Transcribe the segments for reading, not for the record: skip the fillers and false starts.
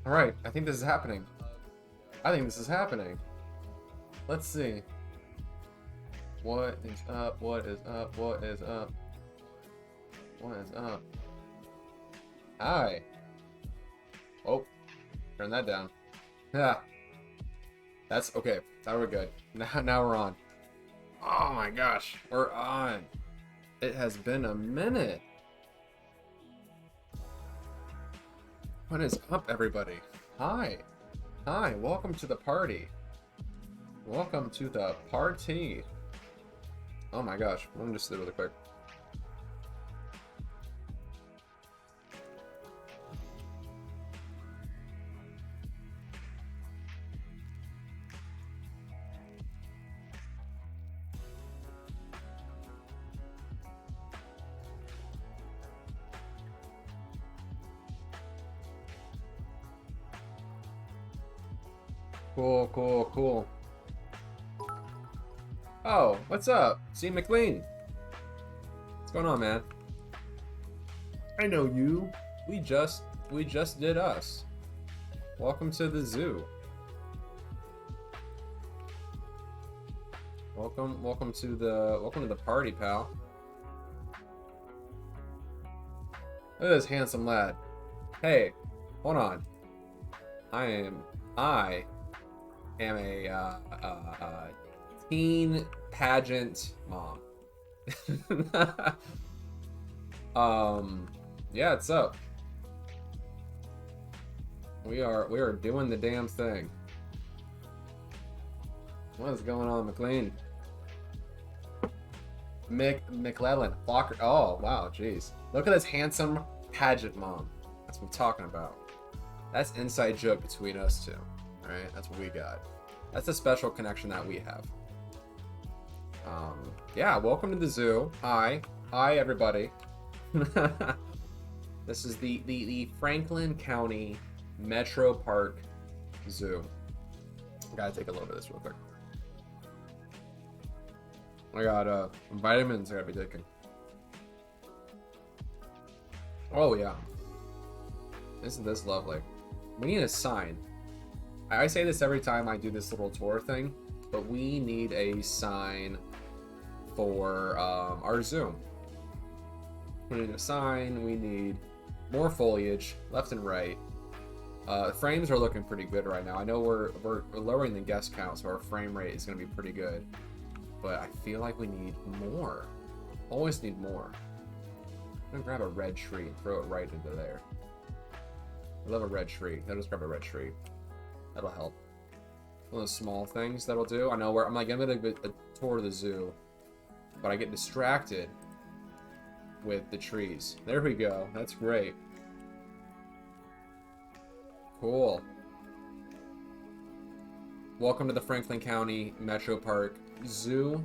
Alright, I think this is happening. I think this is happening. Let's see. What is up? What is up? What is up? What is up? Hi. Oh, turn that down. Yeah. That's okay. Now we're good. Now we're on. Oh my gosh, we're on. It has been a minute. What is up, everybody? Hi. Hi, welcome to the party. Welcome to the party. Oh my gosh, let me just do it really quick. Cool, cool, cool. Oh, what's up? C. McLean. What's going on, man? I know you. We just did us. Welcome to the zoo. Welcome to the party, pal. Look at this handsome lad. Hey, hold on. I am a teen pageant mom. Yeah, it's up. We are doing the damn thing. What is going on, McLean? McLellan. Blocker. Oh, wow, jeez. Look at this handsome pageant mom. That's what I'm talking about. That's inside joke between us two. Alright, that's what we got. That's a special connection that we have. Yeah, welcome to the zoo. Hi. Hi, everybody. This is the Franklin County Metropark Zoo. I gotta take a little bit of this real quick. I got vitamins I gotta be taking. Oh yeah. Isn't this lovely? We need a sign. I say this every time I do this little tour thing, but we need a sign for our zoo. We need a sign, we need more foliage, left and right. Frames are looking pretty good right now. I know we're lowering the guest count, so our frame rate is going to be pretty good. But I feel like we need more. Always need more. I'm going to grab a red tree and throw it right into there. I love a red tree. I'll just grab a red tree. That'll help. One of those small things that'll do. I know where I'm like, I'm going to a tour of the zoo, but I get distracted with the trees. There we go. That's great. Cool. Welcome to the Franklin County Metropark Zoo.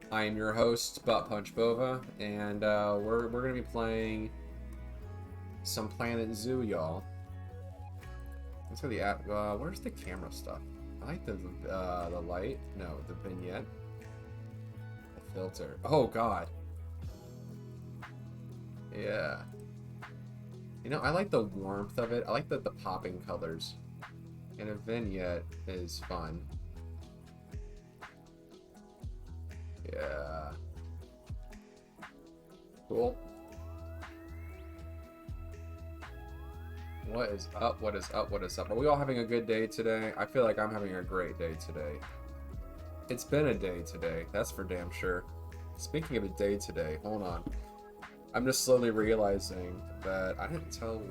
I am your host, Butt Punch Bova, and we're gonna be playing some Planet Zoo, y'all. Let's go to the app. Where's the camera stuff? I like the light. No, the vignette. The filter. Oh God. Yeah. You know, I like the warmth of it. I like the popping colors. And a vignette is fun. Yeah. Cool. What is up? What is up? What is up? Are we all having a good day today? I feel like I'm having a great day today. It's been a day today. That's for damn sure. Speaking of a day today, hold on. I'm just slowly realizing that I didn't tell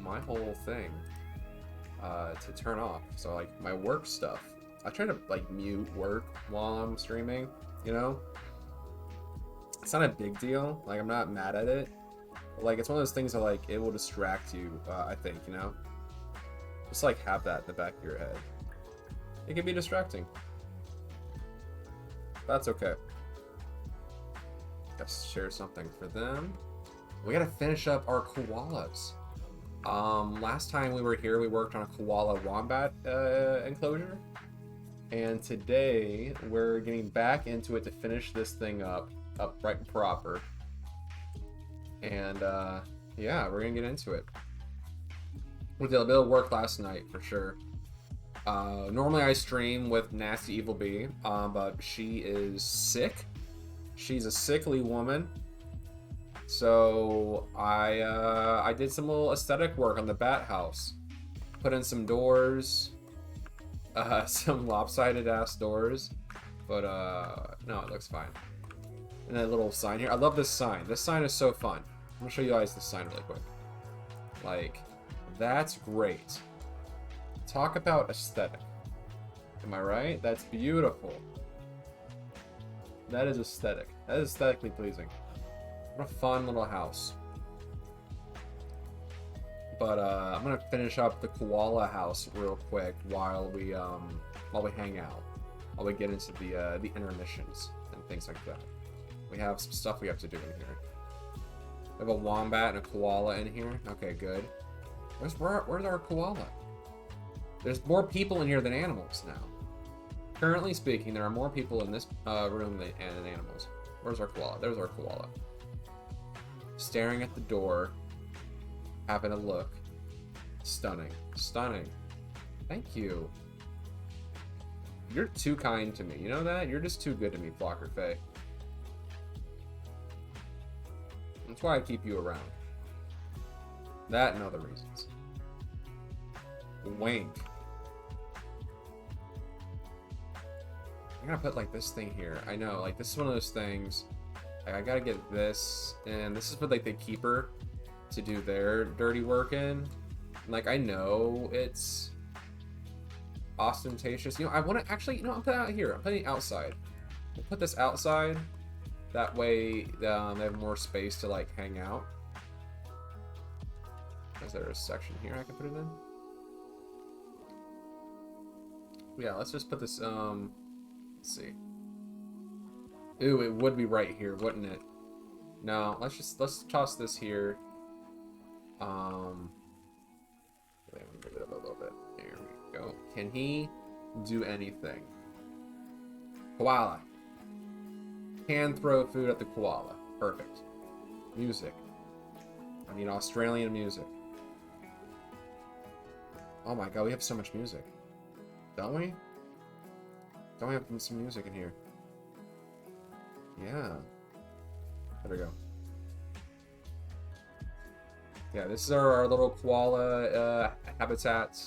my whole thing to turn off. So like my work stuff, I try to like mute work while I'm streaming, you know? It's not a big deal. Like I'm not mad at it. But, like it's one of those things that like it will distract you, I think, you know? Just like have that in the back of your head. It can be distracting. That's okay. Gotta share something for them. We gotta finish up our koalas. Last time we were here, we worked on a koala wombat enclosure, and today we're getting back into it to finish this thing up right and proper. And yeah, we're gonna get into it. We did a bit of work last night for sure. Normally I stream with Nasty Evil Bee, but she is sick. She's a sickly woman. So I did some little aesthetic work on the bat house. Put in some doors, some lopsided ass doors, but no, it looks fine. And that little sign here. I love this sign. This sign is so fun. I'm gonna show you guys this sign really quick. Like, that's great. Talk about aesthetic. Am I right? That's beautiful. That is aesthetic. That is aesthetically pleasing. What a fun little house. But I'm gonna finish up the koala house real quick while we hang out, while we get into the intermissions and things like that. We have some stuff we have to do in here. We have a wombat and a koala in here. Okay, good. Where's our koala? There's more people in here than animals now. Currently speaking, there are more people in this room than animals. Where's our koala? There's our koala. Staring at the door, having a look. Stunning. Stunning. Thank you. You're too kind to me. You know that? You're just too good to me, Flocker Faye. That's why I keep you around. That and other reasons. Wink. I'm gonna put like this thing here. I know, like this is one of those things. Like, I gotta get this, and this is for like the keeper to do their dirty work in. Like, I know it's ostentatious. You know, I want to actually, you know, I'm putting it out here. I'm putting it outside. We'll put this outside. That way, they have more space to like hang out. Is there a section here I can put it in? Yeah, let's just put this. Let's see. Ooh, it would be right here, wouldn't it? No, let's toss this here. Move it up a little bit. There we go. Can he do anything? Koala. Can throw food at the koala. Perfect. Music. I need Australian music. Oh my god, we have so much music. Don't we? Don't we have some music in here? Yeah. There we go. Yeah, this is our little koala habitat.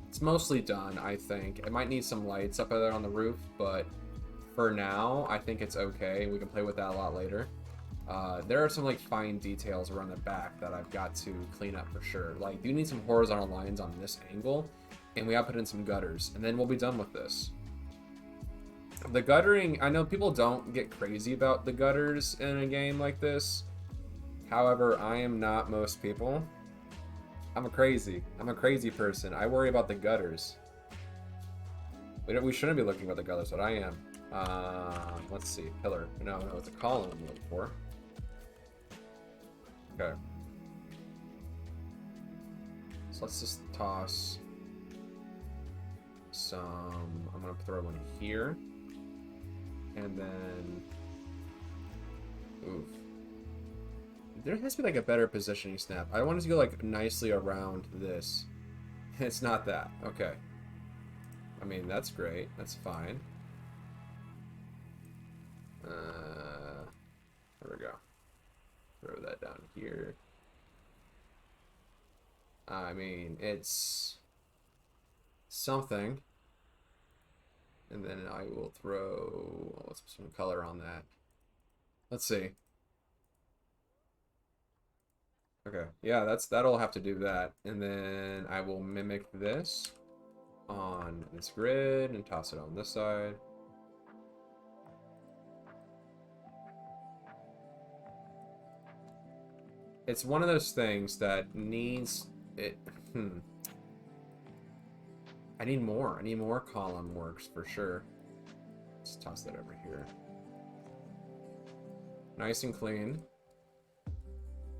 It's mostly done, I think. It might need some lights up there on the roof, but for now, I think it's okay. We can play with that a lot later. There are some like fine details around the back that I've got to clean up for sure. Like, you need some horizontal lines on this angle, and we gotta put in some gutters, and then we'll be done with this. The guttering, I know people don't get crazy about the gutters in a game like this. However, I am not most people. I'm a crazy person. I worry about the gutters. We shouldn't be looking at the gutters, but I am. Let's see, pillar. No, it's a column I'm looking for. Okay. So let's just toss some. I'm gonna throw one here, and then. Oof. There has to be like a better positioning snap. I want it to go like nicely around this. It's not that. Okay. I mean, that's great. That's fine. There we go. Throw that down here. I mean, it's something. And then I will throw, let's put some color on that. Let's see. Okay, yeah, that'll have to do that. And then I will mimic this on this grid and toss it on this side. It's one of those things that needs it. I need more. I need more column works for sure. Let's toss that over here. Nice and clean.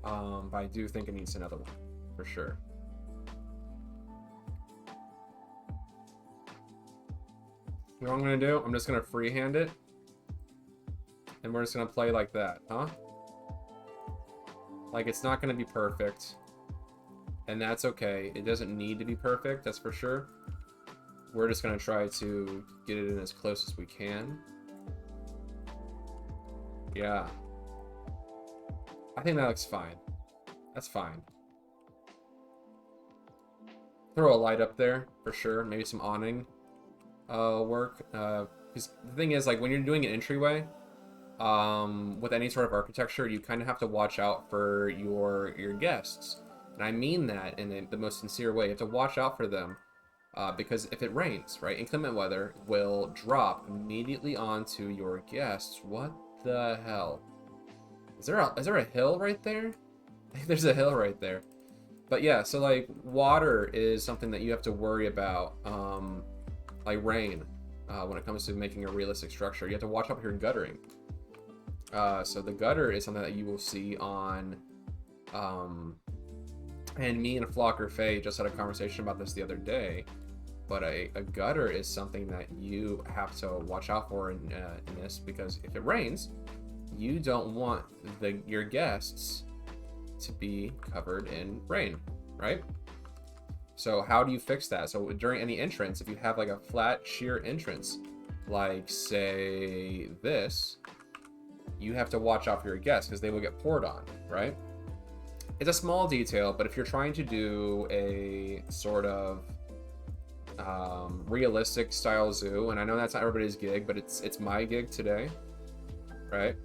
But I do think it needs another one for sure. You know what I'm gonna do? I'm just gonna freehand it, and we're just gonna play like that, huh? Like, it's not gonna be perfect. And that's okay. It doesn't need to be perfect, that's for sure. We're just going to try to get it in as close as we can. Yeah. I think that looks fine. That's fine. Throw a light up there, for sure. Maybe some awning work. Because the thing is, like, when you're doing an entryway, with any sort of architecture, you kind of have to watch out for your guests. And I mean that in the most sincere way. You have to watch out for them. Because if it rains, right, inclement weather will drop immediately onto your guests. What the hell? Is there a hill right there? I think there's a hill right there. But yeah, so like water is something that you have to worry about, like rain, when it comes to making a realistic structure. You have to watch out for your guttering. So the gutter is something that you will see on, and me and Flocker Faye just had a conversation about this the other day. But a gutter is something that you have to watch out for in this, because if it rains, you don't want your guests to be covered in rain, right? So how do you fix that? So during any entrance, if you have like a flat, sheer entrance, like say this, you have to watch out for your guests because they will get poured on, right? It's a small detail, but if you're trying to do a sort of realistic style zoo, and I know that's not everybody's gig, but it's my gig today, right?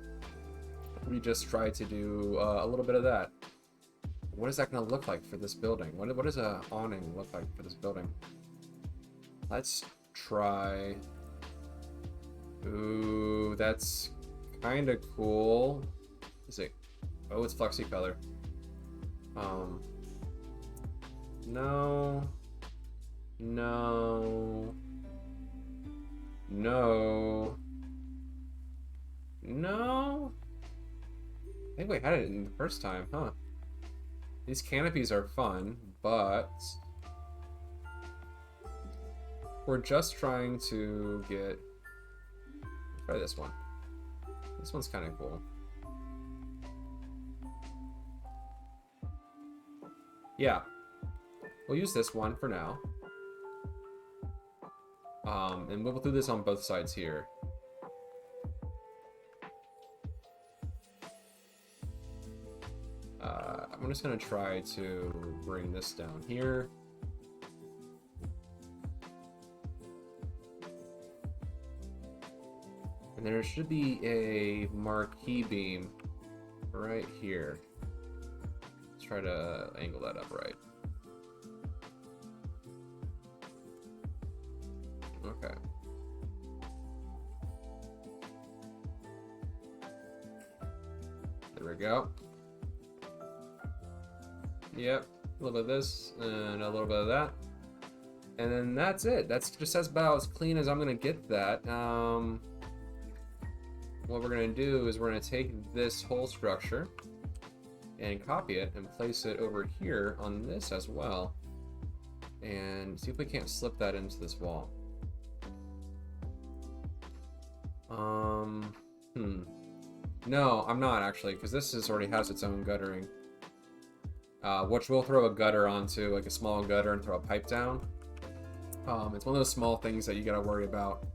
We just try to do a little bit of that. What is that going to look like for this building? What does a awning look like for this building? Let's try. Ooh, that's kind of cool. Is it? Oh, it's flexi color. No. No. No. No. I think we had it in the first time, huh? These canopies are fun, but we're just trying to get. Let's try this one. This one's kind of cool. Yeah, we'll use this one for now. And we'll do this on both sides here. I'm just gonna try to bring this down here. And there should be a marquee beam right here. Let's try to angle that up right. Okay. There we go. Yep, a little bit of this and a little bit of that. And then that's it. That's just about as clean as I'm gonna get that. What we're gonna do is we're gonna take this whole structure and copy it and place it over here on this as well. And see if we can't slip that into this wall. No, I'm not actually, because this already has its own guttering. Which we'll throw a gutter onto, like a small gutter, and throw a pipe down. It's one of those small things that you gotta worry about.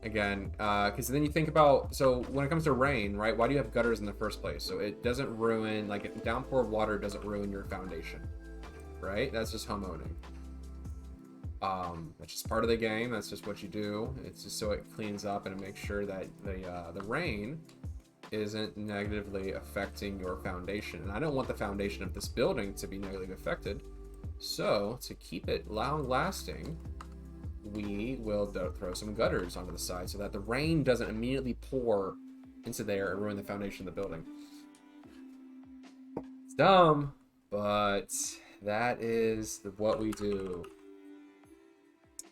Again, because then you think about, so when it comes to rain, right, why do you have gutters in the first place? So it doesn't ruin, like downpour water doesn't ruin your foundation, right? That's just homeowning. That's just part of the game. That's just what you do. It's just so it cleans up and it makes sure that the rain isn't negatively affecting your foundation. And I don't want the foundation of this building to be negatively affected. So to keep it long lasting, we will throw some gutters onto the side so that the rain doesn't immediately pour into there and ruin the foundation of the building. It's dumb, but that is what we do.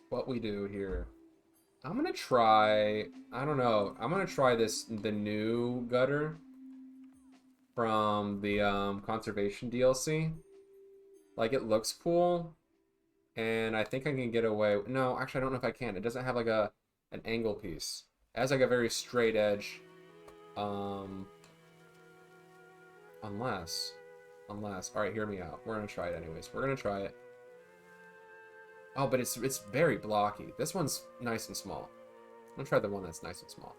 What we do here. I'm gonna try, I don't know, I'm gonna try the new gutter from the conservation DLC. Like, it looks cool, and I think I can get away. No, actually, I don't know if I can. It doesn't have like an angle piece. It has like a very straight edge. Unless Unless, all right, hear me out. We're gonna try it anyways. We're gonna try it. Oh, but it's very blocky. This one's nice and small. I'm gonna try the one that's nice and small.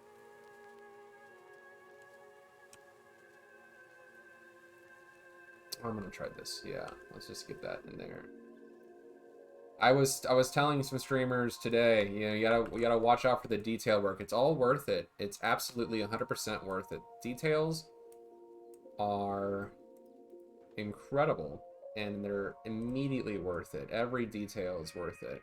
I'm gonna try this. Yeah, let's just get that in there. I was telling some streamers today, you know, you gotta watch out for the detail work. It's all worth it. It's absolutely 100% worth it. Details are incredible, and they're immediately worth it. Every detail is worth it.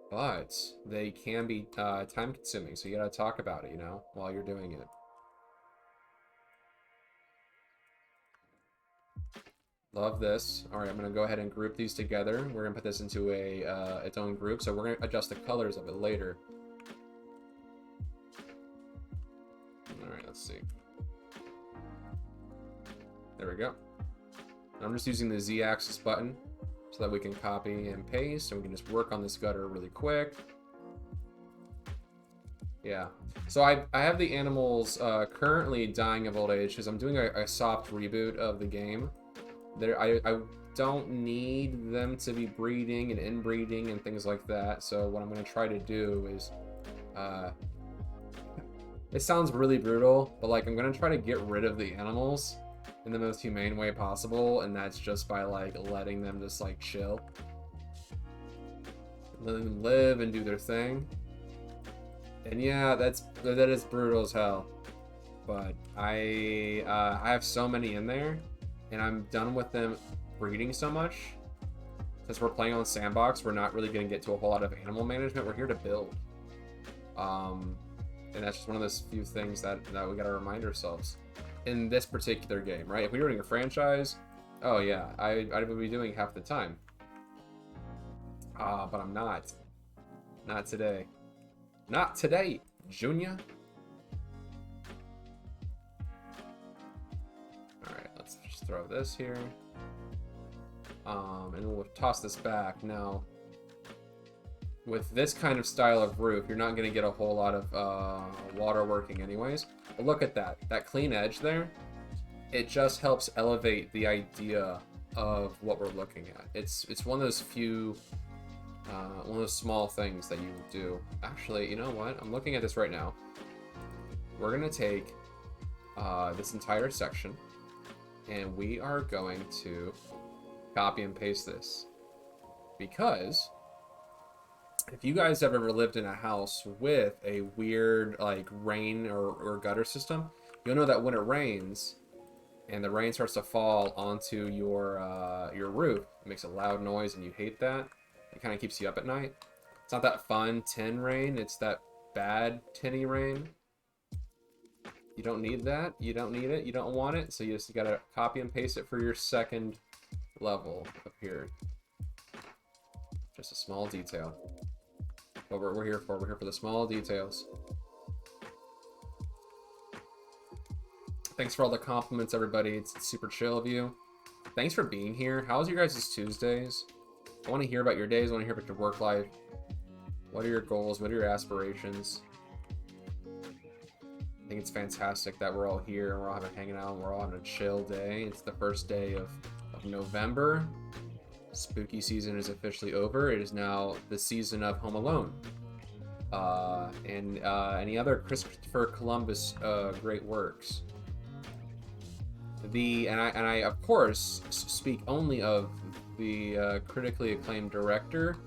But they can be time consuming, so you gotta talk about it, you know, while you're doing it. Love this. All right, I'm gonna go ahead and group these together. We're gonna put this into a its own group, so we're gonna adjust the colors of it later. All right, let's see. There we go. I'm just using the Z-axis button so that we can copy and paste, and we can just work on this gutter really quick. Yeah. So I have the animals currently dying of old age because I'm doing a soft reboot of the game. I don't need them to be breeding and inbreeding and things like that. So what I'm going to try to do is, it sounds really brutal, but like I'm going to try to get rid of the animals in the most humane way possible, and that's just by like letting them just like chill, letting them live and do their thing. And yeah, that is brutal as hell. But I have so many in there, and I'm done with them breeding so much. Since we're playing on Sandbox, we're not really going to get to a whole lot of animal management. We're here to build. And that's just one of those few things that we got to remind ourselves in this particular game, right? If we were doing a franchise, oh yeah, I would be doing half the time. But I'm not. Not today. Not today, Junior. Alright, let's just throw this here. And we'll toss this back. Now, with this kind of style of roof, you're not going to get a whole lot of water working anyways. But look at that. That clean edge there. It just helps elevate the idea of what we're looking at. It's one of those few... one of those small things that you do. Actually, you know what? I'm looking at this right now. We're going to take this entire section, and we are going to copy and paste this. Because if you guys have ever lived in a house with a weird like rain or gutter system, you'll know that when it rains and the rain starts to fall onto your roof, it makes a loud noise and you hate that. It kind of keeps you up at night. It's not that fun tin rain, it's that bad tinny rain. You don't need that, you don't need it, you don't want it, so you just gotta copy and paste it for your second level up here. Just a small detail. What we're here for. We're here for the small details. Thanks for all the compliments, everybody. It's super chill of you. Thanks for being here. How's your guys' Tuesdays? I want to hear about your days. I want to hear about your work life. What are your goals? What are your aspirations? I think it's fantastic that we're all here and we're all hanging out and we're all having a chill day. It's the first day of November. Spooky season is officially over. It is now the season of Home Alone. And any other Christopher Columbus great works. And I of course speak only of the critically acclaimed director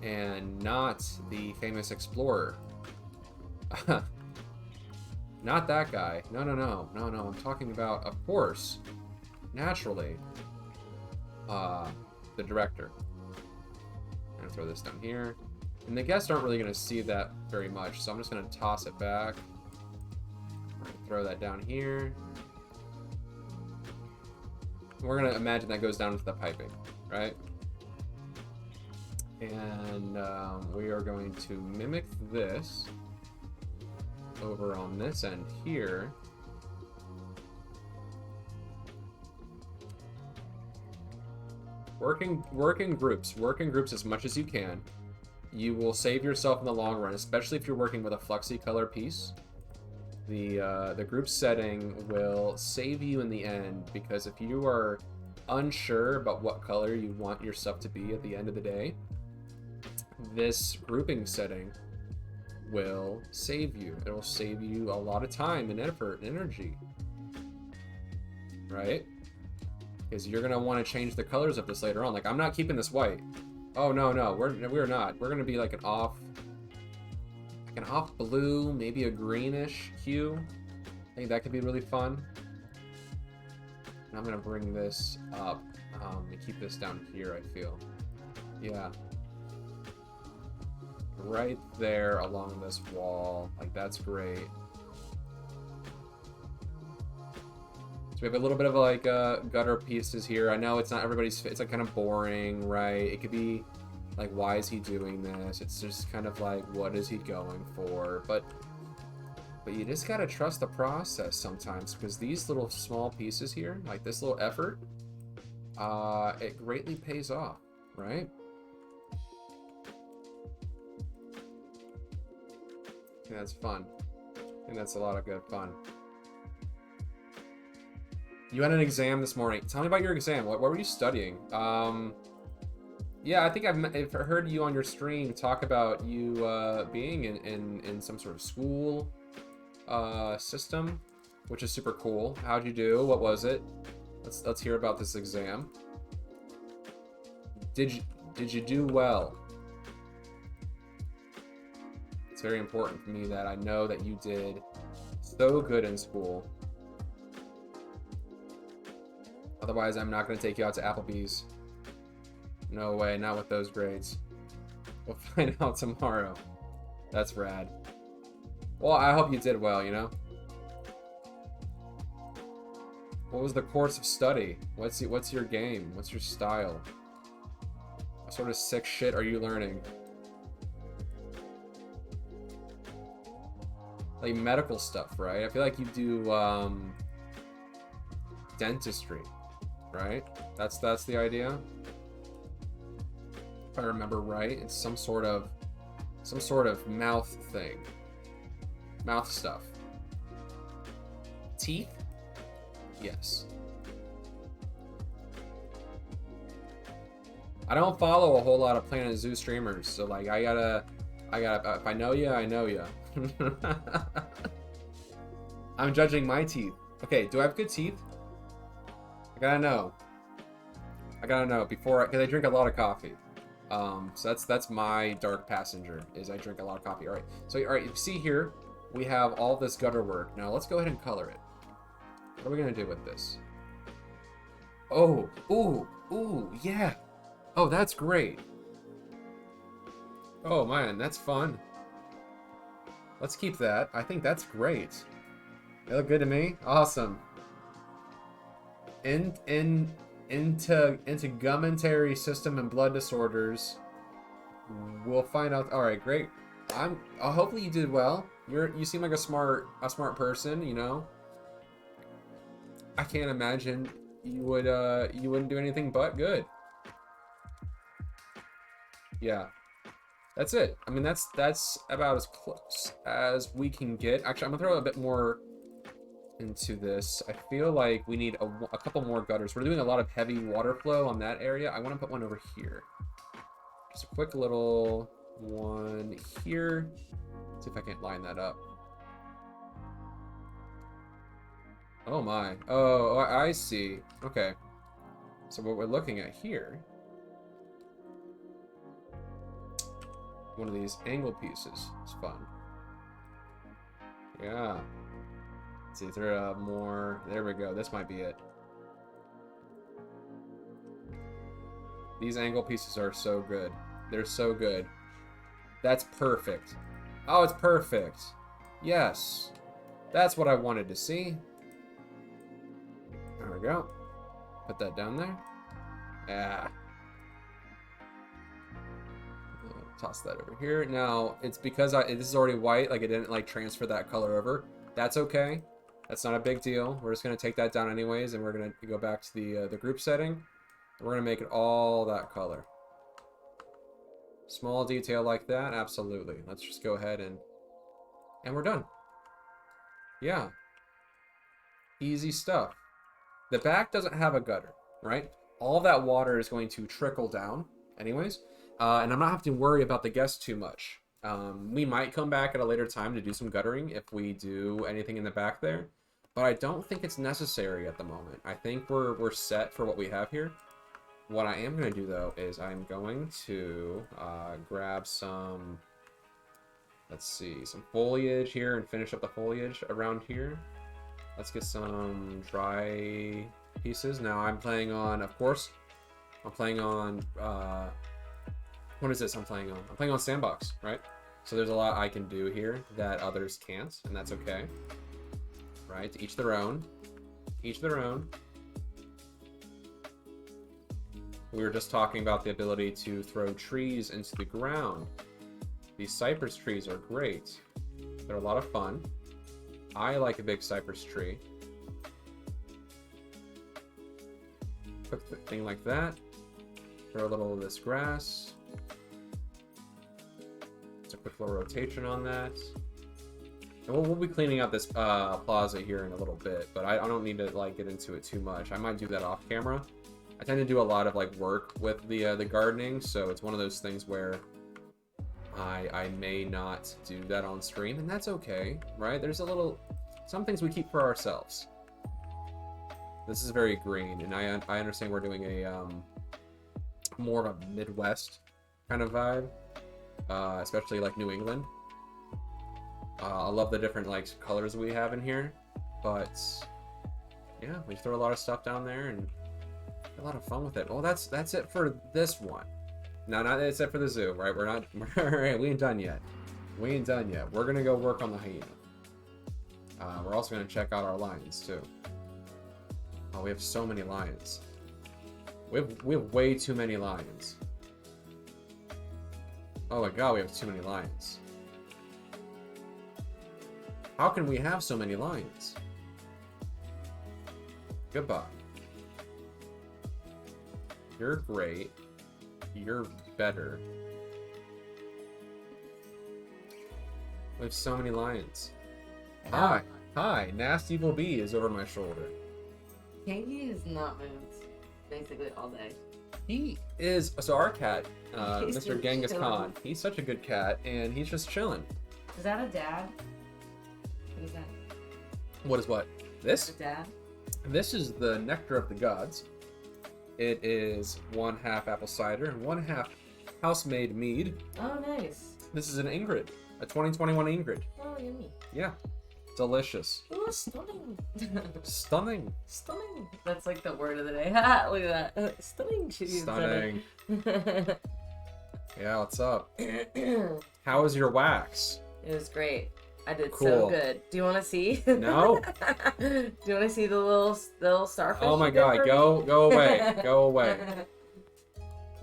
and not the famous explorer. Not that guy. No. I'm talking about, of course, naturally, the director. I'm gonna throw this down here. And the guests aren't really gonna see that very much, so I'm just gonna toss it back. I'm gonna throw that down here. We're gonna imagine that goes down into the piping, right? And we are going to mimic this over on this end here. Work in groups as much as you can. You will save yourself in the long run, especially if you're working with a flexi color piece. the group setting will save you in the end, because if you are unsure about what color you want your stuff to be at the end of the day, this grouping setting will save you. It will save you a lot of time and effort and energy, right? Because you're gonna want to change the colors of this later on. Like, I'm not keeping this white. Oh no, we're not. We're gonna be like an off blue, maybe a greenish hue. I think that could be really fun. And I'm gonna bring this up and keep this down here. I feel, yeah, right there along this wall. Like, that's great. So we have a little bit of like gutter pieces here. I know it's not everybody's. It's like kind of boring, right? It could be like, why is he doing this? It's just kind of like, what is he going for? But you just gotta trust the process sometimes, because these little small pieces here, like this little effort, it greatly pays off, right? I think that's fun. I think that's a lot of good fun. You had an exam this morning. Tell me about your exam. What were you studying? Yeah, I think I've heard you on your stream talk about you being in some sort of school system, which is super cool. How'd you do? What was it? Let's hear about this exam. Did you do well? It's very important for me that I know that you did so good in school. Otherwise, I'm not going to take you out to Applebee's. No way, not with those grades. We'll find out tomorrow. That's rad. Well, I hope you did well, you know? What was the course of study? What's your game? What's your style? What sort of sick shit are you learning? Like medical stuff, right? I feel like you do dentistry, right? That's the idea. If I remember right, it's some sort of mouth thing. Mouth stuff. Teeth? Yes. I don't follow a whole lot of Planet Zoo streamers, so like I gotta if I know ya, I know ya. I'm judging my teeth. Okay, do I have good teeth? I gotta know before, because I drink a lot of coffee. So that's my dark passenger, is I drink a lot of coffee. All right, so all right, you see here we have all this gutter work. Now let's go ahead and color it. What are we gonna do with this? Oh, ooh, yeah. Oh, that's great. Oh man, that's fun. Let's keep that. I think that's great. They look good to me. Awesome. Into gumentary system and blood disorders. We'll find out. All right, great. Hopefully you did well. You seem like a smart person. You know. I can't imagine you wouldn't do anything but good. Yeah. That's it. I mean, that's about as close as we can get. Actually, I'm gonna throw a bit more into this. I feel like we need a couple more gutters. We're doing a lot of heavy water flow on that area. I want to put one over here. Just a quick little one here. Let's see if I can't line that up. Oh my. Oh, I see. Okay. So what we're looking at here, one of these angle pieces is fun. Yeah. Let's see if there are more. There we go. This might be it. These angle pieces are so good. They're so good. That's perfect. Oh, it's perfect. Yes. That's what I wanted to see. There we go. Put that down there. Yeah. Toss that over here. Now, it's because this is already white, like it didn't like transfer that color over. That's okay. That's not a big deal. We're just gonna take that down anyways, and we're gonna go back to the group setting. We're gonna make it all that color. Small detail like that, absolutely. Let's just go ahead and we're done. Yeah. Easy stuff. The back doesn't have a gutter, right? All of that water is going to trickle down anyways. And I'm not having to worry about the guests too much. We might come back at a later time to do some guttering if we do anything in the back there. But I don't think it's necessary at the moment. I think we're set for what we have here. What I am going to do, though, is I'm going to grab some, let's see, some foliage here and finish up the foliage around here. Let's get some dry pieces. Now I'm playing on, of course, I'm playing on, what is this I'm playing on? I'm playing on Sandbox, right? So there's a lot I can do here that others can't, and that's okay. Right? Each their own. Each their own. We were just talking about the ability to throw trees into the ground. These cypress trees are great. They're a lot of fun. I like a big cypress tree. Quick thing like that. Throw a little of this grass. Just a quick little rotation on that. And we'll be cleaning up this plaza here in a little bit, but I don't need to like get into it too much. I might do that off camera. I tend to do a lot of like work with the gardening, so it's one of those things where I may not do that on stream, and that's okay, right? There's some things we keep for ourselves. This is very green, and I understand we're doing a more of a Midwest kind of vibe, especially like New England. I love the different like colors we have in here, but yeah, we throw a lot of stuff down there and a lot of fun with it. Well, that's it for this one. No, not that's it for the zoo, right? We ain't done yet. We ain't done yet. We're gonna go work on the hyena. We're also gonna check out our lions too. Oh, we have so many lions. We have way too many lions. Oh my god, we have too many lions. How can we have so many lions? Goodbye. You're great. You're better. We have so many lions. Hi. Hi. Nasty Evil Bee is over my shoulder. Kanky has not moved basically all day. He is... So our cat, He's Mr. just Genghis chilling. Khan, he's such a good cat, and he's just chilling. Is that a dad? What is that? What is what? This? A dad? This is the Nectar of the Gods. It is 1/2 apple cider and 1/2 house-made mead. Oh, nice. This is an Ingrid, a 2021 Ingrid. Oh, yummy. Yeah, delicious. Oh, stunning. Stunning. Stunning. That's like the word of the day. Look at that. Stunning. Stunning. Yeah, what's up? How was your wax? It was great. I did Cool. so good. Do you want to see? No. Do you want to see the little starfish? Oh my you did god, for go me? away. Go away.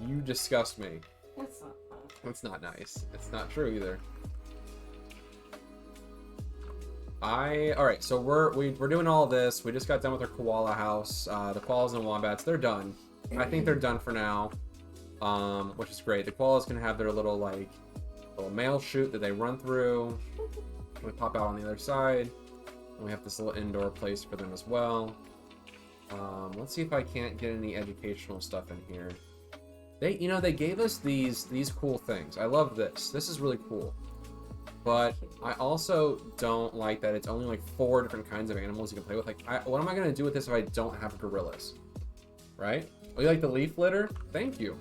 You disgust me. That's not fun. That's not nice. It's not true either. Alright, so we're doing all this. We just got done with our koala house. The koalas and wombats, they're done. I think they're done for now. Which is great. The koalas can have their little mail chute that they run through. We pop out on the other side. And we have this little indoor place for them as well. Let's see if I can't get any educational stuff in here. They gave us these cool things. I love this. This is really cool. But I also don't like that it's only like 4 different kinds of animals you can play with. Like, what am I gonna do with this if I don't have gorillas? Right? Oh, you like the leaf litter? Thank you.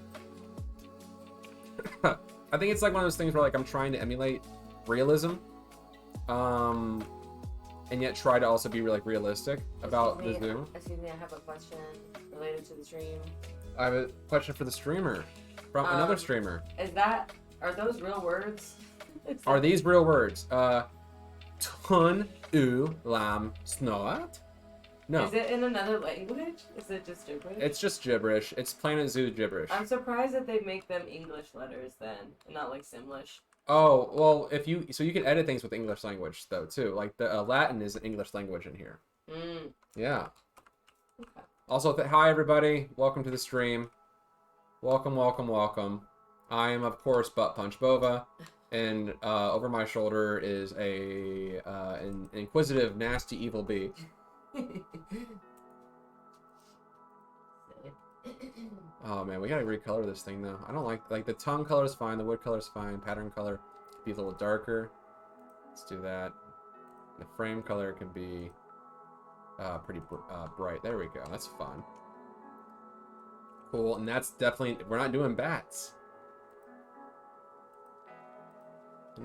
I think it's like one of those things where like I'm trying to emulate realism, and yet try to also be like realistic about the zoo. Excuse me, I have a question related to the stream. I have a question for the streamer from another streamer. Are those real words? Are these real words? Tun u lam snoat? No. Is it in another language? Is it just gibberish? It's just gibberish. It's Planet Zoo gibberish. I'm surprised that they make them English letters then, and not like Simlish. Oh, well, so you can edit things with English language though too. Like the Latin is an English language in here. Yeah. Okay. Also, hi everybody. Welcome to the stream. Welcome, welcome, welcome. I am of course Butt Punch Bova, And over my shoulder is an inquisitive, nasty, evil bee. Oh man, we gotta recolor this thing though. I don't like the tongue color is fine, the wood color is fine, pattern color could be a little darker. Let's do that. The frame color can be pretty bright. There we go. That's fun. Cool, and that's definitely, we're not doing bats.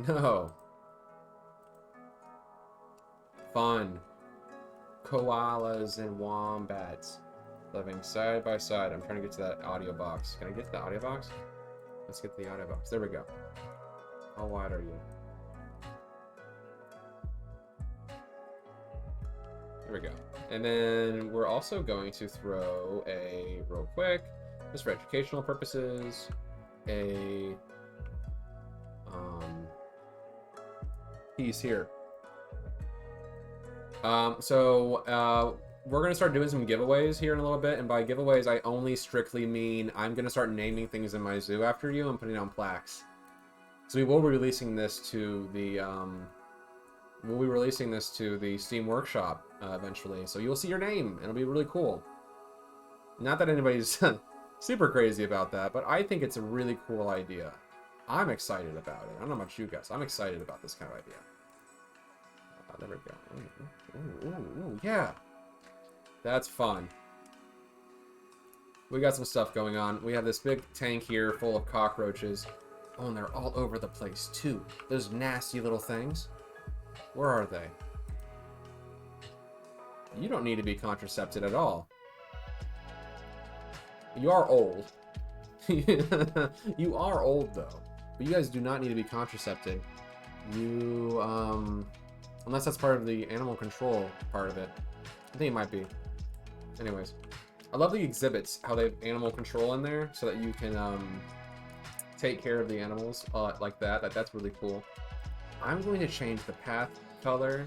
No. Fun. Koalas and wombats living side by side. I'm trying to get to that audio box. Can I get to the audio box? Let's get to the audio box. There we go. How wide are you? There we go. And then we're also going to throw a, real quick, just for educational purposes, a piece here. We're going to start doing some giveaways here in a little bit, and by giveaways I only strictly mean I'm going to start naming things in my zoo after you and putting it on plaques. So we will be releasing this to the Steam Workshop eventually, so you'll see your name. It'll be really cool. Not that anybody's super crazy about that, but I think it's a really cool idea. I'm excited about it. I don't know about you guys. I'm excited about this kind of idea. There we go. Ooh, yeah. That's fun. We got some stuff going on. We have this big tank here full of cockroaches. Oh, and they're all over the place, too. Those nasty little things. Where are they? You don't need to be contracepted at all. You are old. You are old, though. But you guys do not need to be contracepted. You, unless that's part of the animal control part of it. I think it might be. Anyways. I love the exhibits, how they have animal control in there, so that you can, take care of the animals, like that. That's really cool. I'm going to change the path color.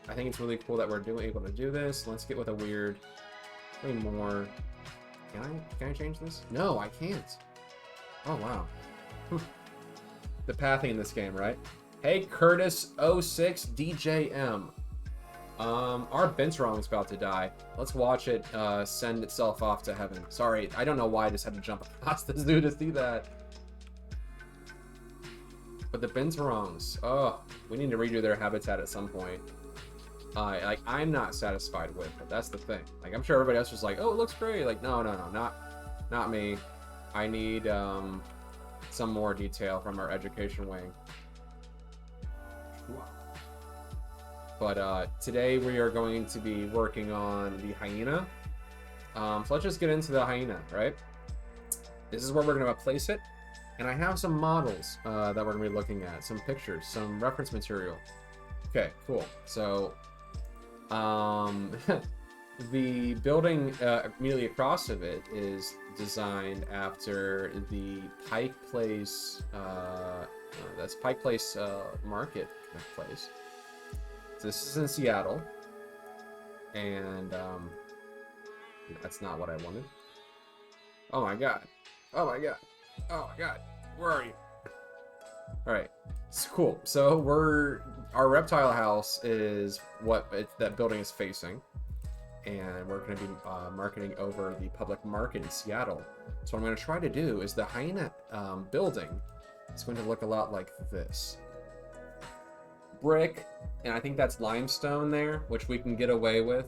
I think it's really cool that we're able to do this. Let's get with a weird, maybe more. Can I change this? No, I can't. Oh wow. The pathing in this game, right? Hey Curtis06 DJM. Our Binturong's about to die. Let's watch it send itself off to heaven. Sorry, I don't know why I just had to jump across this dude to see that. But the Binturongs, oh, we need to redo their habitat at some point. I'm not satisfied with it. That's the thing. Like, I'm sure everybody else is like, oh, it looks great. Like, no, not me. I need some more detail from our education wing. But today we are going to be working on the hyena. So let's just get into the hyena, right? This is where we're going to place it. And I have some models that we're going to be looking at, some pictures, some reference material. Okay, cool. So, the building immediately across of it is designed after the Pike Place, that's Pike Place Market place. So this is in Seattle. And that's not what I wanted. Oh my god. Oh my god. Oh my god, where are you? Alright, it's cool. So our reptile house is what that building is facing. And we're going to be marketing over the public market in Seattle. So what I'm going to try to do is the hyena building is going to look a lot like this. Brick, and I think that's limestone there, which we can get away with.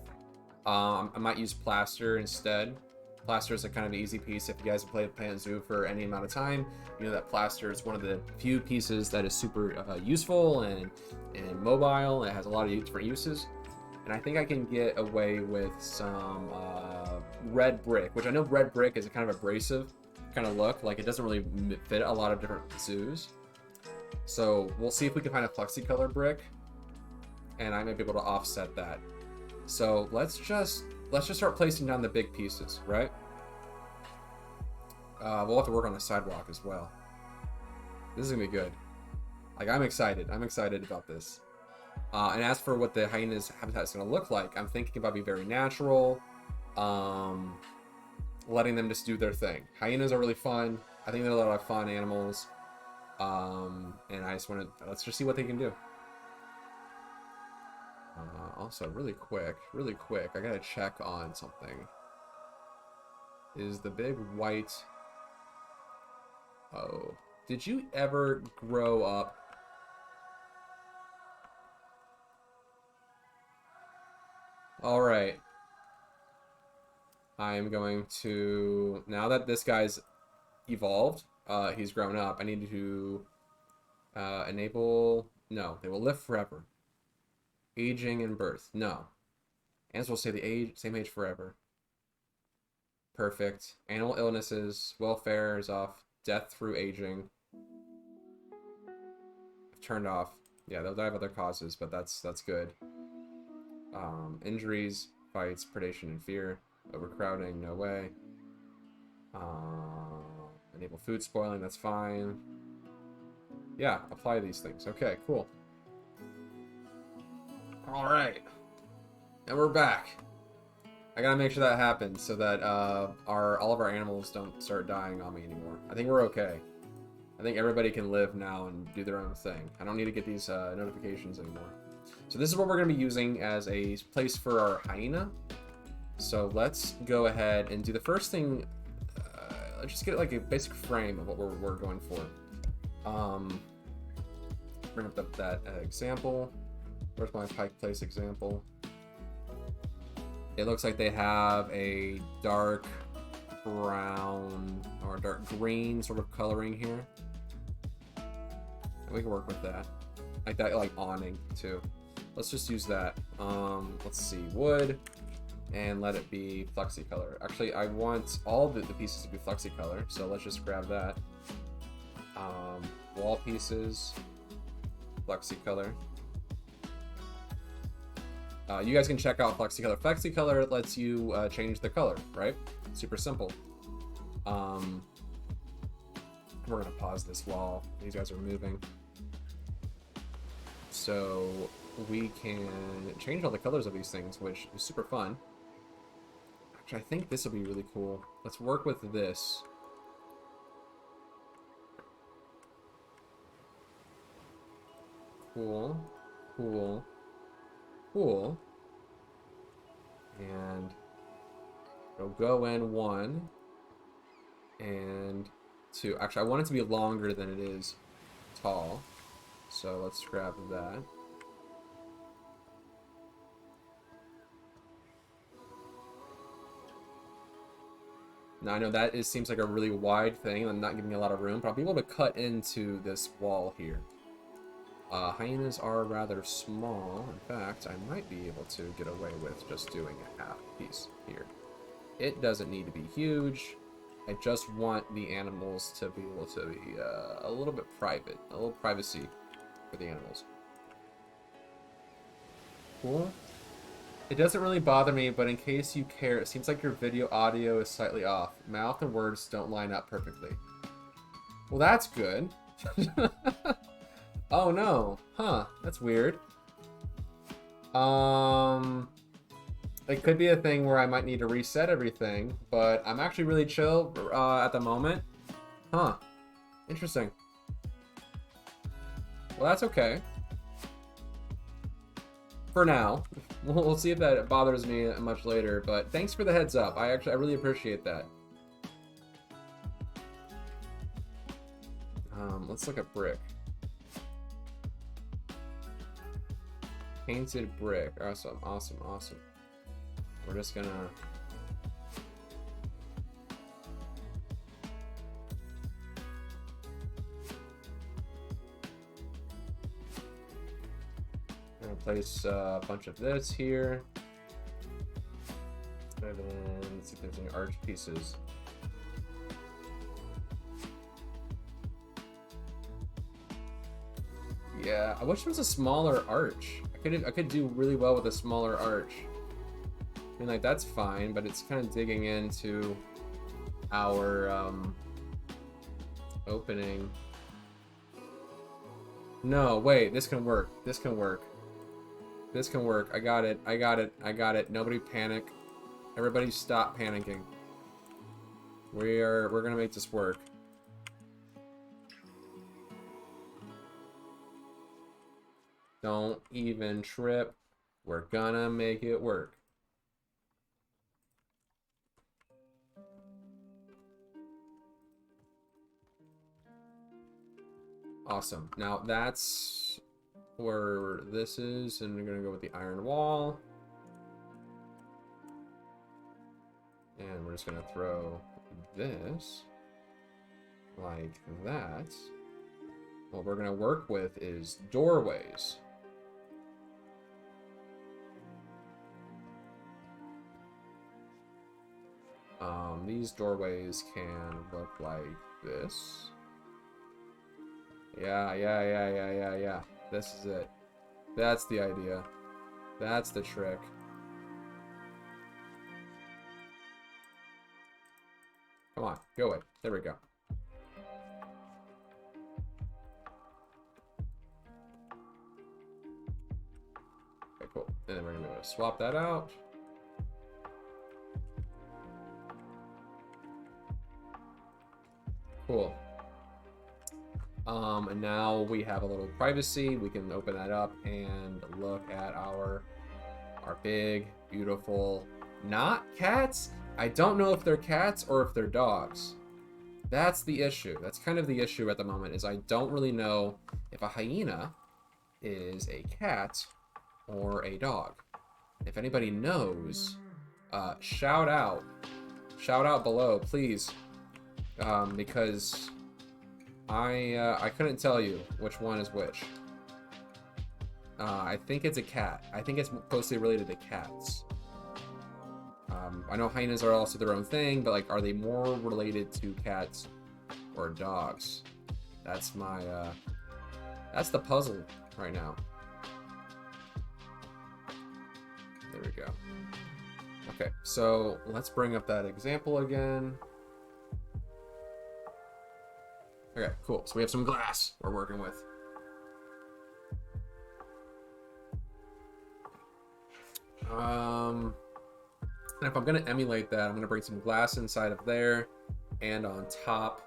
I might use plaster instead. Plaster is a kind of easy piece. If you guys have played Planet Zoo for any amount of time, you know that plaster is one of the few pieces that is super useful and mobile. It has a lot of different uses. And I think I can get away with some red brick, which I know red brick is a kind of abrasive kind of look. Like, it doesn't really fit a lot of different zoos. So we'll see if we can find a flexicolor brick, and I might be able to offset that. So let's just start placing down the big pieces, right? We'll have to work on the sidewalk as well. This is gonna be good. Like, I'm excited. I'm excited about this. And as for what the hyena's habitat is gonna look like, I'm thinking about being very natural, letting them just do their thing. Hyenas are really fun. I think they're a lot of fun animals. And I just want to, let's just see what they can do. Also, really quick, I gotta check on something. Is the big white... Oh, did you ever grow up... Alright. I'm going to... Now that this guy's evolved, he's grown up, I need to enable... No, they will live forever. Aging and birth. No. Animals will stay the same age forever. Perfect. Animal illnesses. Welfare is off. Death through aging. Turned off. Yeah, they'll die of other causes, but that's good. Injuries, fights, predation, and fear. Overcrowding, no way. Enable food spoiling, that's fine. Yeah, apply these things. Okay, cool. Alright. And we're back. I gotta make sure that happens so that all of our animals don't start dying on me anymore. I think we're okay. I think everybody can live now and do their own thing. I don't need to get these notifications anymore. So this is what we're gonna be using as a place for our hyena. So let's go ahead and do the first thing. Let's just get like a basic frame of what we're going for. Bring up that example. Where's my Pike Place example? It looks like they have a dark brown or dark green sort of coloring here. And we can work with that. Like that, like awning too. Let's just use that. Let's see, wood, and let it be flexi color. Actually, I want all the pieces to be flexi color, so let's just grab that. Wall pieces, flexi color. You guys can check out flexi color. Flexi color lets you change the color, right? Super simple. We're gonna pause this while these guys are moving. So we can change all the colors of these things, which is super fun. Actually, I think this will be really cool. Let's work with this. Cool, cool, cool. And it'll go in 1 and 2. Actually, I want it to be longer than it is tall. So let's grab that. Now I know that seems like a really wide thing and not giving me a lot of room, but I'll be able to cut into this wall here. Hyenas are rather small. In fact, I might be able to get away with just doing a half piece here. It doesn't need to be huge. I just want the animals to be able to be a little bit private, a little privacy for the animals. Cool. It doesn't really bother me, but in case you care, it seems like your video audio is slightly off. Mouth and words don't line up perfectly. Well, that's good. Oh no. Huh. That's weird. It could be a thing where I might need to reset everything, but I'm actually really chill at the moment. Huh. Interesting. Well, that's okay. For now. We'll see if that bothers me much later, but thanks for the heads up. I really appreciate that. Let's look at brick. Painted brick. Awesome, awesome, awesome. We're just gonna... place a bunch of this here. And then let's see if there's any arch pieces. Yeah, I wish there was a smaller arch. I could do really well with a smaller arch. I mean, like, that's fine, but it's kind of digging into our opening. No, wait, this can work. This can work. This can work. I got it. I got it. I got it. Nobody panic. Everybody stop panicking. We're gonna make this work. Don't even trip. We're gonna make it work. Awesome. Now that's where this is, and we're gonna go with the iron wall. And we're just gonna throw this like that. What we're gonna work with is doorways. These doorways can look like this. Yeah. This is it. That's the idea. That's the trick. Come on, go away. There we go. Okay, cool. And then we're gonna be able to swap that out. Cool. And now we have a little privacy. We can open that up and look at our big, beautiful, not cats. I don't know if they're cats or if they're dogs. That's the issue. That's kind of the issue at the moment, is I don't really know if a hyena is a cat or a dog. If anybody knows, shout out below, please, because I couldn't tell you which one is which. I think it's a cat. I think it's closely related to cats. I know hyenas are also their own thing, but like, are they more related to cats or dogs? That's my, that's the puzzle right now. There we go. Okay, so let's bring up that example again. Okay, cool. So we have some glass we're working with. And if I'm gonna emulate that, I'm gonna bring some glass inside of there and on top.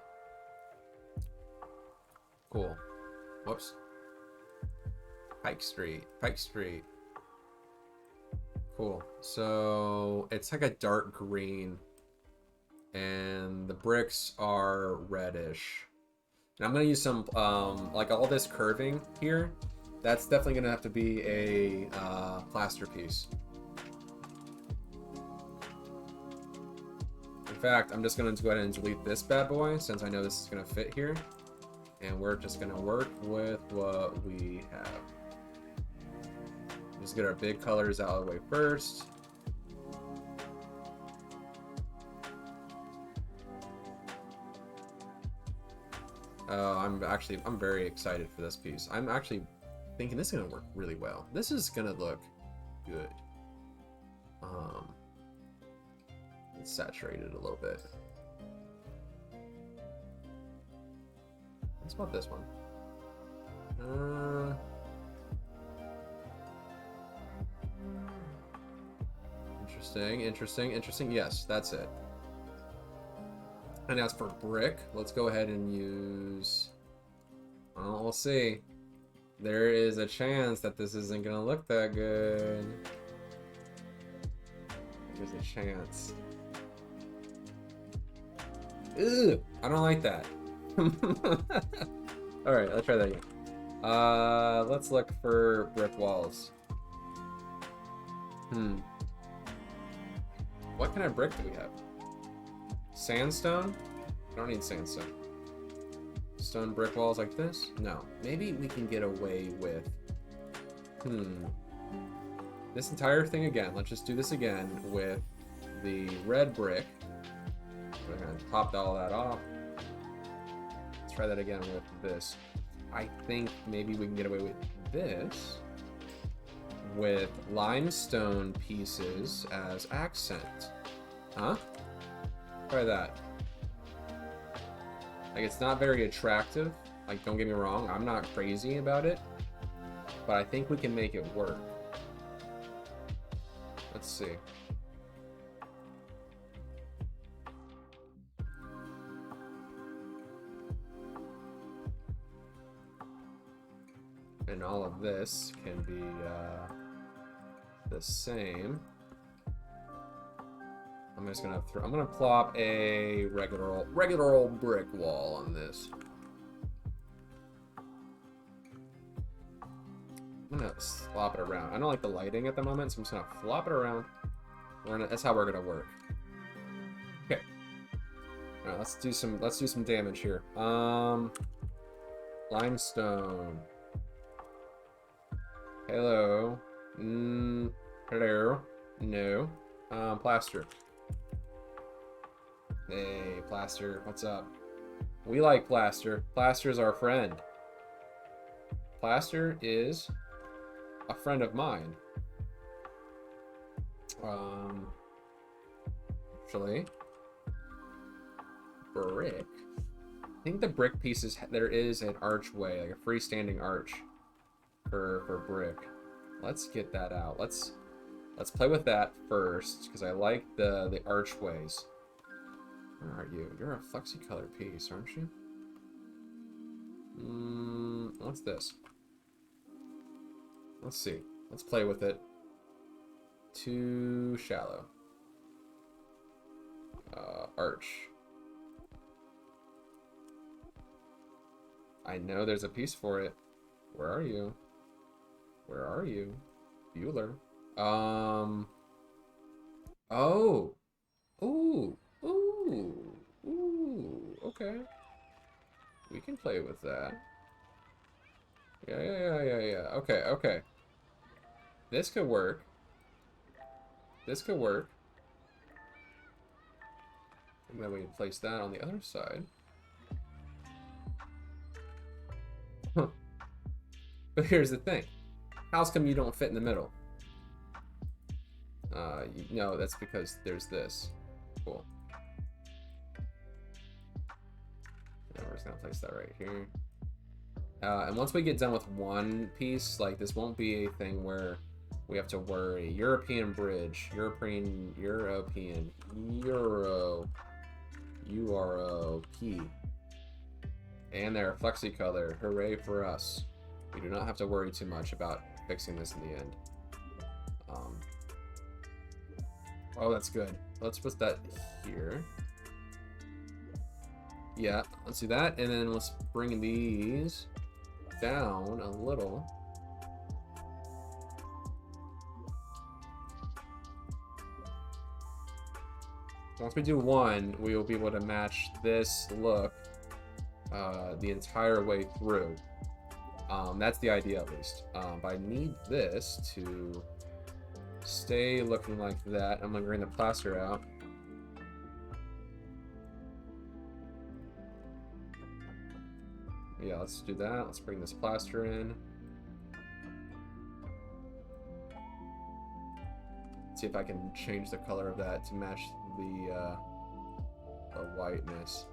Cool. Whoops. Pike Street. Cool. So it's like a dark green and the bricks are reddish. And I'm gonna use some, like all this curving here, that's definitely gonna have to be a plaster piece. In fact, I'm just gonna go ahead and delete this bad boy since I know this is gonna fit here. And we're just gonna work with what we have. Just get our big colors out of the way first. I'm very excited for this piece. I'm actually thinking this is gonna work really well. This is gonna look good. Let's saturate it a little bit. Let's about this one. Interesting. Yes, that's it. And as for brick, let's go ahead and use... Well, we'll see. There is a chance that this isn't gonna look that good. There's a chance. Ugh, I don't like that. Alright, let's try that again. Let's look for brick walls. What kind of brick do we have? Sandstone? I don't need sandstone. Stone brick walls like this? No. Maybe we can get away with... This entire thing again. Let's just do this again with the red brick. We're gonna top all that off. Let's try that again with this. I think maybe we can get away with this with limestone pieces as accent. Huh? Try that. Like, it's not very attractive. Like, don't get me wrong, I'm not crazy about it. But I think we can make it work. Let's see. And all of this can be the same. I'm just gonna I'm gonna plop a regular old brick wall on this. I'm gonna flop it around. I don't like the lighting at the moment, so I'm just gonna flop it around. That's how we're gonna work. Okay. All right, let's do some damage here. Limestone. Hello. Hello. No. Plaster. Hey, plaster. What's up? We like plaster. Plaster's our friend. Plaster is a friend of mine. Actually, brick. I think the brick pieces, there is an archway, like a freestanding arch for brick. Let's get that out. Let's play with that first, because I like the archways. Where are you? You're a flexi-color piece, aren't you? What's this? Let's see. Let's play with it. Too shallow. Arch. I know there's a piece for it. Where are you? Where are you? Bueller. Oh. Ooh. Ooh. Ooh. Okay. We can play with that. Yeah. Okay. This could work. This could work. And then we can place that on the other side. Huh. But here's the thing. How come you don't fit in the middle? No, that's because there's this. Cool. And we're just gonna place that right here. And once we get done with one piece, like this won't be a thing where we have to worry. European bridge, European, Euro, P. And they're flexi color. Hooray for us. We do not have to worry too much about fixing this in the end. Oh, that's good. Let's put that here. Yeah, let's do that. And then let's bring these down a little. Once we do one, we will be able to match this look the entire way through. That's the idea, at least. But I need this to stay looking like that. I'm gonna bring the plaster out. Yeah, let's do that. Let's bring this plaster in. See if I can change the color of that to match the whiteness.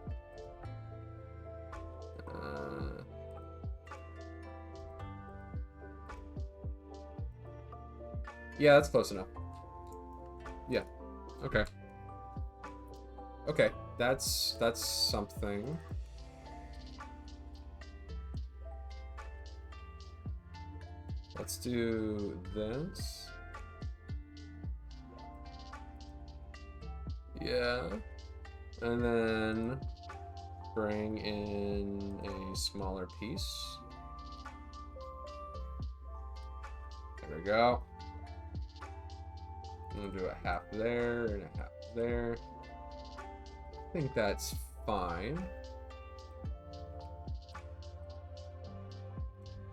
Yeah, that's close enough. Yeah. Okay. Okay, that's something. Let's do this. Yeah. And then bring in a smaller piece. There we go. I'm gonna do a half there and a half there. I think that's fine.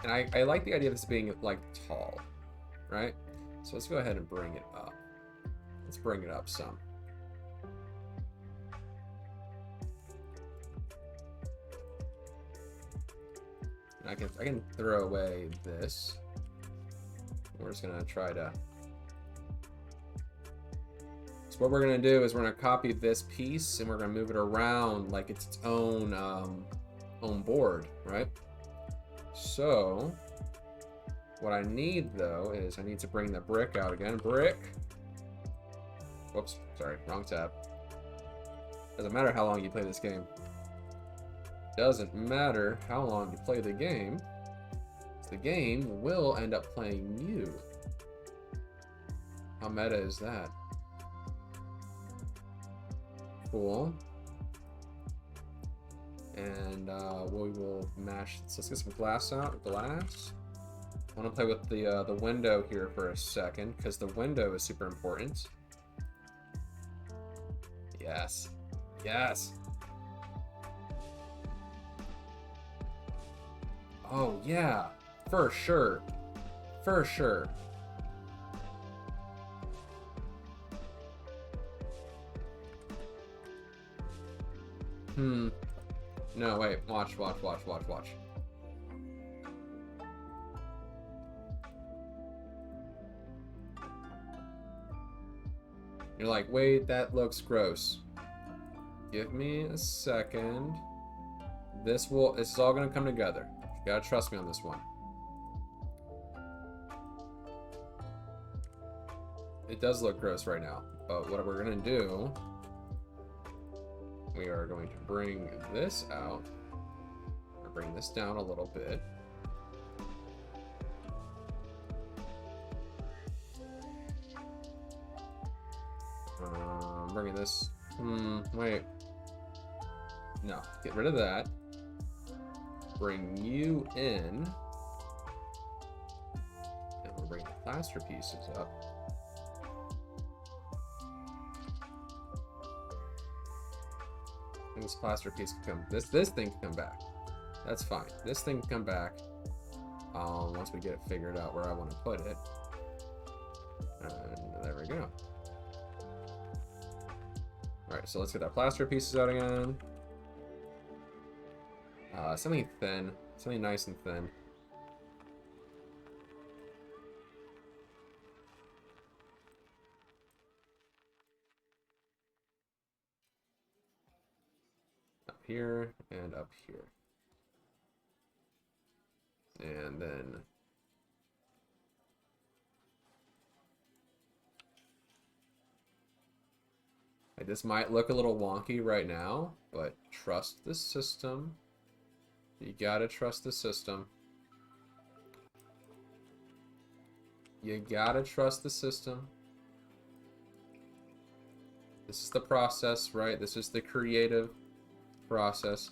And I like the idea of this being like tall, right? So let's go ahead and bring it up. Let's bring it up some. And I can throw away this. We're just gonna try to. So what we're gonna do is we're gonna copy this piece and we're gonna move it around like it's its own own board, right? So what I need though is I need to bring the brick out again. Brick. Whoops, sorry, wrong tab. Doesn't matter how long you play this game. Doesn't matter how long you play the game. The game will end up playing you. How meta is that? Cool. And we will mash. So let's get some glass out. Glass. I want to play with the window here for a second because the window is super important. Yes. Yes. Oh yeah, for sure. For sure. No, wait. Watch. You're like, wait, that looks gross. Give me a second. This is all gonna come together. You gotta trust me on this one. It does look gross right now, but what we're gonna do, we are going to bring this out. Bring this down a little bit. Bringing this. Wait. No, get rid of that. Bring you in. And we'll bring the plaster pieces up. And this plaster piece can come. This thing can come back. That's fine. This thing can come back. Once we get it figured out where I want to put it. And there we go. Alright, so let's get our plaster pieces out again. Something thin. Something nice and thin. Up here and up here. And then like this might look a little wonky right now, but trust the system. You gotta trust the system. You gotta trust the system. This is the process, right? This is the creative process.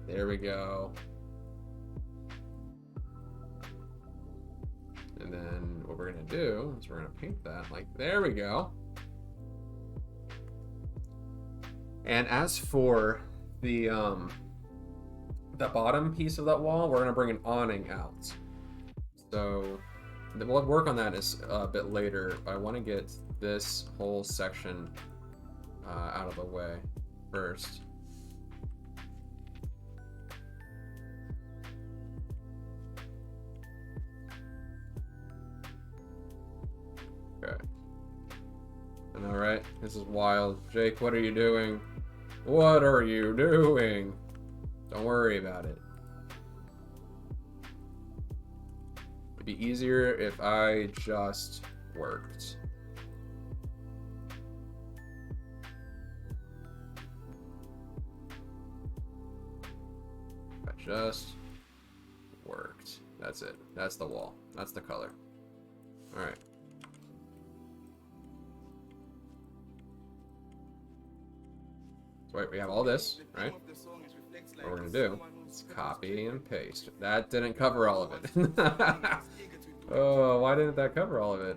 There we go. And then what we're gonna do is we're gonna paint that like, there we go. And as for the bottom piece of that wall, we're gonna bring an awning out. So we'll work on that a bit later, but I want to get this whole section out of the way first. Okay. I know, right? This is wild. Jake, what are you doing? What are you doing? Don't worry about it. It'd be easier if I just worked. If I just worked. That's it. That's the wall. That's the color. All right. So wait, we have all this, right? What we're gonna do is copy and paste. That didn't cover all of it. Oh, why didn't that cover all of it?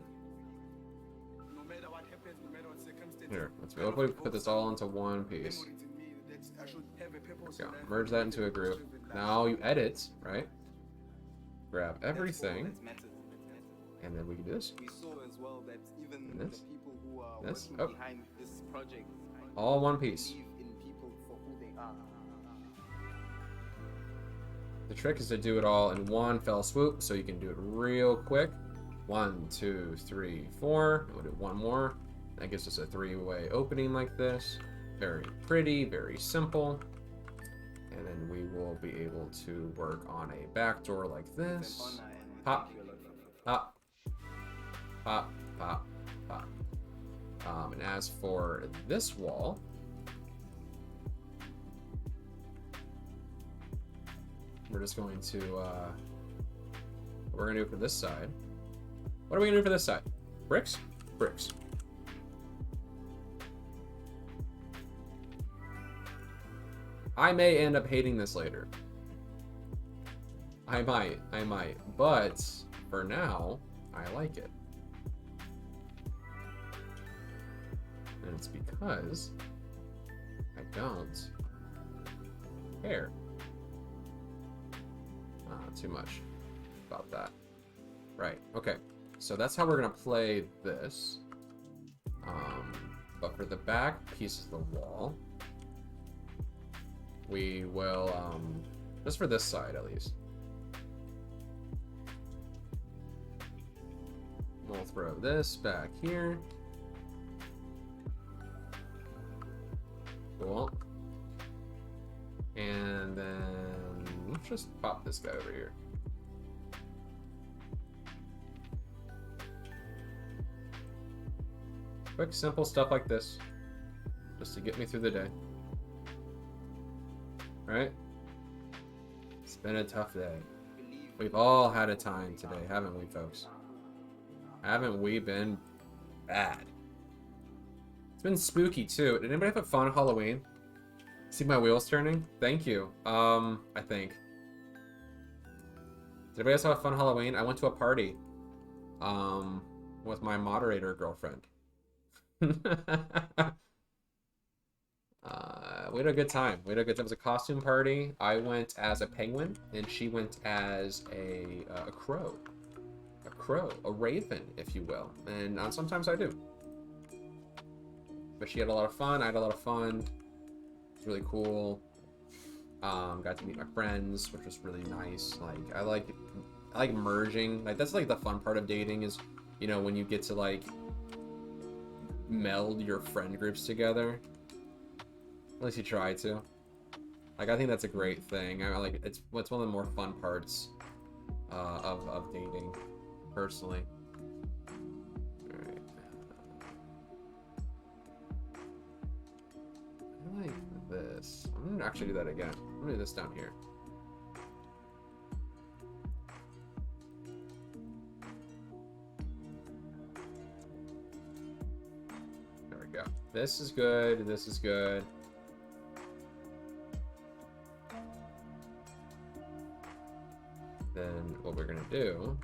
Here, let's hopefully put this all into one piece. Go. Merge that into a group. Now you edit, right? Grab everything, and then we can do this. And this. This. Oh. All one piece. The trick is to do it all in one fell swoop, so you can do it real quick. 1, 2, 3, 4. We'll do one more. That gives us a three-way opening like this. Very pretty, very simple. And then we will be able to work on a back door like this. Hop, hop, Pop, pop, pop. And as for this wall, we're just going to, what we're going to do for this side. What are we going to do for this side? Bricks? Bricks. I may end up hating this later. I might. But for now, I like it. And it's because I don't care too much about that. Right, okay. So that's how we're gonna play this. But for the back piece of the wall, we will, just for this side at least, we'll throw this back here. Cool. And then let's just pop this guy over here. Quick, simple stuff like this, just to get me through the day. Right? It's been a tough day. We've all had a time today, haven't we, folks? Haven't we been bad? It's been spooky too. Did anybody have a fun Halloween? See my wheels turning? Thank you. I think. Did anybody else have a fun Halloween? I went to a party. With my moderator girlfriend. We had a good time. It was a costume party. I went as a penguin, and she went as a crow. A raven, if you will. And sometimes I do. But she had a lot of fun. I had a lot of fun. It's really cool. Got to meet my friends, which was really nice. Like I like merging. Like that's like the fun part of dating is, you know, when you get to like meld your friend groups together. At least you try to. Like I think that's a great thing. I like it's one of the more fun parts of dating, personally. Alright. I like this. I'm gonna actually do that again. I'm gonna do this down here. There we go. This is good. This is good. Then what we're gonna do,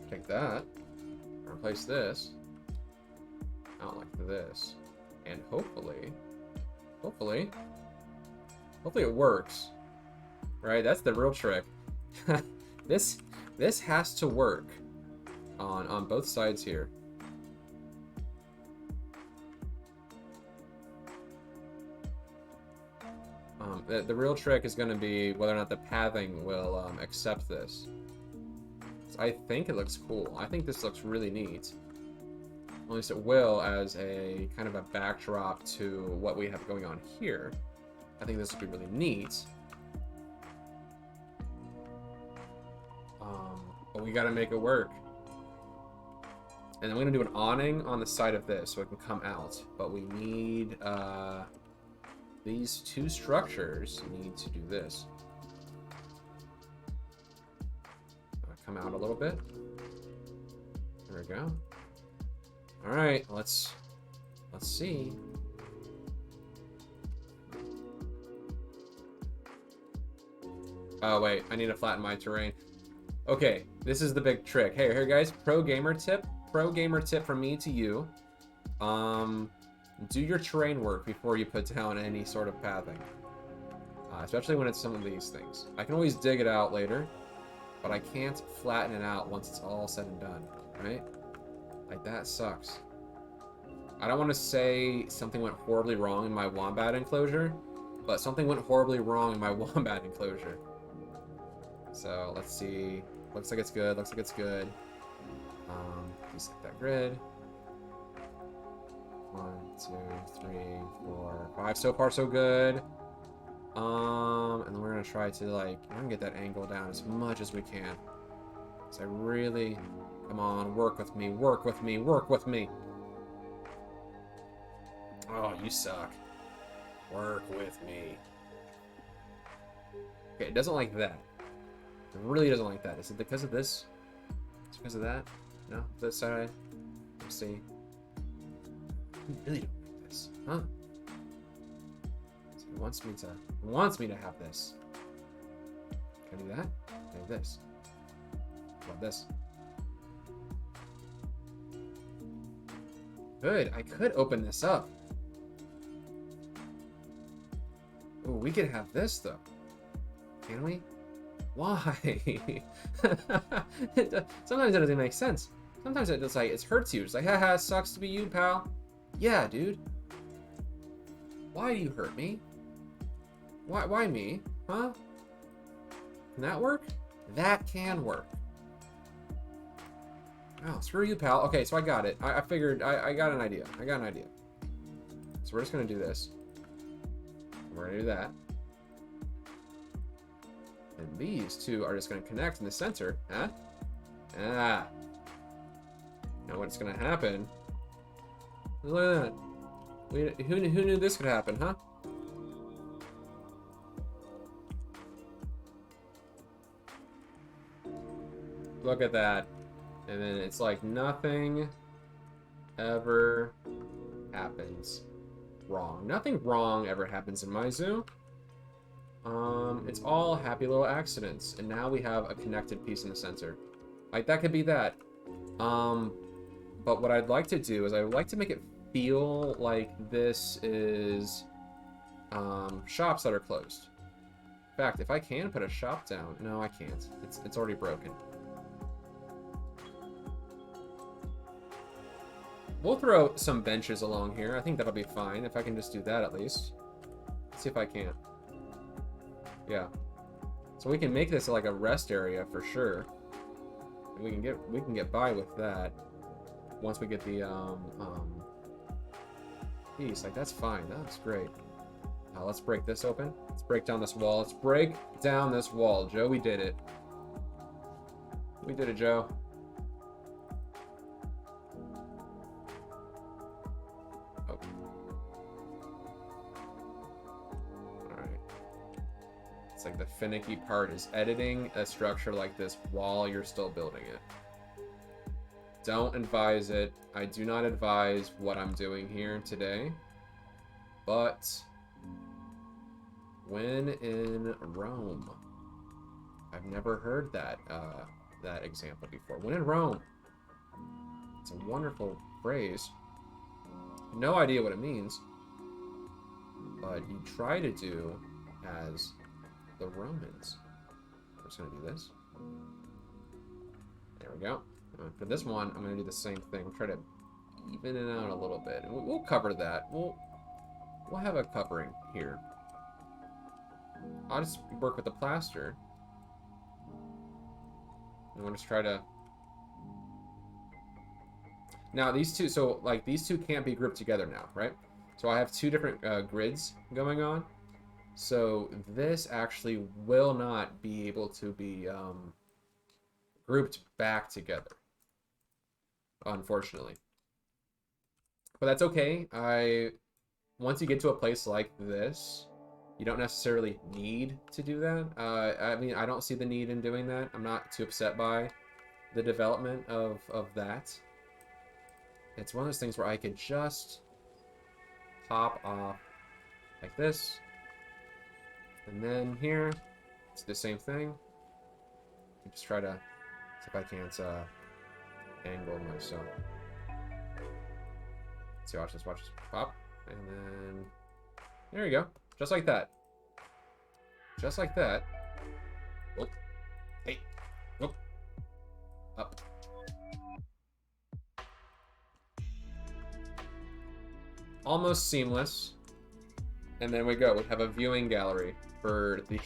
take that, replace this out like this, and hopefully it works. Right? That's the real trick. This has to work on both sides here. The real trick is going to be whether or not the pathing will accept this. So I think it looks cool. I think this looks really neat. At least it will as a kind of a backdrop to what we have going on here. I think this would be really neat. But we got to make it work. And then we're going to do an awning on the side of this so it can come out. But we need... these two structures need to do this. Come out a little bit. There we go. All right, let's see. Oh wait, I need to flatten my terrain. Okay, this is the big trick. Hey, here guys, pro gamer tip from me to you. Do your terrain work before you put down any sort of pathing. Especially when it's some of these things. I can always dig it out later, but I can't flatten it out once it's all said and done, right? Like, that sucks. I don't want to say something went horribly wrong in my wombat enclosure, but something went horribly wrong in my wombat enclosure. So, let's see. Looks like it's good, looks like it's good. Just like that grid. 1, 2, 3, 4, 5. So far, so good. And then we're gonna try to like, we're gonna get that angle down as much as we can. I really... Come on, work with me, work with me, work with me. Oh, you suck. Work with me. Okay, it doesn't like that. It really doesn't like that. Is it because of this? It's because of that? No? This side? Let's see. You really don't like this, huh? So he wants me to have this. Can I do that? Can I do this? How about this? Good. I could open this up. Oh, we could have this though. Can we? Why? Sometimes it doesn't make sense. Sometimes it just like it hurts you. It's like, haha, sucks to be you, pal. Yeah, dude. Why do you hurt me? Why me? Huh? Can that work? That can work. Oh, screw you, pal. Okay, so I got it. I figured, I got an idea. I got an idea. So we're just gonna do this. We're gonna do that. And these two are just gonna connect in the center. Huh? Ah. Now what's gonna happen? Look at that. Who knew this could happen, huh? Look at that. And then it's like nothing ever happens wrong. Nothing wrong ever happens in my zoo. It's all happy little accidents. And now we have a connected piece in the center. Like, that could be that. But what I'd like to do is I would like to make it feel like this is shops that are closed. In fact, if I can put a shop down. No, I can't. It's already broken. We'll throw some benches along here. I think that'll be fine if I can just do that at least. Let's see if I can. Yeah. So we can make this like a rest area for sure. We can get by with that once we get the piece. Like, that's fine. That's great. Let's break this open. Let's break down this wall. Let's break down this wall, Joe. We did it. We did it, Joe. Oh. Alright. It's like the finicky part is editing a structure like this while you're still building it. Don't advise it. I do not advise what I'm doing here today. But when in Rome. I've never heard that that example before. When in Rome. It's a wonderful phrase. No idea what it means. But you try to do as the Romans. I'm just gonna do this. There we go. For this one, I'm gonna do the same thing. Try to even it out a little bit. And we'll cover that. We'll have a covering here. I'll just work with the plaster. And we'll just try to... Now, these two, so, like, these two can't be grouped together now, right? So I have two different grids going on. So this actually will not be able to be grouped back together, unfortunately. But that's okay. Once you get to a place like this, you don't necessarily need to do that. I mean, I don't see the need in doing that. I'm not too upset by the development of that. It's one of those things where I could just pop off like this. And then here, it's the same thing. Just try to see if I can't angle myself. See, watch this, pop. And then, there you go. Just like that. Just like that. Whoop. Hey. Whoop. Up. Almost seamless. And then we go. We have a viewing gallery for the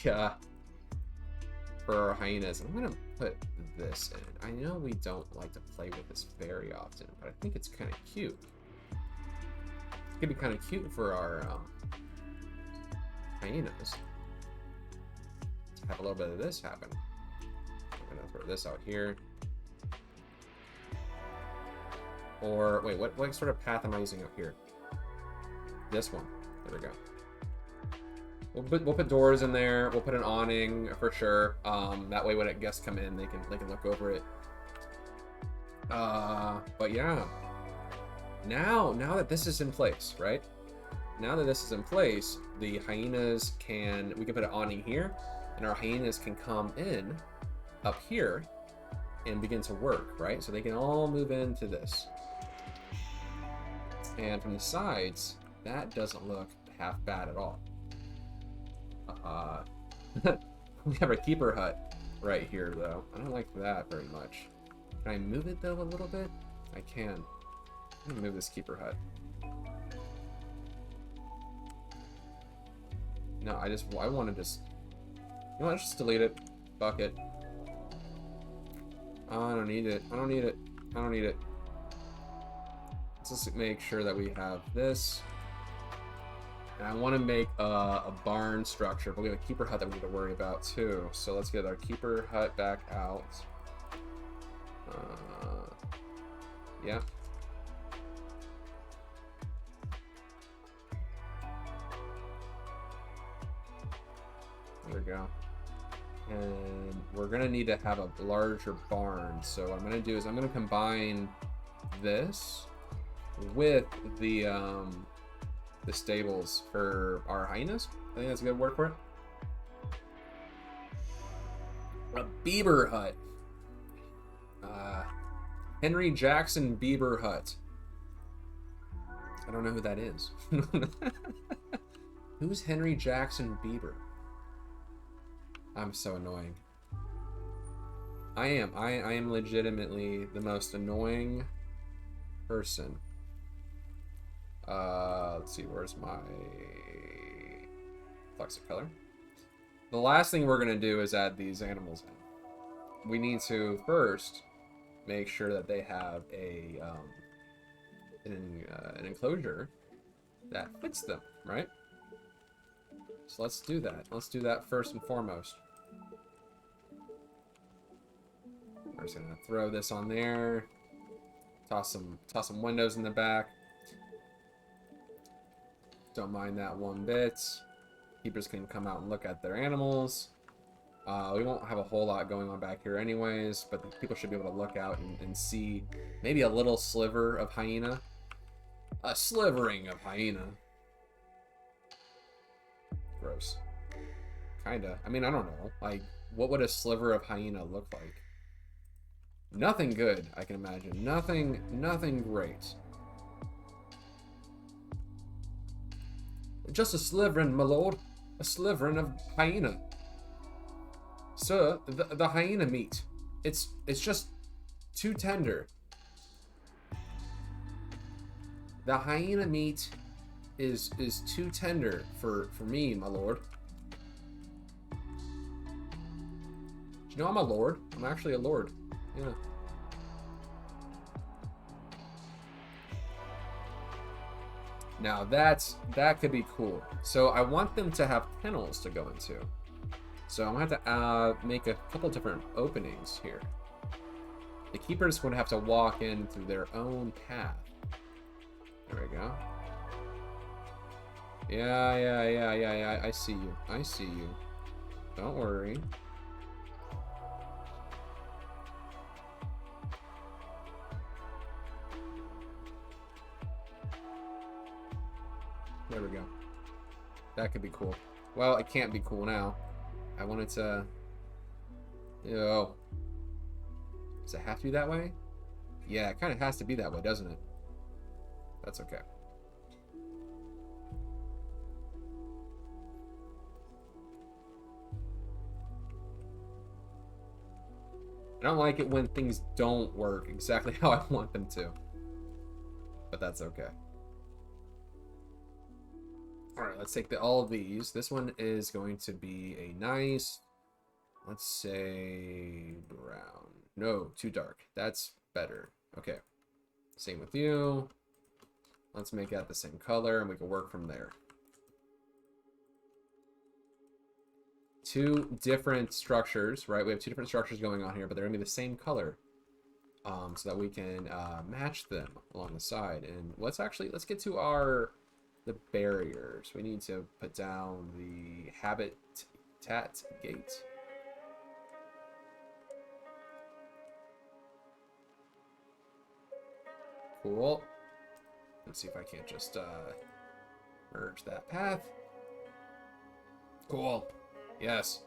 for our hyenas. I'm gonna put this in. I know we don't like to play with this very often, but I think it's kind of cute. It could be kind of cute for our hyenas to have a little bit of this happen. I'm gonna throw this out here. Or wait, what sort of path am I using up here? This one. There we go. We'll put doors in there. We'll put an awning for sure. That way when guests come in, they can look over it. But yeah. Now that this is in place, right? Now that this is in place, the hyenas we can put an awning here, and our hyenas can come in up here and begin to work, right? So they can all move into this. And from the sides, that doesn't look half bad at all. We have a keeper hut right here, though. I don't like that very much. Can I move it, though, a little bit? I can. I'm gonna move this keeper hut. No, I want to just... You know what, just delete it. Fuck it. I don't need it. I don't need it. I don't need it. Let's just make sure that we have this. And I want to make a barn structure, but we have a keeper hut that we need to worry about too. So let's get our keeper hut back out. Yeah. There we go. And we're gonna need to have a larger barn. So what I'm gonna do is I'm gonna combine this with the stables for our hyenas. I think that's a good word for it. A beaver hut. Henry Jackson Beaver Hut. I don't know who that is. Who's Henry Jackson Bieber? I'm so annoying. I am legitimately the most annoying person. Let's see, where's my flexic color? The last thing we're gonna do is add these animals in. We need to first make sure that they have an enclosure that fits them, right? So let's do that. Let's do that first and foremost. We're just gonna throw this on there. Toss some windows in the back. Don't mind that one bit. Keepers can come out and look at their animals. We won't have a whole lot going on back here anyways, but the people should be able to look out and see maybe a little sliver of hyena. A slivering of hyena. Gross. Kinda. I mean, I don't know. Like, what would a sliver of hyena look like? Nothing good, I can imagine. Nothing great. Just a sliverin', my lord. A sliverin' of hyena. Sir, the hyena meat. It's just too tender. The hyena meat is too tender for me, my lord. Do you know I'm a lord? I'm actually a lord. Yeah. Now that could be cool. So I want them to have kennels to go into. So I'm gonna have to make a couple different openings here. The keepers would have to walk in through their own path. There we go. Yeah. I see you. I see you. Don't worry. There we go. That could be cool. Well, it can't be cool now. I want it to... Yo. Does it have to be that way? Yeah, it kind of has to be that way, doesn't it? That's okay. I don't like it when things don't work exactly how I want them to. But that's okay. Alright, let's take all of these. This one is going to be a nice, let's say, brown. No, too dark. That's better. Okay. Same with you. Let's make that the same color, and we can work from there. two different structures, right? We have two different structures going on here, but they're gonna be the same color, so that we can match them along the side. And let's get to the barriers. We need to put down the habitat gate. Cool. Let's see if I can't just merge that path. Cool. Yes.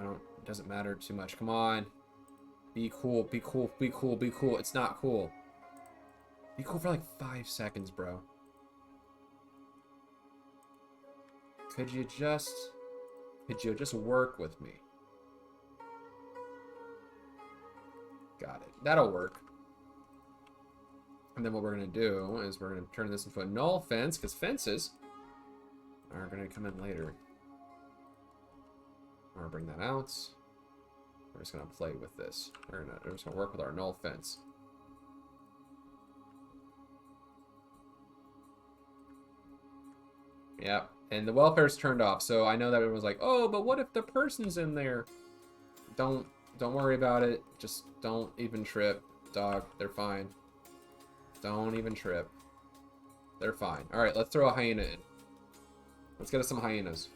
It doesn't matter too much. Come on. Be cool, be cool, be cool, be cool. It's not cool. Be cool for like 5 seconds, bro. Could you just work with me? Got it. That'll work. And then what we're going to do is we're going to turn this into a null fence, because fences are going to come in later. I'm going to bring that out. We're just going to play with this. We're just going to work with our null fence. Yep. And the welfare's turned off, so I know that everyone's like, oh, but what if the person's in there? Don't worry about it. Just don't even trip, dog. They're fine. Don't even trip. They're fine. Alright, let's throw a hyena in. Let's get us some hyenas.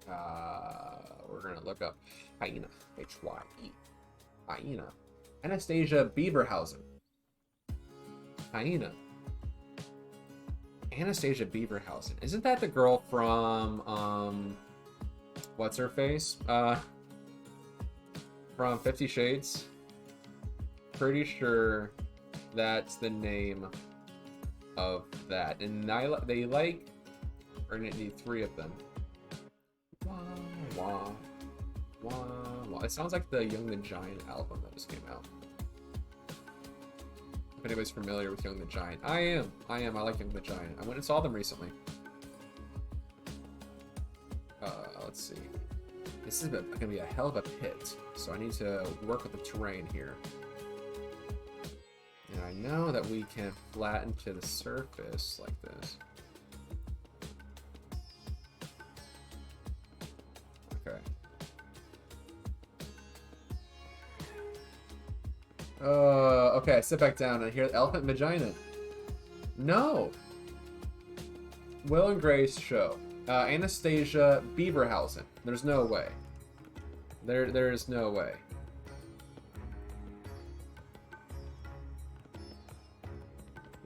We're gonna look up hyena. H-Y-E. Hyena. Anastasia Beaverhausen. Hyena. Anastasia Beaverhausen. Isn't that the girl from, what's her face? From 50 Shades? Pretty sure that's the name of that. And they like, we're gonna need 3 of them. Wah, wah, wah, wah. It sounds like the Young the Giant album that just came out. If anybody's familiar with Young the Giant. I am. I like Young the Giant. I went and saw them recently. Let's see. This is gonna be a hell of a pit, so I need to work with the terrain here. And I know that we can flatten to the surface like this. Okay. Okay, sit back down and hear the elephant vagina. No! Will and Grace show. Anastasia Beaverhausen. There's no way. There is no way.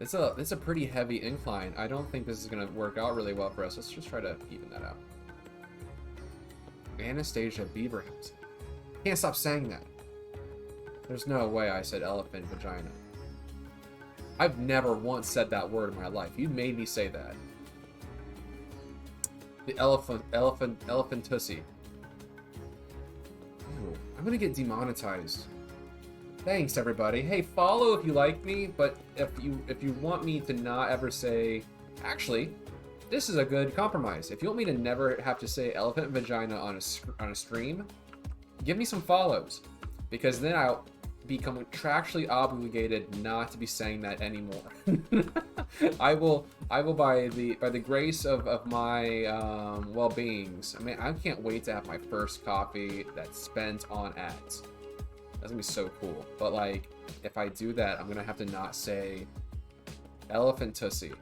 It's a pretty heavy incline. I don't think this is gonna work out really well for us. Let's just try to even that out. Anastasia Beaverhausen. Can't stop saying that. There's no way I said elephant vagina. I've never once said that word in my life. You made me say that. The elephant tussie. Ew, I'm gonna get demonetized. Thanks, everybody. Hey, follow if you like me, but if you want me to not ever say, actually, this is a good compromise. If you want me to never have to say elephant vagina on a stream, give me some follows, because then I'll become contractually obligated not to be saying that anymore. I will by the grace of my well-beings. I mean, I can't wait to have my first coffee that's spent on ads. That's gonna be so cool. But like, if I do that, I'm gonna have to not say elephant tussie.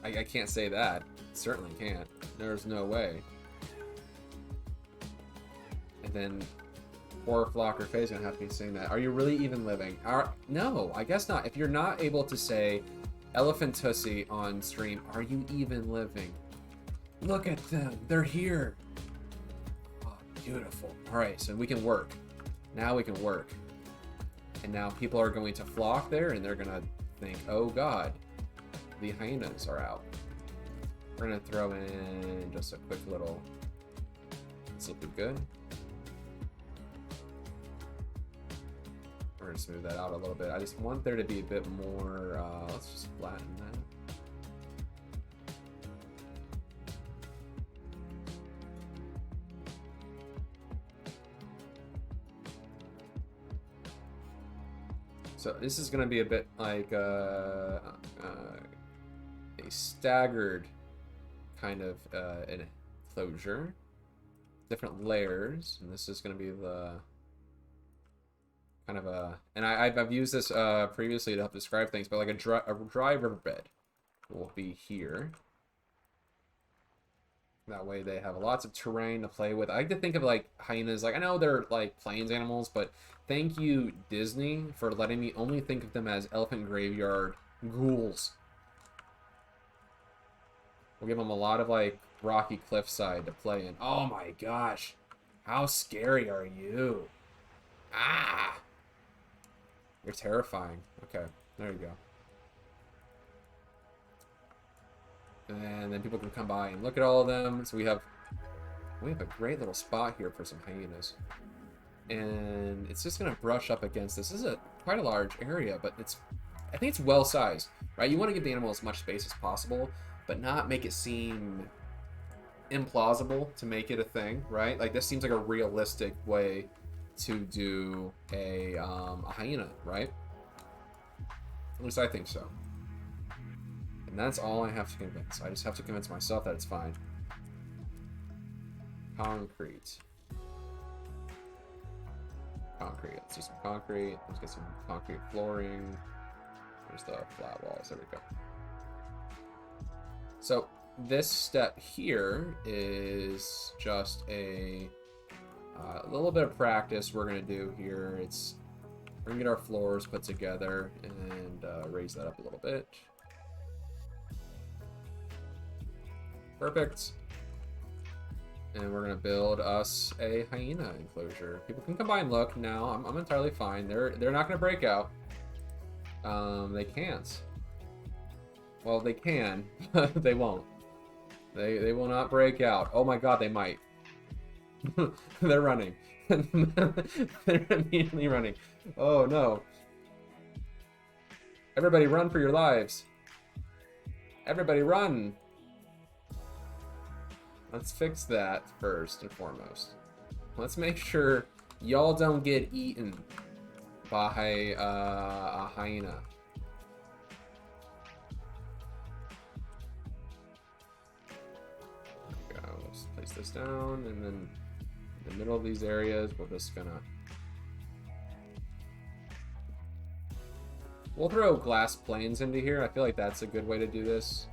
I can't say that. Certainly can't. There's no way. And then poor Flocker Faye's gonna have to be saying that. Are you really even living? No, I guess not. If you're not able to say elephant tussie on stream, are you even living? Look at them. They're here. Oh, beautiful. All right, so we can work. Now we can work. And now people are going to flock there, and they're gonna think, oh god, the hyenas are out. We're gonna throw in just a quick little. This will be good. We're gonna smooth that out a little bit. I just want there to be a bit more. Let's just flatten that. So this is gonna be a bit like a staggered kind of an enclosure. Different layers, and this is going to be the kind of a, and I've used this previously to help describe things, but like a dry riverbed will be here. That way they have lots of terrain to play with. I like to think of like hyenas, like I know they're like plains animals, but thank you Disney for letting me only think of them as elephant graveyard ghouls. We'll give them a lot of like rocky cliffside to play in. Oh my gosh, how scary are you? Ah, you're terrifying. Okay, there you go. And then people can come by and look at all of them. So we have a great little spot here for some hyenas. And it's just gonna brush up against this. This is quite a large area, but I think it's well sized, right? You want to give the animal as much space as possible, but not make it seem implausible to make it a thing, right? Like this seems like a realistic way to do a hyena, right? At least I think so. And that's all I have to convince. I just have to convince myself that it's fine. Concrete. Concrete. Let's do some concrete. Let's get some concrete flooring. There's the flat walls. There we go. So this step here is just a little bit of practice we're going to do here. We're going to get our floors put together and raise that up a little bit. Perfect. And we're gonna build us a hyena enclosure. People can come by and look now. I'm entirely fine. They're not gonna break out. They can't. Well, they can, but they won't. They will not break out. Oh my god, they might. They're running. They're immediately running. Oh no. Everybody run for your lives. Everybody run. Let's fix that first and foremost. Let's make sure y'all don't get eaten by a hyena. There we go. Let's place this down, and then in the middle of these areas, we're just gonna... We'll throw glass planes into here. I feel like that's a good way to do this.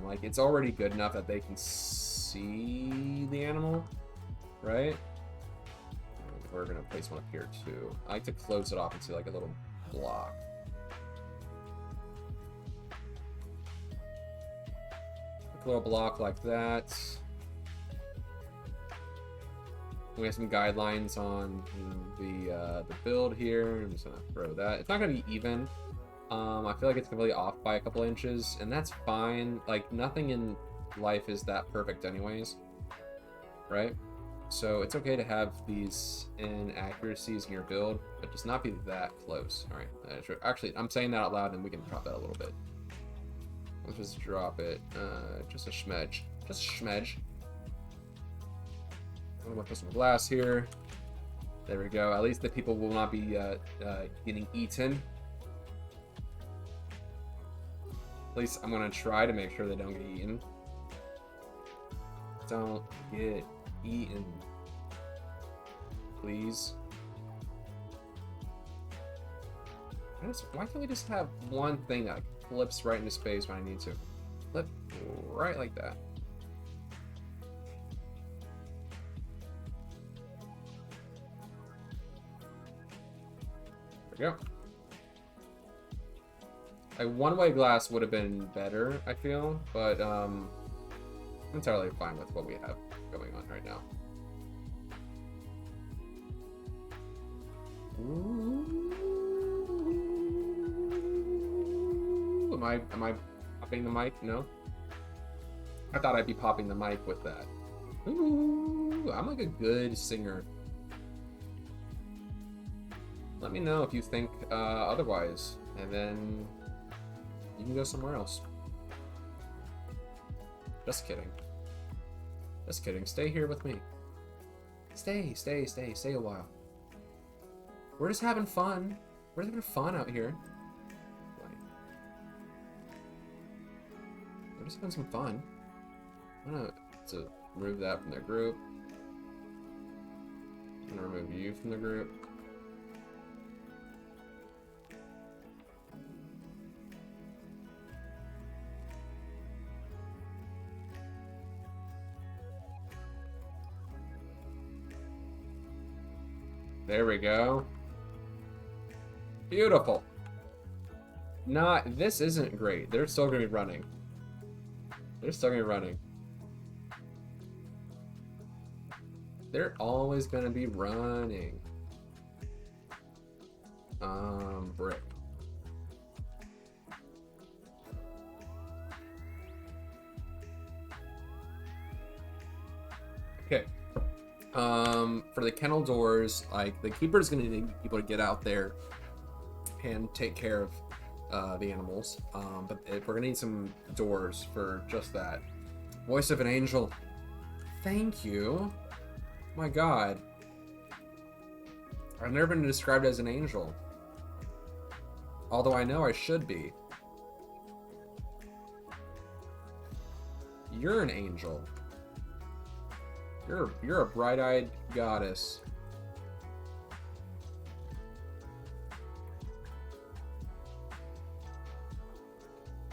Like it's already good enough that they can see the animal, right? We're gonna place one up here too. I like to close it off into like a little block. A little block like that. We have some guidelines on the build here. I'm just gonna throw that. It's not gonna be even. I feel like it's completely off by a couple inches, and that's fine. Like, nothing in life is that perfect anyways, right? So it's okay to have these inaccuracies in your build, but just not be that close. All right, actually, I'm saying that out loud, and we can drop that a little bit. Let's just drop it, just a schmedge. Just a schmedge. I'm gonna put some glass here. There we go. At least the people will not be getting eaten. At least I'm gonna try to make sure they don't get eaten. Don't get eaten. Please. Why can't we just have one thing that flips right into space when I need to? Flip right like that. There we go. Like, one-way glass would have been better, I feel, but I'm entirely fine with what we have going on right now. Ooh. Am I popping the mic? No? I thought I'd be popping the mic with that. Ooh, I'm like a good singer. Let me know if you think otherwise, and then you can go somewhere else. Just kidding. Just kidding. Stay here with me. Stay a while. We're just having fun. We're having fun out here. just having some fun. I'm gonna remove that from the group. I'm gonna remove you from the group. There we go. Beautiful. This isn't great. They're still gonna be running. They're still gonna be running. They're always gonna be running. Brick. Okay. For the kennel doors, like, the keeper's gonna need people to get out there and take care of the animals. But we're gonna need some doors for just that. Voice of an angel. Thank you. My God. I've never been described as an angel. Although I know I should be. You're an angel. You're a bright-eyed goddess.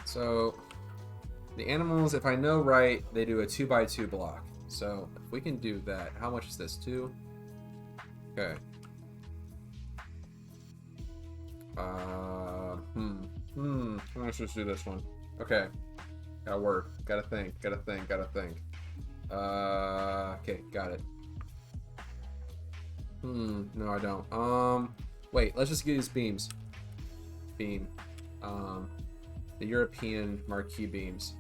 So, the animals, if I know right, they do a 2x2 block. So, if we can do that, how much is this? 2? Okay. Let's just do this one. Okay. Gotta work. Gotta think. Okay, got it. No, I don't. Wait, let's just get these beams. Beam. The European marquee beams.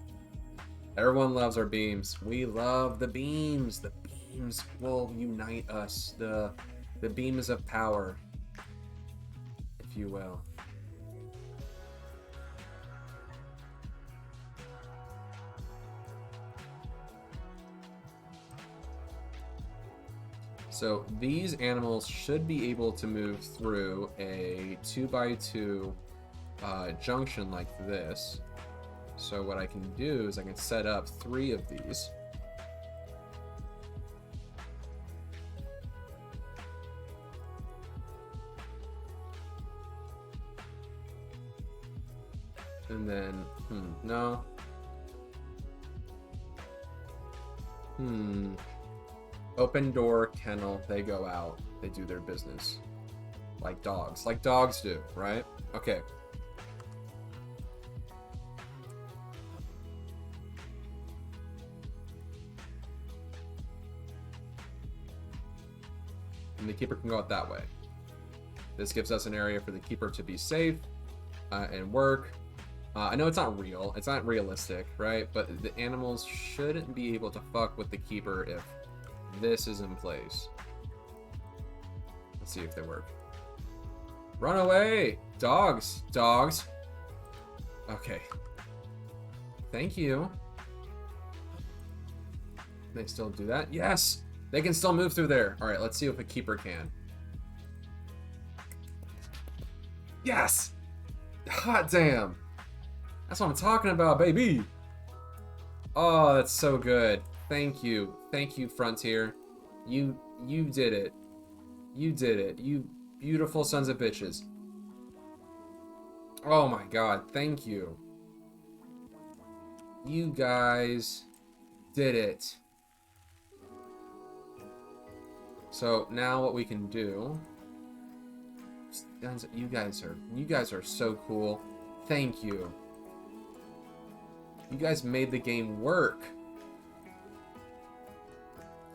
Everyone loves our beams. We love the beams. The beams will unite us. The beams of power, if you will. So these animals should be able to move through a 2x2 junction like this. So what I can do is I can set up 3 of these. And then, no. Open door, kennel, they go out. They do their business. Like dogs. Like dogs do, right? Okay. And the keeper can go out that way. This gives us an area for the keeper to be safe and work. I know it's not real. It's not realistic, right? But the animals shouldn't be able to fuck with the keeper if this is in place. Let's see if they work. Run away! Dogs! Dogs! Okay. Thank you. They still do that? Yes! They can still move through there. Alright, let's see if a keeper can. Yes! Hot damn! That's what I'm talking about, baby! Oh, that's so good. Thank you. Thank you, Frontier. You did it. You did it. You beautiful sons of bitches. Oh my God, thank you. You guys did it. So now what we can do, you guys are so cool. Thank you. You guys made the game work.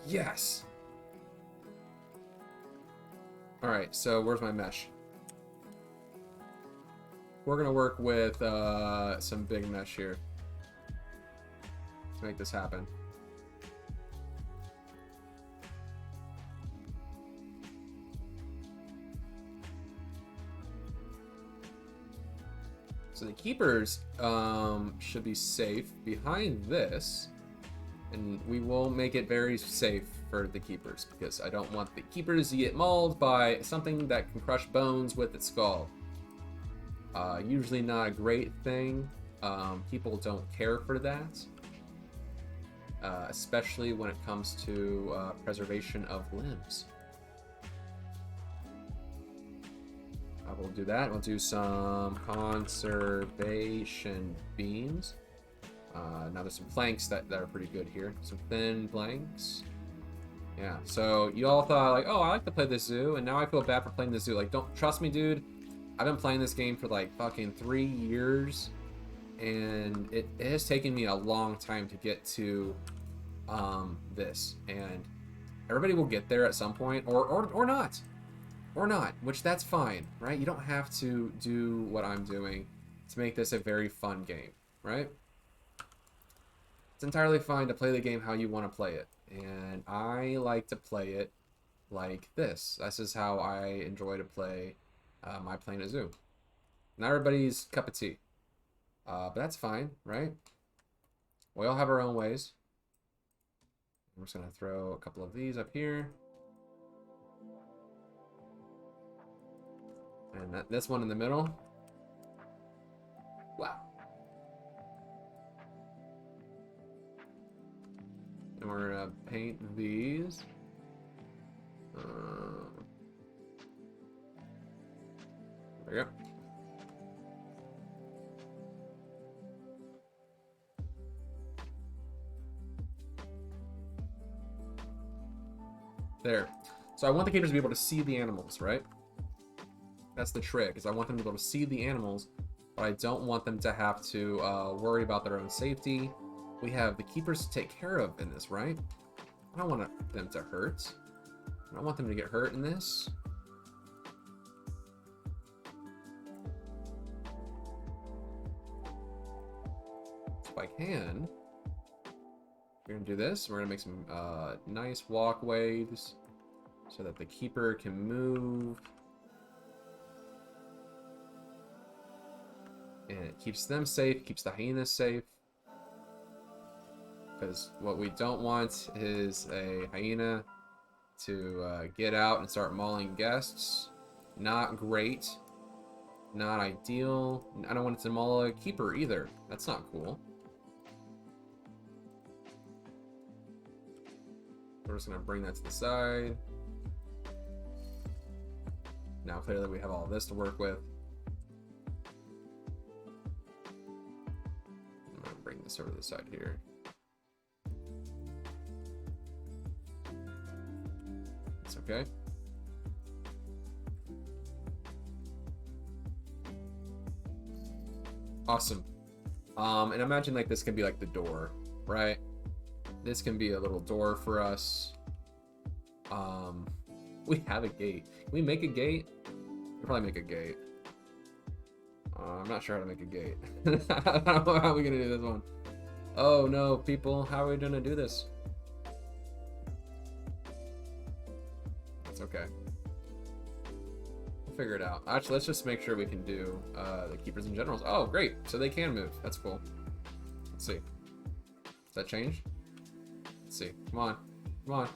Yes. All right, so where's my mesh? We're gonna work with some big mesh here to make this happen. So the keepers should be safe behind this, and we will make it very safe for the keepers because I don't want the keepers to get mauled by something that can crush bones with its skull. Usually not a great thing. People don't care for that, especially when it comes to preservation of limbs. We'll do that. We'll do some conservation beams. Now there's some planks that are pretty good here. Some thin planks. Yeah, so you all thought like, oh, I like to play this zoo, and now I feel bad for playing this zoo. Like, don't trust me, dude. I've been playing this game for like fucking 3 years, and it has taken me a long time to get to this. And everybody will get there at some point, or not. Or not, which that's fine, right? You don't have to do what I'm doing to make this a very fun game, right? It's entirely fine to play the game how you want to play it. And I like to play it like this. This is how I enjoy to play My Planet Zoo. Not everybody's cup of tea. But that's fine, right? We all have our own ways. I'm just going to throw a couple of these up here. And this one in the middle. Wow. And we're gonna paint these. There we go. There. So I want the keepers to be able to see the animals, right? That's the trick, is I want them to be able to see the animals, but I don't want them to have to worry about their own safety. We have the keepers to take care of in this, right? I don't want them to hurt. I don't want them to get hurt in this. If I can, we're gonna do this. We're gonna make some nice walkways so that the keeper can move. And it keeps them safe, keeps the hyenas safe. Because what we don't want is a hyena to get out and start mauling guests. Not great. Not ideal. I don't want it to maul a keeper either. That's not cool. We're just going to bring that to the side. Now clearly we have all this to work with. I'm going to bring this over to the side here. It's okay. Awesome. And imagine like this can be like the door, right? This can be a little door for us. We have a gate. Can we make a gate? We'll probably make a gate. I'm not sure how to make a gate. I don't know how we're gonna do this one. Oh no, people, how are we gonna do this? It's okay. We'll figure it out. Actually, let's just make sure we can do the keepers and generals. Oh, great. So they can move. That's cool. Let's see. Does that change? Let's see. Come on. Come on.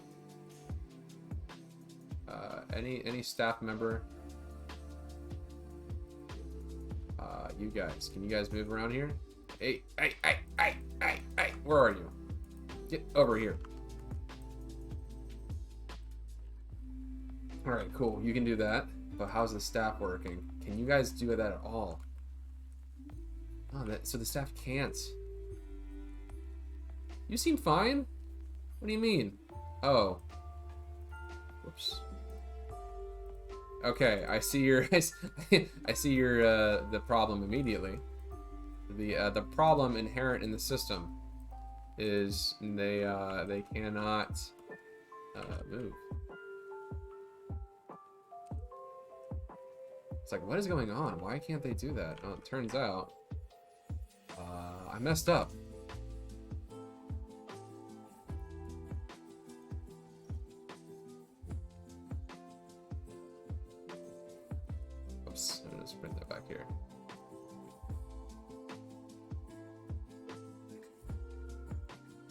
Any staff member? You guys. Can you guys move around here? Hey. Where are you? Get over here. Alright, cool. You can do that. But how's the staff working? Can you guys do that at all? Oh, so the staff can't. You seem fine. What do you mean? Oh. Whoops. Okay, I see your I see your the problem immediately. The problem inherent in the system is they cannot move. It's like, what is going on? Why can't they do that? Oh, it turns out I messed up. Oops, I'll just bring that back here.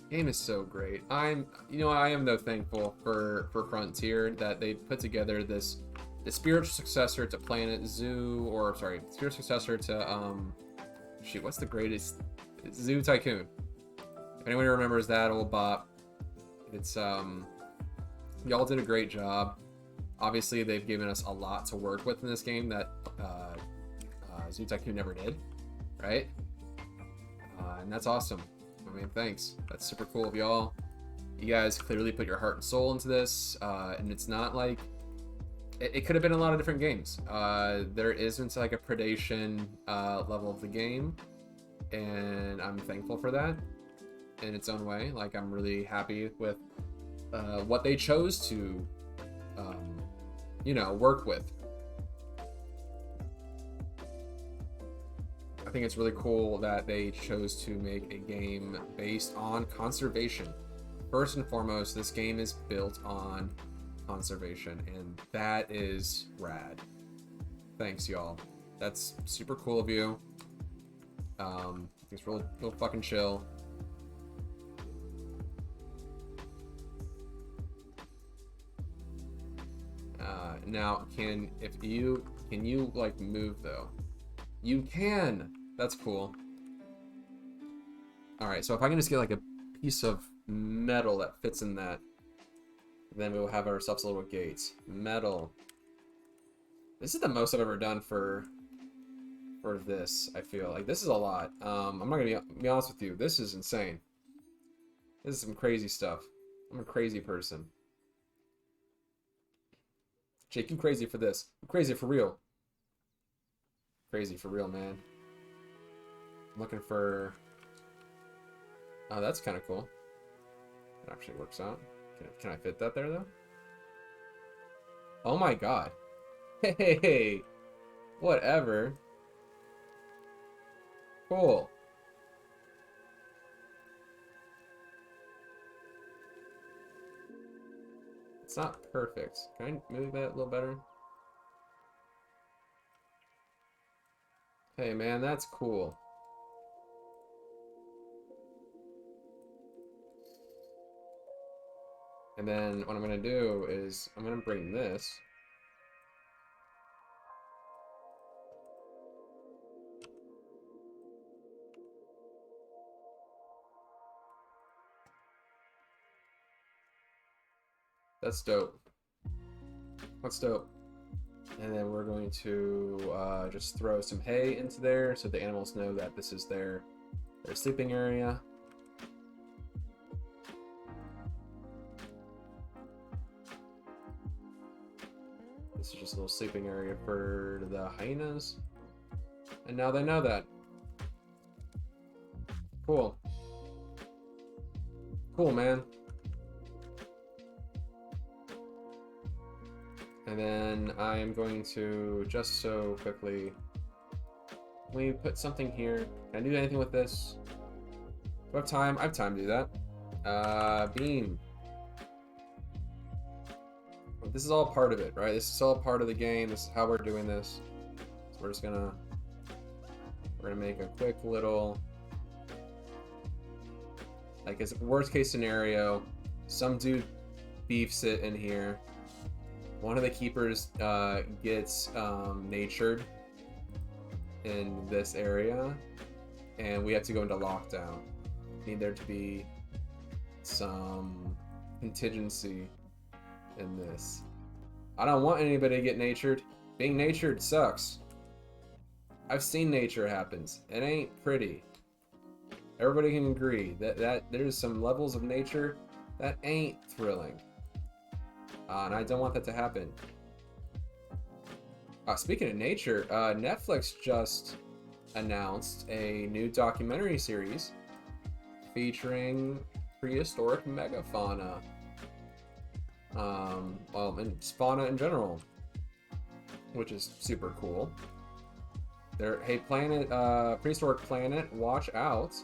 Game is so great. I am though thankful for Frontier that they put together the spiritual successor to Planet Zoo, or sorry, spiritual successor to shoot, what's the greatest? It's Zoo Tycoon. If anyone remembers that old bop, it's y'all did a great job. Obviously, they've given us a lot to work with in this game that Zoo Tycoon never did, right? And that's awesome. I mean, thanks. That's super cool of y'all. You guys clearly put your heart and soul into this, and it's not like it could have been a lot of different games. There isn't like a predation level of the game, and I'm thankful for that in its own way. Like, I'm really happy with what they chose to, you know, work with. I think it's really cool that they chose to make a game based on conservation. First and foremost, this game is built on conservation, and that is rad. Thanks, y'all. That's super cool of you. It's real fucking chill. Now, can you like move though? You can. That's cool. All right, so if I can just get like a piece of metal that fits in that, then we'll have ourselves a little gate. Metal. This is the most I've ever done for this. I feel like this is a lot. I'm not gonna be honest with you. This is insane. This is some crazy stuff. I'm a crazy person. Jake, you crazy for this? I'm crazy for real. Crazy for real, man. I'm looking for. Oh, that's kind of cool. It actually works out. Can I fit that there, though? Oh my god. Hey! Whatever. Cool. It's not perfect. Can I move that a little better? Hey man, that's cool. And then what I'm gonna do is I'm gonna bring this. That's dope. That's dope. And then we're going to just throw some hay into there so the animals know that this is their sleeping area. This is just a little sleeping area for the hyenas. And now they know that. Cool. Cool, man. And then I am going to just so quickly, let me put something here. Can I do anything with this? Do I have time? I have time to do that. Beam. This is all part of it, right? This is all part of the game. This is how we're doing this. So we're just gonna make a quick little, like, as worst case scenario, some dude beefs it in here. One of the keepers gets natured in this area, and we have to go into lockdown. Need there to be some contingency in this. I don't want anybody to get natured. Being natured sucks. I've seen nature happens. It ain't pretty. Everybody can agree that there's some levels of nature that ain't thrilling. And I don't want that to happen. Speaking of nature, Netflix just announced a new documentary series featuring prehistoric megafauna. Well, and fauna in general, which is super cool. Hey, prehistoric planet, watch out.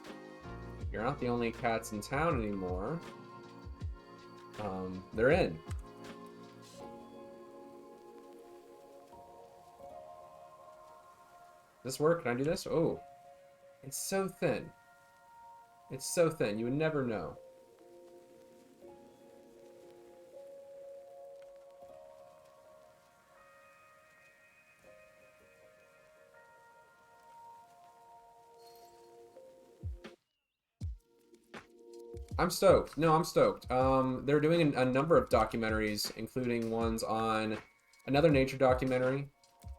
You're not the only cats in town anymore. They're in. Does this work? Can I do this? Oh, it's so thin. It's so thin. You would never know. I'm stoked. No, I'm stoked. They're doing a number of documentaries, including ones on another nature documentary.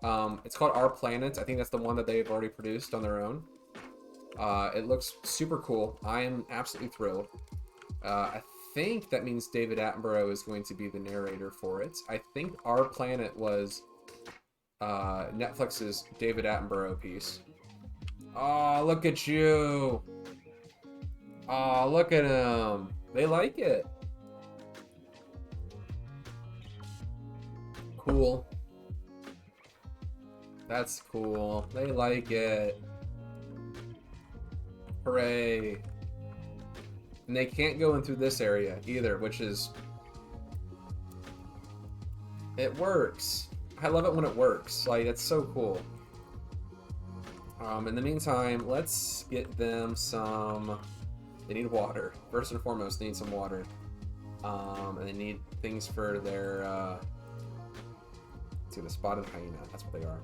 It's called Our Planet. I think that's the one that they've already produced on their own. It looks super cool. I am absolutely thrilled. I think that means David Attenborough is going to be the narrator for it. I think Our Planet was Netflix's David Attenborough piece. Oh, look at you. Oh, look at him. They like it. Cool. That's cool. They like it. Hooray. And they can't go in through this area either, which is... It works. I love it when it works. Like, it's so cool. In the meantime, let's get them some... They need water. First and foremost, they need some water. And they need things for their... Let's see, the Spotted Hyena. That's what they are.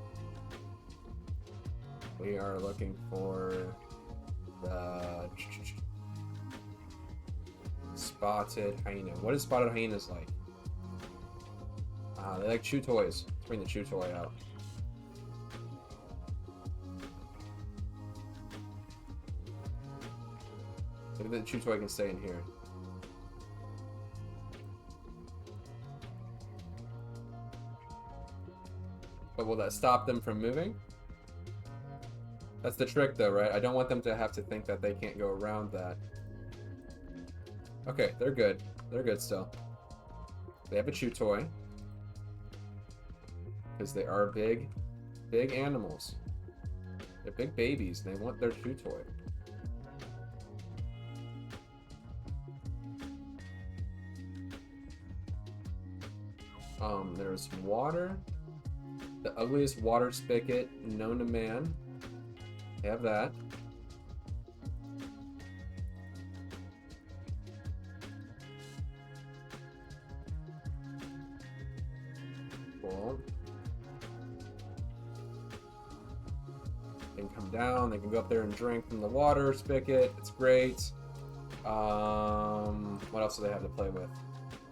We are looking for the Spotted Hyena. What is Spotted Hyenas like? They like chew toys. Let's bring the chew toy out. Maybe the chew toy can stay in here. But will that stop them from moving? That's the trick though, right? I don't want them to have to think that they can't go around that. Okay, they're good. They're good still. They have a chew toy. Because they are big animals. They're big babies. They want their chew toy. There's water. The ugliest water spigot known to man. They have that. Cool. They can come down. They can go up there and drink from the water spigot. It's great. What else do they have to play with?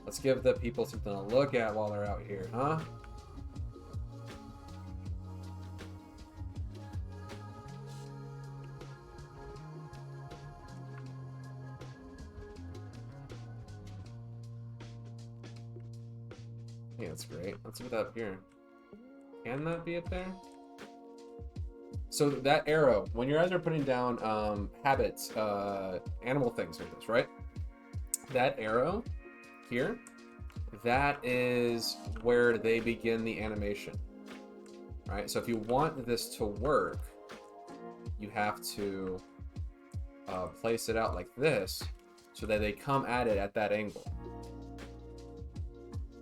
Let's give the people something to look at while they're out here, huh? Yeah, that's great. Let's put that up here. Can that be up there? So that arrow, when you guys are putting down habits, animal things like this, right? That arrow here, that is where they begin the animation, right? So if you want this to work, you have to place it out like this so that they come at it at that angle.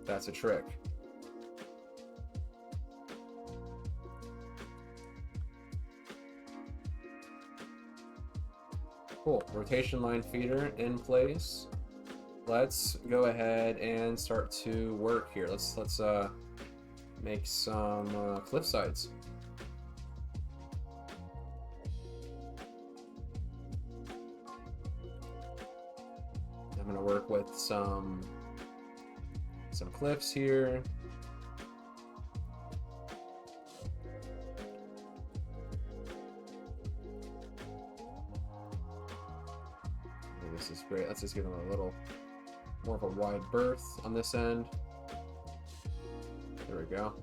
That's a trick. Cool. Rotation line feeder in place. Let's go ahead and start to work here. Let's make some cliff sides. I'm gonna work with some cliffs here. This is great. Let's just give them a little more of a wide berth on this end. There we go.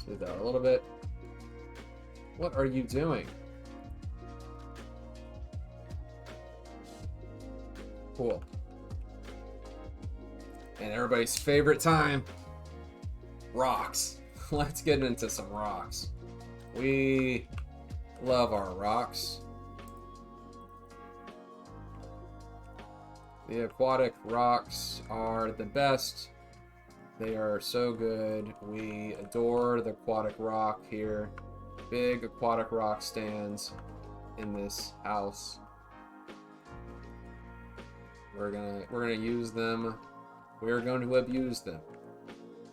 Smooth that a little bit. What are you doing? Cool. And everybody's favorite time, rocks. Let's get into some rocks. We love our rocks. The aquatic rocks are the best. They are so good. We adore the aquatic rock here. Big aquatic rock stands in this house. We're gonna use them. We are going to abuse them.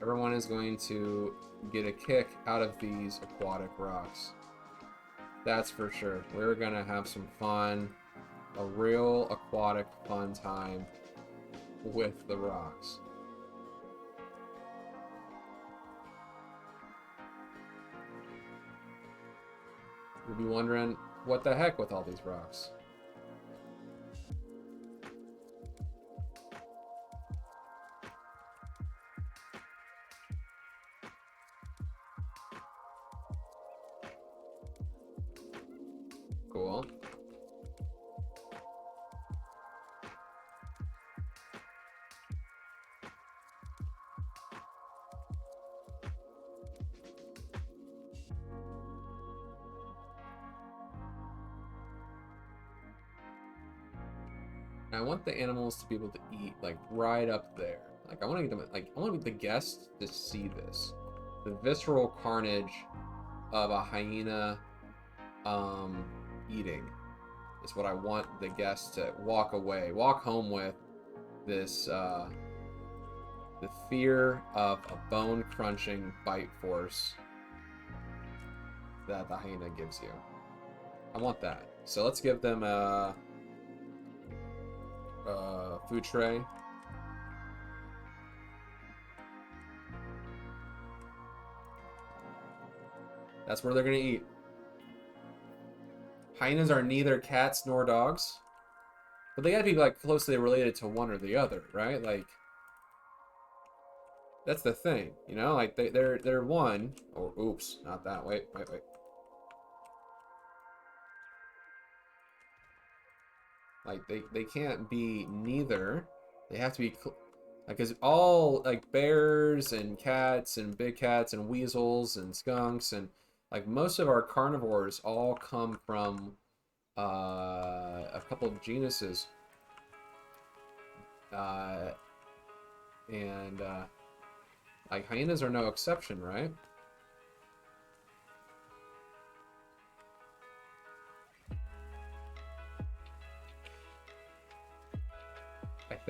Everyone is going to get a kick out of these aquatic rocks. That's for sure. We're gonna have some fun. A real aquatic fun time with the rocks. You'll be wondering, what the heck with all these rocks? Cool. I want the animals to be able to eat, like, right up there. Like, I want to get them, like, I want the guests to see this. The visceral carnage of a hyena, eating is what I want the guests to walk home with. This, the fear of a bone-crunching bite force that the hyena gives you. I want that. So let's give them a food tray. That's where they're gonna eat. Hyenas are neither cats nor dogs, but they gotta be like closely related to one or the other, right? Like, that's the thing, you know? Like they're one. Or oops, not that. Wait. Like they can't be neither. They have to be like, cause all like bears and cats and big cats and weasels and skunks and like most of our carnivores all come from a couple of genuses. And like hyenas are no exception, right?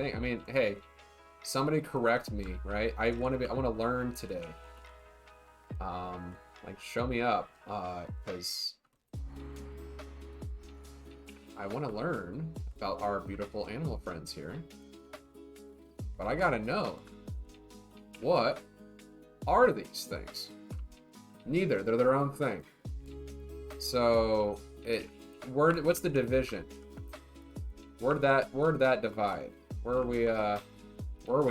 I mean, hey, somebody correct me, right? I want to learn today. Like, show me up, because I want to learn about our beautiful animal friends here. But I gotta know, what are these things? Neither. They're their own thing. So, what's the division? Where did that divide? Where are we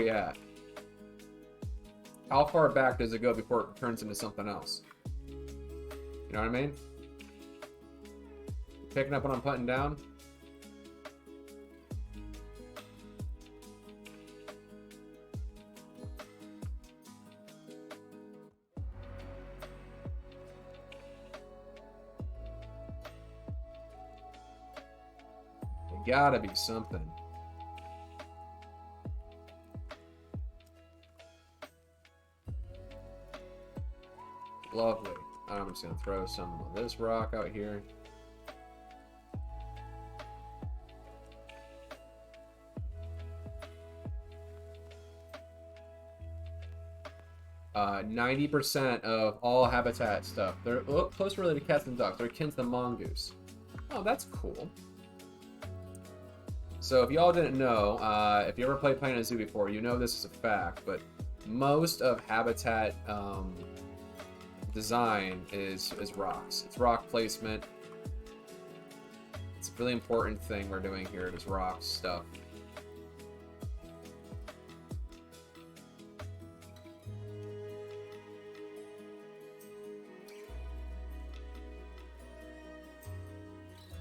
at? How far back does it go before it turns into something else? You know what I mean? Picking up what I'm putting down? It gotta be something. Lovely. I'm just gonna throw some of this rock out here. Uh, 90% of all habitat stuff, they're close related to cats and dogs. They're akin to the mongoose. Oh, that's cool. So if y'all didn't know, if you ever played Planet Zoo before, you know this is a fact, but most of habitat design is rocks. It's rock placement. It's a really important thing we're doing here. It is rock stuff.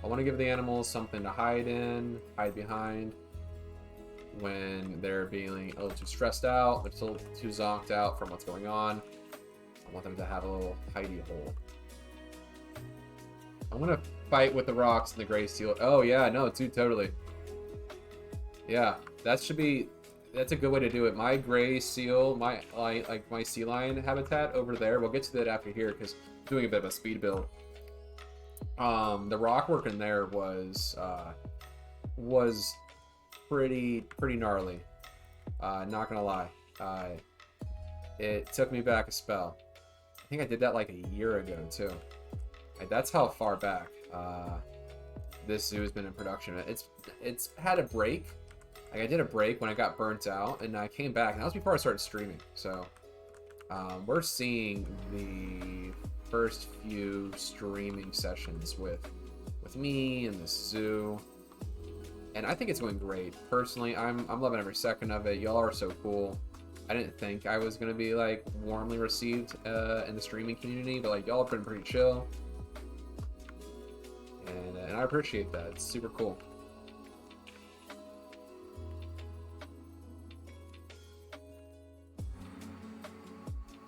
I want to give the animals something to hide behind when they're being a little too stressed out, they're still too zonked out from what's going on. I want them to have a little hidey hole. I'm gonna fight with the rocks and the gray seal. Oh yeah, no, dude, totally. Yeah, that's a good way to do it. My gray seal, my sea lion habitat over there. We'll get to that after here because I'm doing a bit of a speed build. The rock work in there was pretty gnarly. Not gonna lie. It took me back a spell. I think I did that like a year ago too. Like, that's how far back this zoo has been in production. It's had a break. Like, I did a break when I got burnt out, and I came back, and that was before I started streaming. So we're seeing the first few streaming sessions with me and the zoo, and I think it's going great. Personally, I'm loving every second of it. Y'all are so cool. I didn't think I was gonna be like warmly received in the streaming community, but like y'all have been pretty chill, and I appreciate that. It's super cool.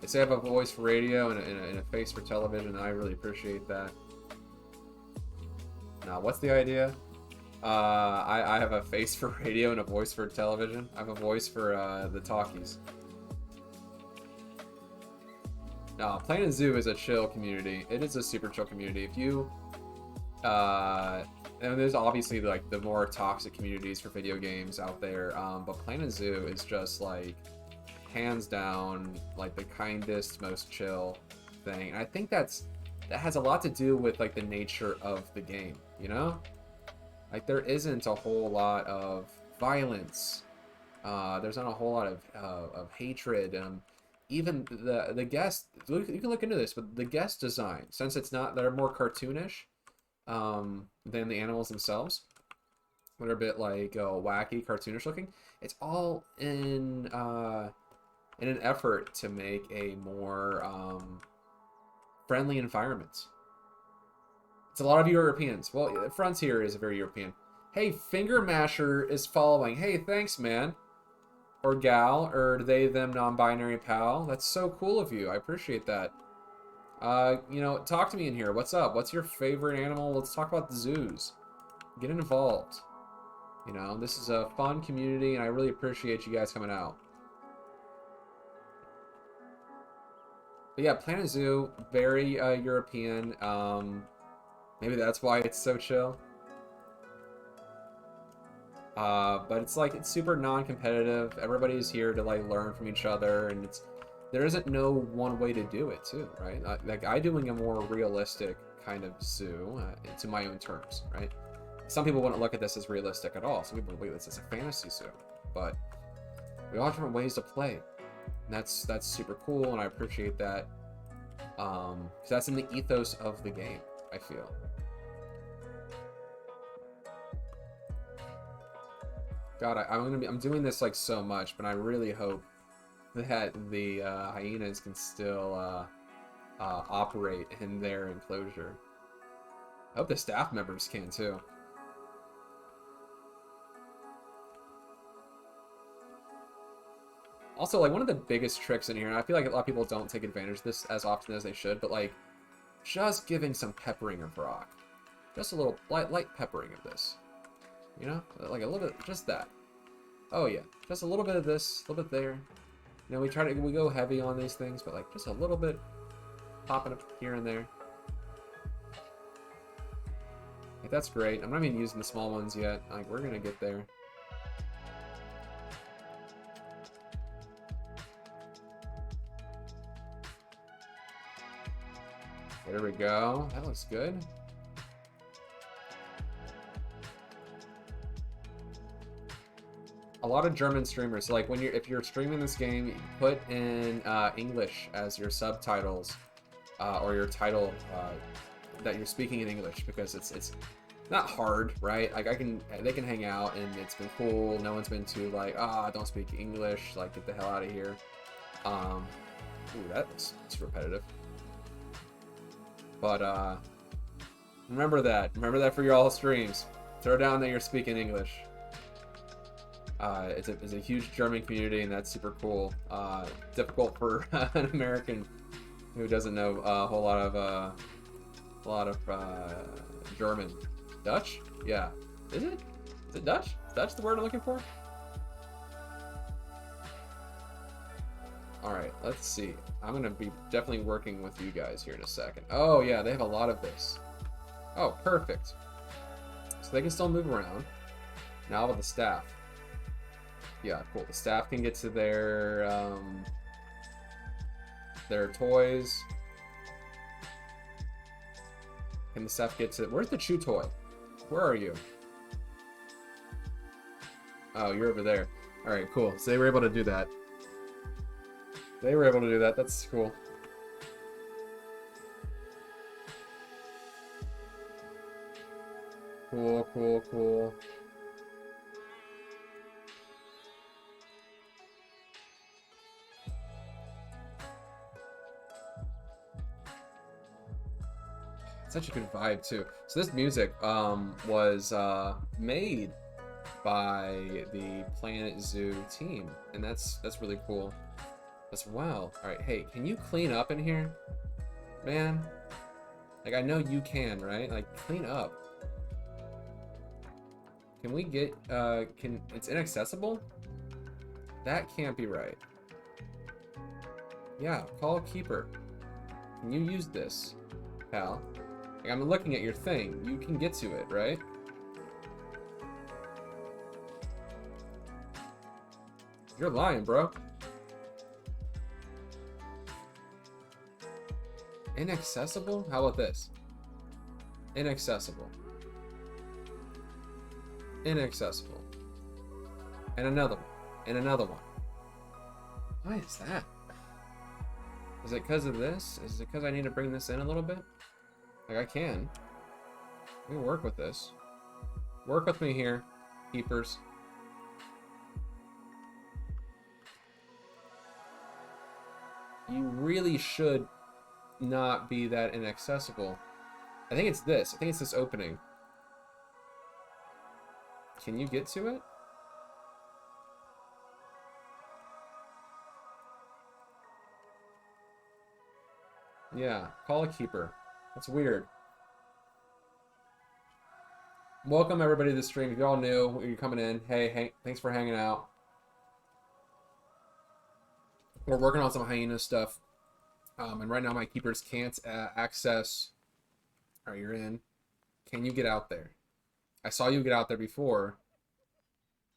They say I have a voice for radio and a face for television, and I really appreciate that. Now, what's the idea? I have a face for radio and a voice for television. I have a voice for the talkies. No, Planet Zoo is a chill community. It is a super chill community. If you, and there's obviously like the more toxic communities for video games out there, but Planet Zoo is just like hands down like the kindest, most chill thing. And I think that has a lot to do with like the nature of the game, you know? Like there isn't a whole lot of violence. There's not a whole lot of hatred. Even the guest, you can look into this, but the guest design, since they're more cartoonish than the animals themselves, they're a bit like wacky, cartoonish looking. It's all in an effort to make a more friendly environment. It's a lot of Europeans. Well, Frontier is a very European. Hey, Finger Masher is following. Hey, thanks, man. Or gal, or they, them, non-binary pal. That's so cool of you. I appreciate that. You know, talk to me in here. What's up? What's your favorite animal? Let's talk about the zoos. Get involved. You know, this is a fun community, and I really appreciate you guys coming out. But yeah, Planet Zoo, very European. Maybe that's why it's so chill. But it's super non-competitive. Everybody's here to like learn from each other, and there isn't no one way to do it too, right? Like I'm doing a more realistic kind of zoo to my own terms, right? Some people wouldn't look at this as realistic at all. Some people would look at this as a fantasy zoo, but we all have different ways to play, and that's super cool, and I appreciate that. 'Cause that's in the ethos of the game, I feel. God, I'm doing this like so much, but I really hope that the hyenas can still operate in their enclosure. I hope the staff members can too. Also, like one of the biggest tricks in here, and I feel like a lot of people don't take advantage of this as often as they should, but like just giving some peppering of rock, just a little light peppering of this. You know, like a little bit, just that. Oh yeah, just a little bit of this, a little bit there. You know, we go heavy on these things, but like just a little bit popping up here and there. Like that's great. I'm not even using the small ones yet. Like we're gonna get there. There we go. That looks good. A lot of German streamers, so like if you're streaming this game, you put in English as your subtitles or your title that you're speaking in English, because it's not hard, right? Like they can hang out and it's been cool. No one's been too like, don't speak English, like get the hell out of here. Ooh, that's repetitive. But remember that for your all streams. Throw down that you're speaking English. It's a huge German community, and that's super cool. Difficult for an American who doesn't know a whole lot of German. Dutch? Yeah. Is it? Is it Dutch? Is Dutch the word I'm looking for? Alright, let's see. I'm gonna be definitely working with you guys here in a second. Oh yeah, they have a lot of this. Oh, perfect. So they can still move around. Now with the staff. Yeah, cool. The staff can get to their toys. Can the Seth get to... Where's the chew toy? Where are you? Oh, you're over there. Alright, cool. So they were able to do that. They were able to do that. That's cool. Cool, cool, cool. Such a good vibe too. So this music was made by the Planet Zoo team, and that's really cool as well. All right, hey, can you clean up in here, man? Like, I know you can, right? Like, clean up. Can we get it's inaccessible? That can't be right. Yeah, call a keeper. Can you use this, pal? Like, I'm looking at your thing. You can get to it, right? You're lying, bro. Inaccessible? How about this? Inaccessible. Inaccessible. And another one. And another one. Why is that? Is it because of this? Is it because I need to bring this in a little bit? Like, I can. We can work with this. Work with me here, keepers. You really should not be that inaccessible. I think it's this. I think it's this opening. Can you get to it? Yeah, call a keeper. That's weird. Welcome everybody to the stream. If you're all new, you're coming in. Hey, thanks for hanging out. We're working on some hyena stuff. And right now my keepers can't access. All right, you're in. Can you get out there? I saw you get out there before.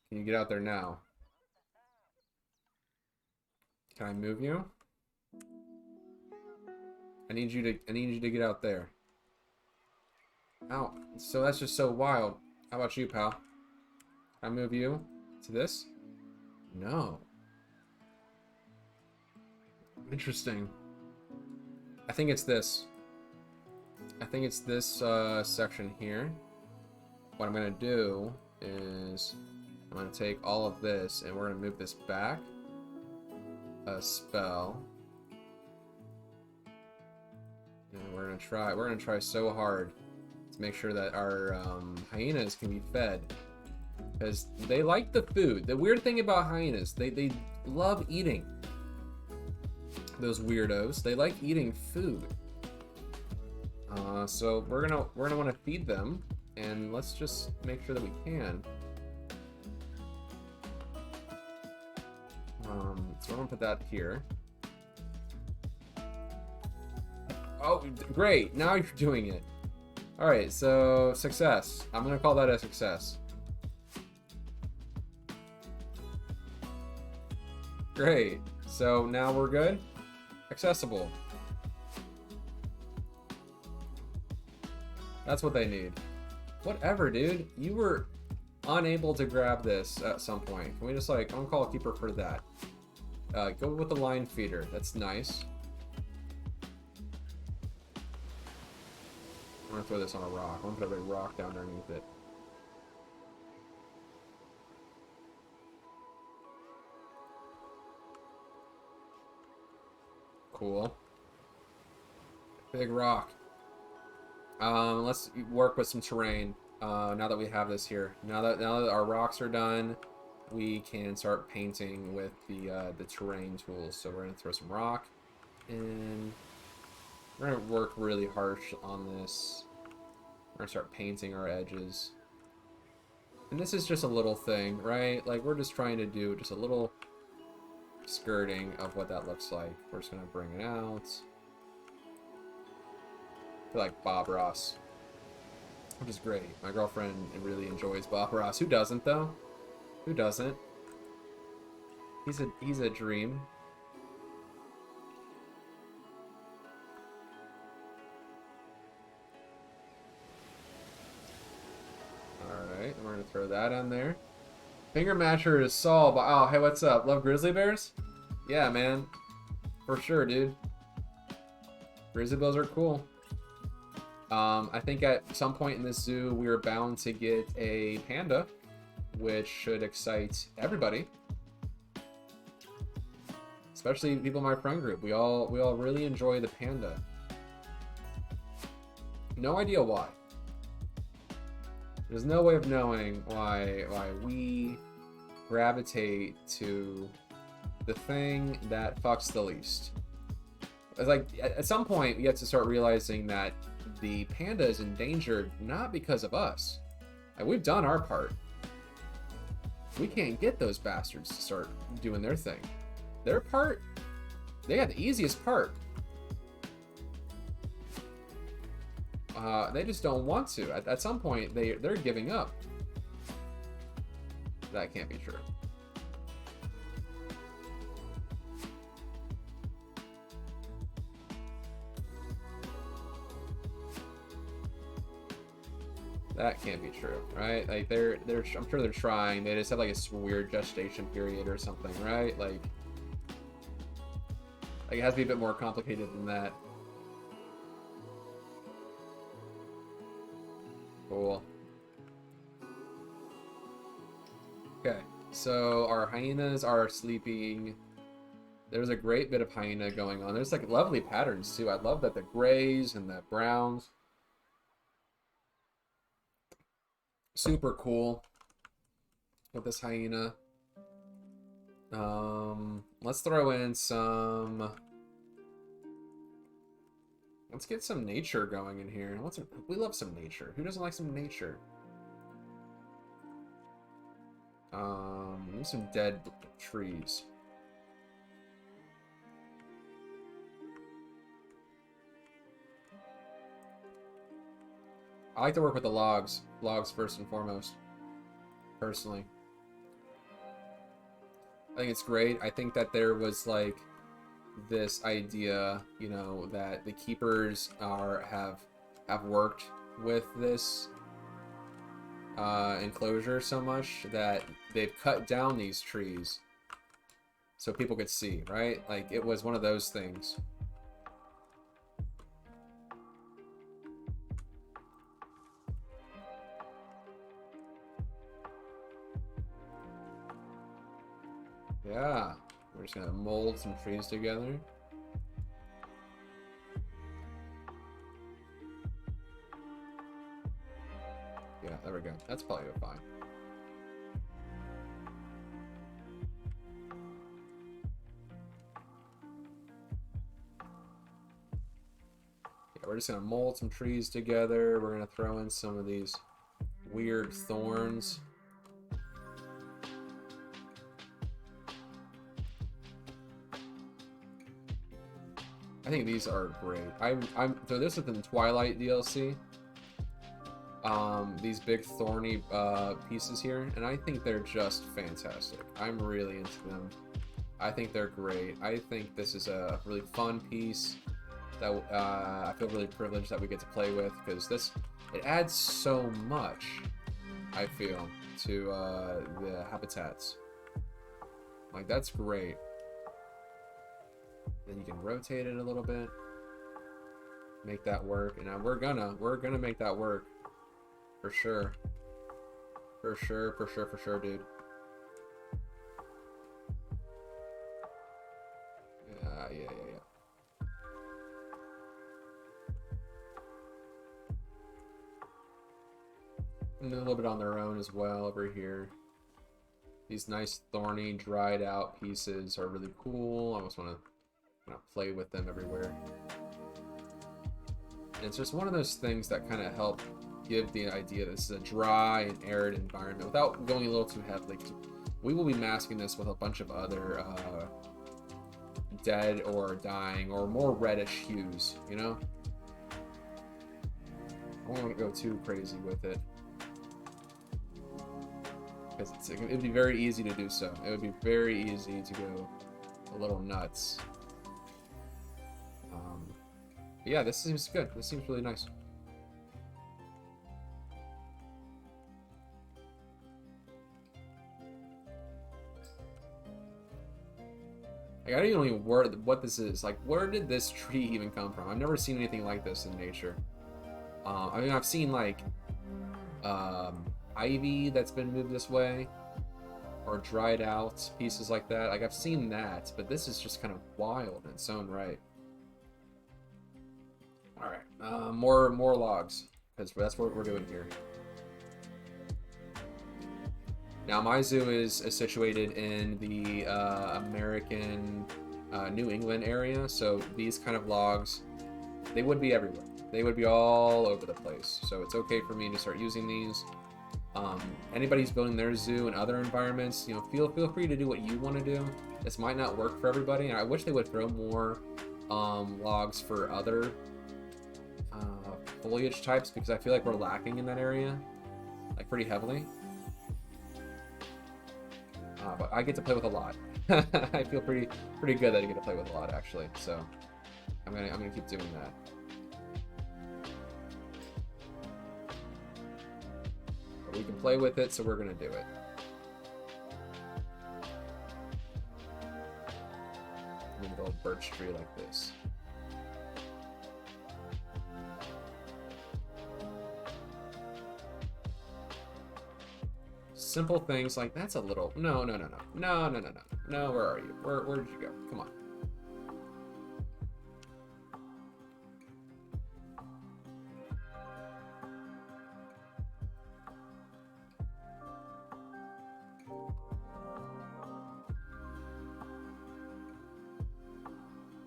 Can you get out there now? Can I move you? I need you to get out there. Ow. So that's just so wild. How about you, pal? Can I move you to this? No. Interesting. I think it's this. I think it's this section here. What I'm gonna do is I'm gonna take all of this and we're gonna move this back a spell. And we're gonna try so hard to make sure that our hyenas can be fed. Because they like the food. The weird thing about hyenas, they love eating. Those weirdos, they like eating food. So we're gonna want to feed them, and let's just make sure that we can. So I'm gonna put that here. Oh, great! Now you're doing it. All right, so success. I'm gonna call that a success. Great. So now we're good. Accessible. That's what they need. Whatever, dude. You were unable to grab this at some point. Can we just like, I'm gonna call a keeper for that. Go with the line feeder. That's nice. I'm gonna throw this on a rock. I'm gonna put a big rock down underneath it. Cool. Big rock. Let's work with some terrain. Now that we have this here. Now that our rocks are done, we can start painting with the terrain tools. So we're gonna throw some rock, and we're gonna work really harsh on this. We're gonna start painting our edges. And this is just a little thing, right? Like, we're just trying to do just a little skirting of what that looks like. We're just gonna bring it out. I feel like Bob Ross, which is great. My girlfriend really enjoys Bob Ross. Who doesn't, though? Who doesn't? He's a dream. Throw that on there. Finger matcher is Saul, but oh, hey, what's up? Love grizzly bears? Yeah, man. For sure, dude. Grizzly bears are cool. I think at some point in this zoo, we are bound to get a panda, which should excite everybody. Especially people in my friend group. We all really enjoy the panda. No idea why. There's no way of knowing why we gravitate to the thing that fucks the least. It's like at some point we have to start realizing that the panda is endangered not because of us. Like, we've done our part. We can't get those bastards to start doing their thing. Their part, they got the easiest part. They just don't want to. At some point, they're giving up. That can't be true. That can't be true, right? Like I'm sure they're trying. They just have like a weird gestation period or something, right? Like it has to be a bit more complicated than that. Cool. Okay, so our hyenas are sleeping. There's a great bit of hyena going on. There's like lovely patterns too. I love that the grays and the browns. Super cool with this hyena. Let's throw in some. Let's get some nature going in here. We love some nature. Who doesn't like some nature? Some dead trees. I like to work with the logs. Logs first and foremost. Personally. I think it's great. I think that there was like this idea, you know, that the keepers have worked with this enclosure so much that they've cut down these trees so people could see, right? Like, it was one of those things. Yeah, we're just gonna mold some trees together. Yeah, there we go. That's probably fine. Yeah, we're just gonna mold some trees together. We're gonna throw in some of these weird thorns. I think these are great. So this is the Twilight DLC. These big thorny pieces here, and I think they're just fantastic. I'm really into them. I think they're great. I think this is a really fun piece that I feel really privileged that we get to play with, because it adds so much, I feel, to the habitats. Like, that's great. Then you can rotate it a little bit, make that work, and now we're gonna make that work, for sure, dude. Yeah. And a little bit on their own as well over here. These nice thorny, dried out pieces are really cool. I almost want to play with them everywhere. And it's just one of those things that kind of help give the idea that this is a dry and arid environment without going a little too heavily. We will be masking this with a bunch of other dead or dying or more reddish hues, you know? I don't want to go too crazy with it, because it would be very easy to do so. It would be very easy to go a little nuts. Yeah, this seems good. This seems really nice. Like, I don't even know what this is. Like, where did this tree even come from? I've never seen anything like this in nature. I mean, I've seen, like, ivy that's been moved this way, or dried out pieces like that. Like, I've seen that, but this is just kind of wild in its own right. Alright, more logs, because that's what we're doing here. Now, my zoo is situated in the American New England area, so these kind of logs, they would be everywhere. They would be all over the place, so it's okay for me to start using these. Anybody who's building their zoo in other environments, you know, feel free to do what you want to do. This might not work for everybody, and I wish they would throw more logs for other foliage types, because I feel like we're lacking in that area, like, pretty heavily. But I get to play with a lot. I feel pretty good that I get to play with a lot, actually. So I'm gonna keep doing that. But we can play with it, so we're gonna do it. I'm gonna build a birch tree like this. Simple things like that's a little no. Where are you? Where did you go? Come on.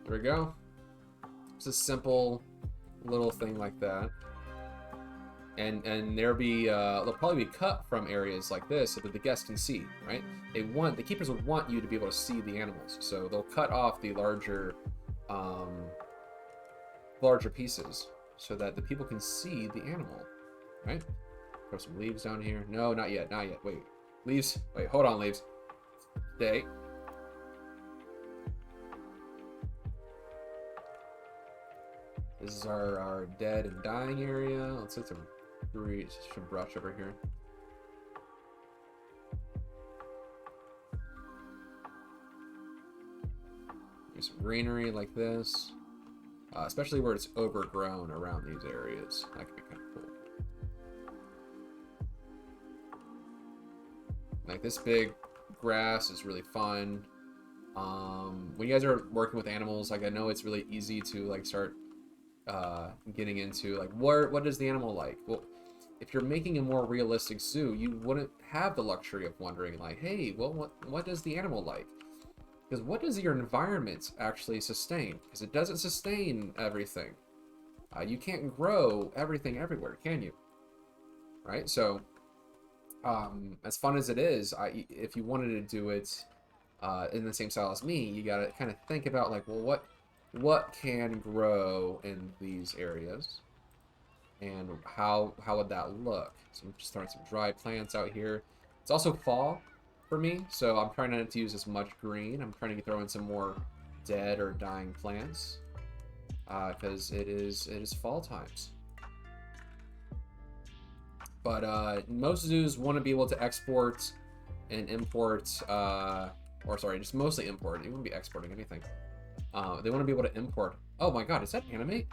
There we go. It's a simple little thing like that. And they'll probably be cut from areas like this so that the guests can see, right? The keepers would want you to be able to see the animals, so they'll cut off the larger pieces so that the people can see the animal, right? Throw some leaves down here. No, not yet. Wait, leaves. Wait, hold on, leaves. Stay. This is our dead and dying area. Let's get some brush over here. There's some greenery like this, especially where it's overgrown around these areas. That could be kind of cool. Like, this big grass is really fun. When you guys are working with animals, like, I know it's really easy to like start getting into like what is the animal like. Well, if you're making a more realistic zoo, you wouldn't have the luxury of wondering like, hey, well, what does the animal like? Because what does your environment actually sustain? Because it doesn't sustain everything. You can't grow everything everywhere, can you? Right? So as fun as it is, if you wanted to do it in the same style as me, you gotta kind of think about like, well, what can grow in these areas, and how would that look? So I'm just throwing some dry plants out here. It's also fall for me, so I'm trying not to use as much green. I'm trying to throw in some more dead or dying plants, because it is fall times. But most zoos want to be able to export and import, or sorry, just mostly import. You wouldn't be exporting anything. They want to be able to import. Oh my god, does that animate?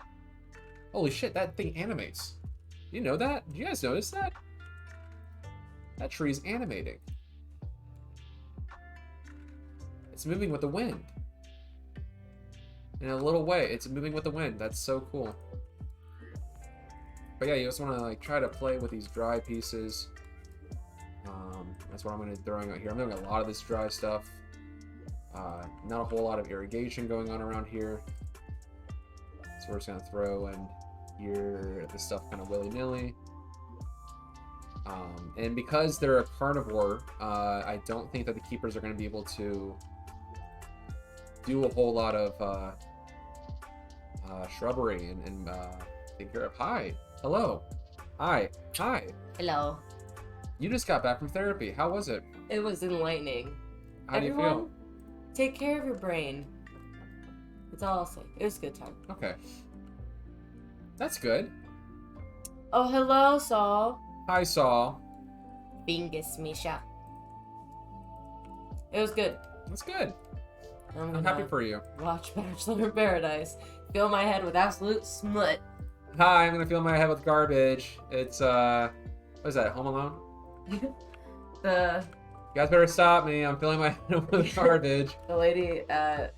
Holy shit, that thing animates. You know that? Did you guys notice that? That tree's animating. It's moving with the wind. In a little way, it's moving with the wind. That's so cool. But yeah, you just want to like try to play with these dry pieces. That's what I'm going to be throwing out here. I'm doing a lot of this dry stuff. Not a whole lot of irrigation going on around here, so we're just gonna throw in here this stuff kind of willy-nilly. And because they're a carnivore, I don't think that the keepers are going to be able to do a whole lot of shrubbery and take care of. Hi, hello, hi. Hello. You just got back from therapy. How was it? It was enlightening. How do you feel? Take care of your brain. That's all I'll say. It was a good time. Okay. That's good. Oh, hello, Saul. Hi, Saul. Bingus Misha. It was good. That's good. I'm happy for you. Watch Bachelor in Paradise. Fill my head with absolute smut. Hi, I'm gonna fill my head with garbage. It's what is that? Home Alone? You guys better stop me. I'm filling my head with garbage. The lady at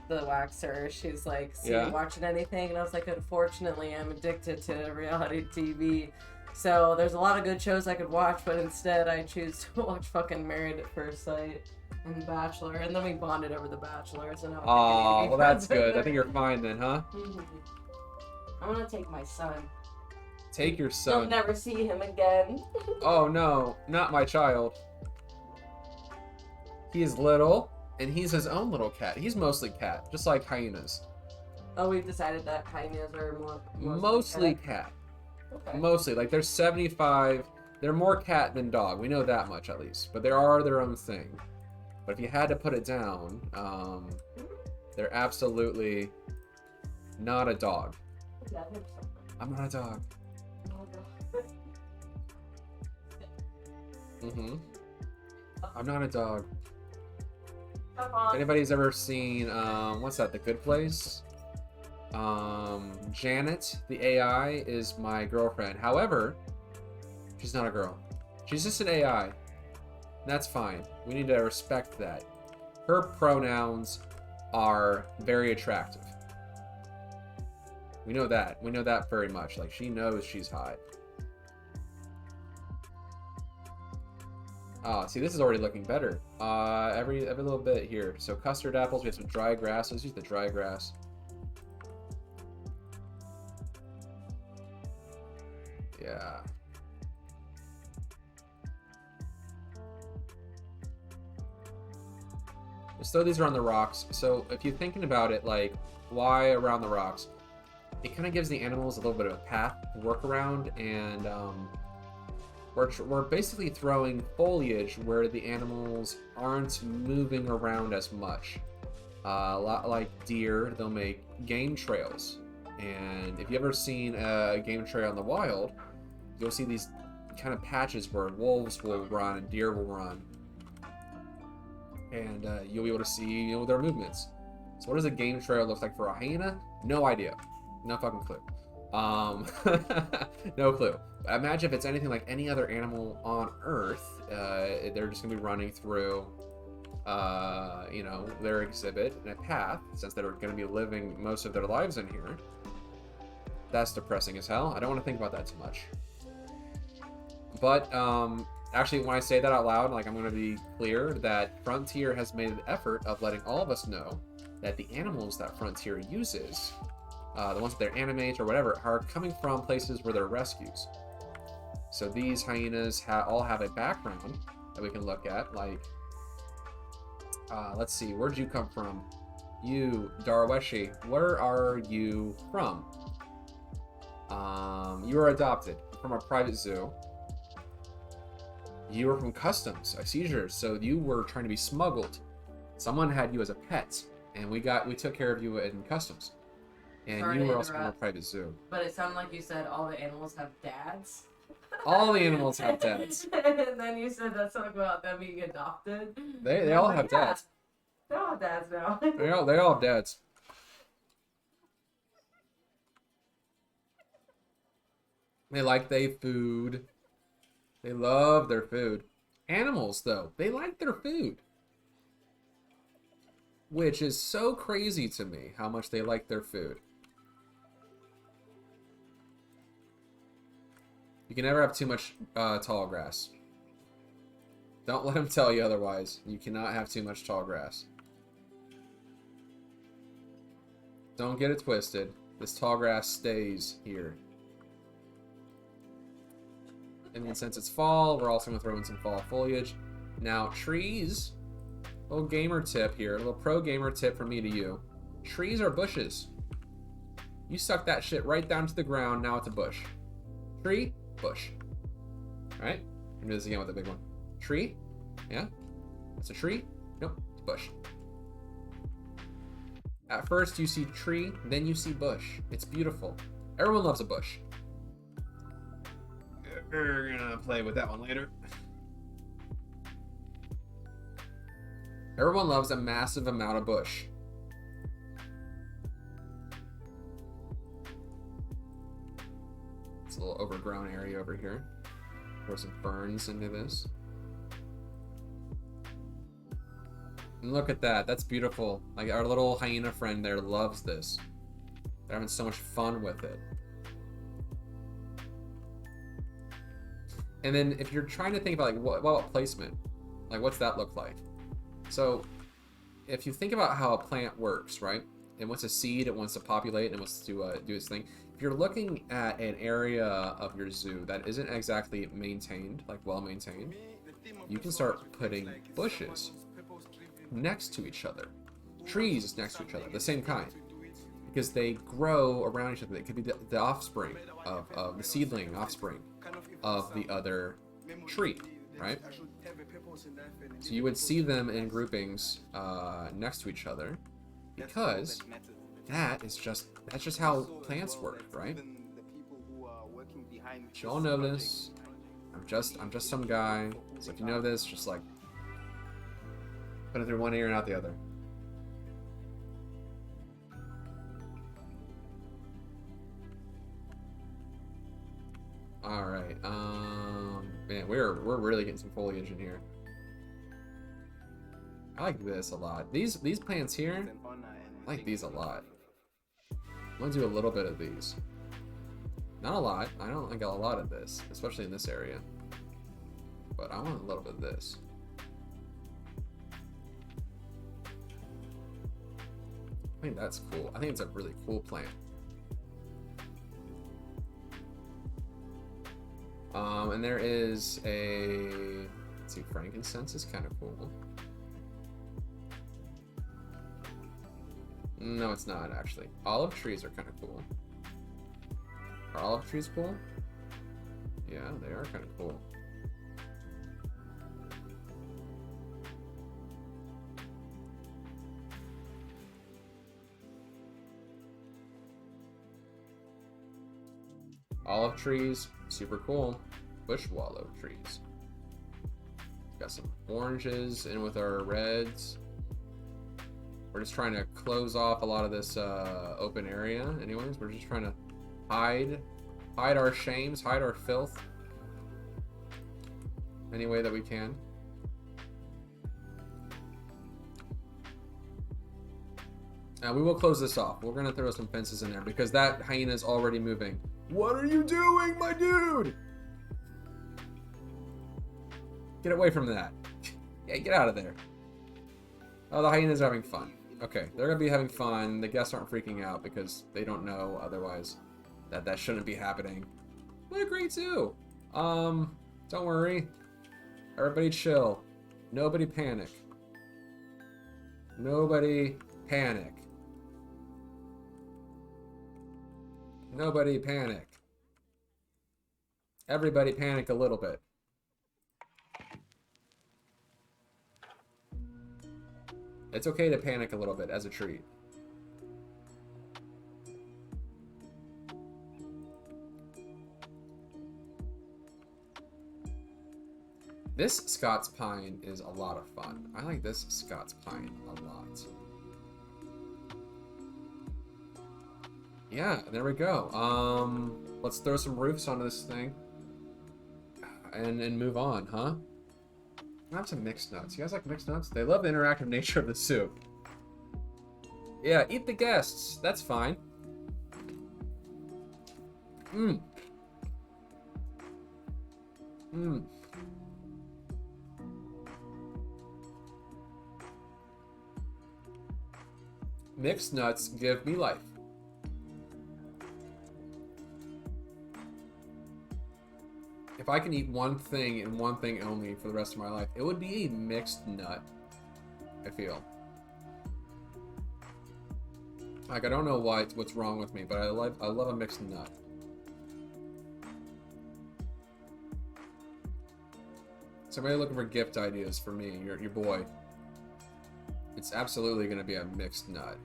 the waxer, she's like, watching anything? And I was like, unfortunately, I'm addicted to reality TV. So there's a lot of good shows I could watch, but instead I choose to watch fucking Married at First Sight and Bachelor. And then we bonded over The Bachelor. So now well, that's good. I think you're fine then, huh? Mm-hmm. I'm gonna take my son. Take your son. You'll never see him again. Oh no, not my child. He is little, and he's his own little cat. He's mostly cat, just like hyenas. Oh, we've decided that hyenas are mostly cat. Okay. Mostly, like there's 75. They're more cat than dog. We know that much at least. But they are their own thing. But if you had to put it down, they're absolutely not a dog. I'm not a dog. I'm not a dog. If anybody's ever seen, what's that, The Good Place? Janet, the AI, is my girlfriend. However, she's not a girl. She's just an AI. That's fine. We need to respect that. Her pronouns are very attractive. We know that. We know that very much. Like, she knows she's hot. See, this is already looking better. Every little bit here. So custard apples. We have some dry grass. Let's use the dry grass. Yeah. Let's throw these around the rocks. So if you're thinking about it, like, why around the rocks? It kind of gives the animals a little bit of a path to work around, and we're basically throwing foliage where the animals aren't moving around as much. A lot like deer, they'll make game trails. And if you've ever seen a game trail in the wild, you'll see these kind of patches where wolves will run and deer will run. And you'll be able to see, their movements. So what does a game trail look like for a hyena? No idea. No fucking clue. No clue. Imagine if it's anything like any other animal on Earth. They're just gonna be running through, their exhibit in a path, since they're gonna be living most of their lives in here. That's depressing as hell. I don't want to think about that too much. But actually, when I say that out loud, like, I'm going to be clear that Frontier has made an effort of letting all of us know that the animals that Frontier uses, the ones that they're animate or whatever, are coming from places where they're rescues. So these hyenas all have a background that we can look at. Like, let's see, where'd you come from? You, Darweshi, where are you from? You were adopted from a private zoo. You were from customs, a seizure, so you were trying to be smuggled. Someone had you as a pet, and we took care of you in customs. And Sorry you to were also from a interrupt, private zoo. But it sounded like you said all the animals have dads. All the animals have dads. And then you said that something about them being adopted. They all have dads. They all have dads now. They all have dads. They like their food. They love their food. Animals, though, they like their food. Which is so crazy to me, how much they like their food. You can never have too much tall grass. Don't let them tell you otherwise. You cannot have too much tall grass. Don't get it twisted. This tall grass stays here. And then since it's fall, we're also going to throw in some fall foliage. Now, trees, little gamer tip here, a little pro gamer tip from me to you. Trees are bushes. You suck that shit right down to the ground, now it's a bush. Tree, bush. Alright? I'm going to do this again with a big one. Tree, yeah? It's a tree? Nope, it's a bush. At first you see tree, then you see bush. It's beautiful. Everyone loves a bush. We're gonna play with that one later. Everyone loves a massive amount of bush. It's a little overgrown area over here. Throw some ferns into this. And look at that. That's beautiful. Like, our little hyena friend there loves this. They're having so much fun with it. And then if you're trying to think about, like, what about placement? Like, what's that look like? So if you think about how a plant works, right? It wants a seed, it wants to populate, and it wants to do its thing. If you're looking at an area of your zoo that isn't exactly maintained, like well maintained, you can start putting bushes next to each other, trees next to each other, the same kind, because they grow around each other. It could be the offspring of the seedling offspring of the other tree, right? So you would see them in groupings next to each other, because that's just how plants work, right? You all know this. I'm just some guy. So if you know this, just like put it through one ear and out the other. All right. Man, we're really getting some foliage in here. I like this a lot. These plants here, I like these a lot. I'm gonna do a little bit of these. Not a lot. I don't think a lot of this, especially in this area. But I want a little bit of this. I think that's cool. I think it's a really cool plant. And there is a, let's see, frankincense is kind of cool. No, it's not actually. Olive trees are kind of cool. Are olive trees cool? Yeah, they are kind of cool. Olive trees, super cool. Bush wallow trees. Got some oranges in with our reds. We're just trying to close off a lot of this open area. Anyways, we're just trying to hide our shames, hide our filth any way that we can. We will close this off. We're gonna throw some fences in there because that hyena is already moving. What are you doing, my dude? Get away from that. Yeah, get out of there. Oh, the hyenas are having fun. Okay, they're gonna be having fun. The guests aren't freaking out because they don't know otherwise that shouldn't be happening. What a great zoo. Don't worry. Everybody chill. Nobody panic. Nobody panic. Nobody panic. Everybody panic a little bit. It's okay to panic a little bit as a treat. This Scots pine is a lot of fun. I like this Scots pine a lot. Yeah, there we go. Let's throw some roofs onto this thing and move on, huh? I have some mixed nuts. You guys like mixed nuts? They love the interactive nature of the soup. Yeah, eat the guests. That's fine. Mmm. Mmm. Mixed nuts give me life. If I can eat one thing and one thing only for the rest of my life, it would be a mixed nut, I feel. Like, I don't know what's wrong with me, but I love a mixed nut. Somebody looking for gift ideas for me, your boy. It's absolutely going to be a mixed nut.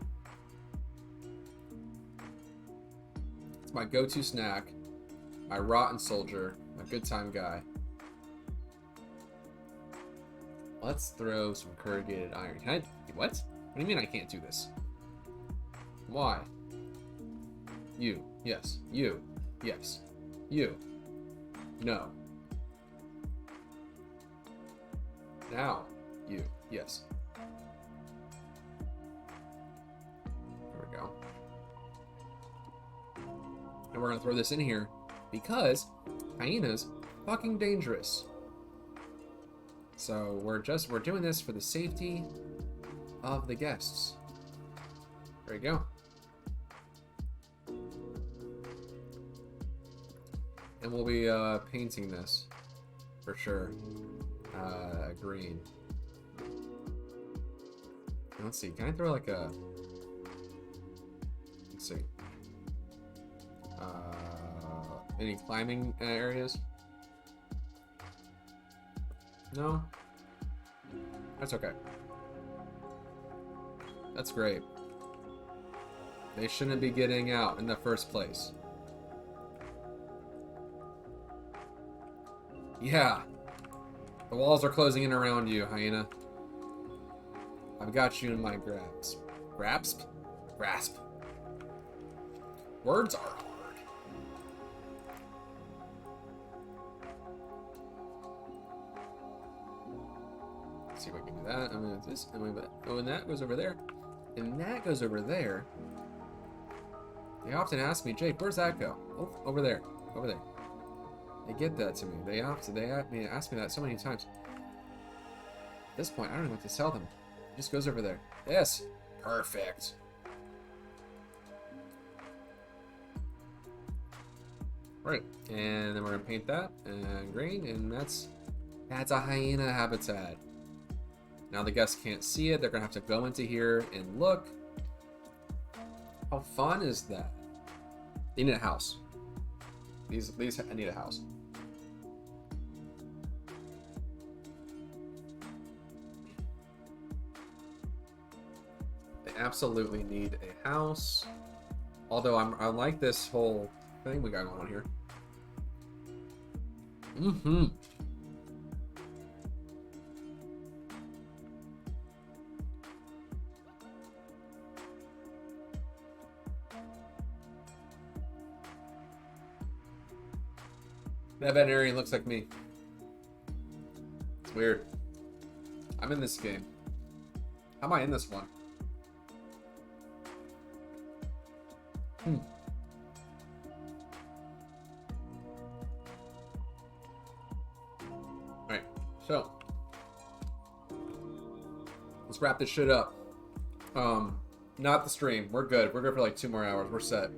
It's my go-to snack, my rotten soldier, my good time guy. Let's throw some corrugated iron. Can I? What? What do you mean I can't do this? Why? You. Yes. You. Yes. You. No. Now. You. Yes. There we go. And we're gonna throw this in here because hyenas fucking dangerous. So we're doing this for the safety of the guests. There you go. And we'll be painting this for sure. Green. Let's see. Can I throw like a? Let's see. Any climbing areas? No? That's okay. That's great. They shouldn't be getting out in the first place. Yeah. The walls are closing in around you, hyena. I've got you in my grasp. Grasp? Grasp. Words are hard. Let's see if I can do that. I'm gonna do this. Oh, and that goes over there. And that goes over there. They often ask me, Jake, where's that go? Oh, over there. Over there. They get that to me. They ask me that so many times. At this point, I don't know what to tell them. It just goes over there. Yes. Perfect. Right. And then we're gonna paint that and green, and that's a hyena habitat. Now the guests can't see it. They're gonna have to go into here and look. How fun is that? They need a house. These need a house. They absolutely need a house. Although I like this whole thing we got going on here. Mm-hmm. That veterinarian looks like me. It's weird. I'm in this game. How am I in this one? Alright, so let's wrap this shit up. Not the stream. We're good. We're good for like 2 more hours. We're set.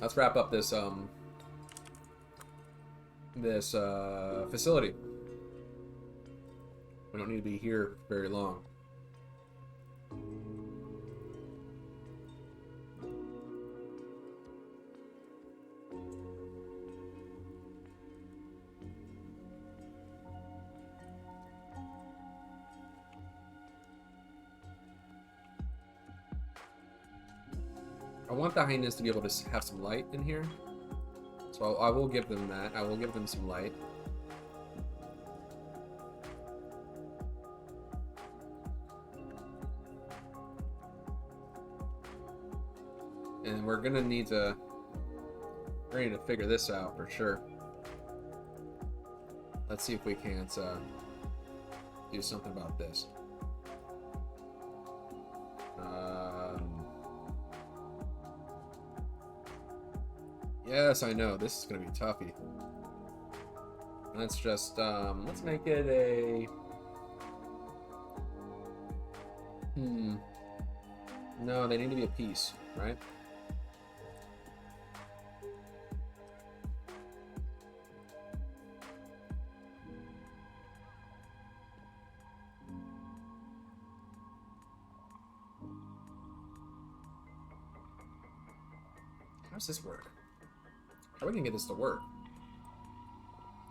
Let's wrap up this facility. We don't need to be here very long. I want the hyenas to be able to have some light in here. So I will give them that. I will give them some light. And we're gonna need to figure this out for sure. Let's see if we can't do something about this. Yes, I know. This is gonna be toughy. Let's just let's make it a No, they need to be a piece, right? How does this work? How are we gonna get this to work?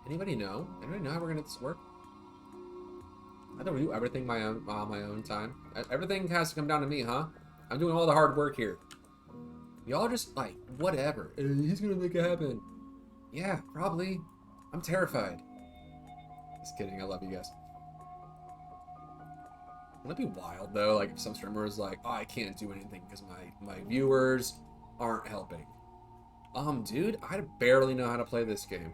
Anybody know? Anybody know how we're gonna get this to work? I don't do everything on my own time. Everything has to come down to me, huh? I'm doing all the hard work here. Y'all just like whatever. He's gonna make it happen. Yeah, probably. I'm terrified. Just kidding. I love you guys. Wouldn't it be wild though? Like if some streamer is like, "Oh, I can't do anything because my viewers aren't helping." Dude, I barely know how to play this game.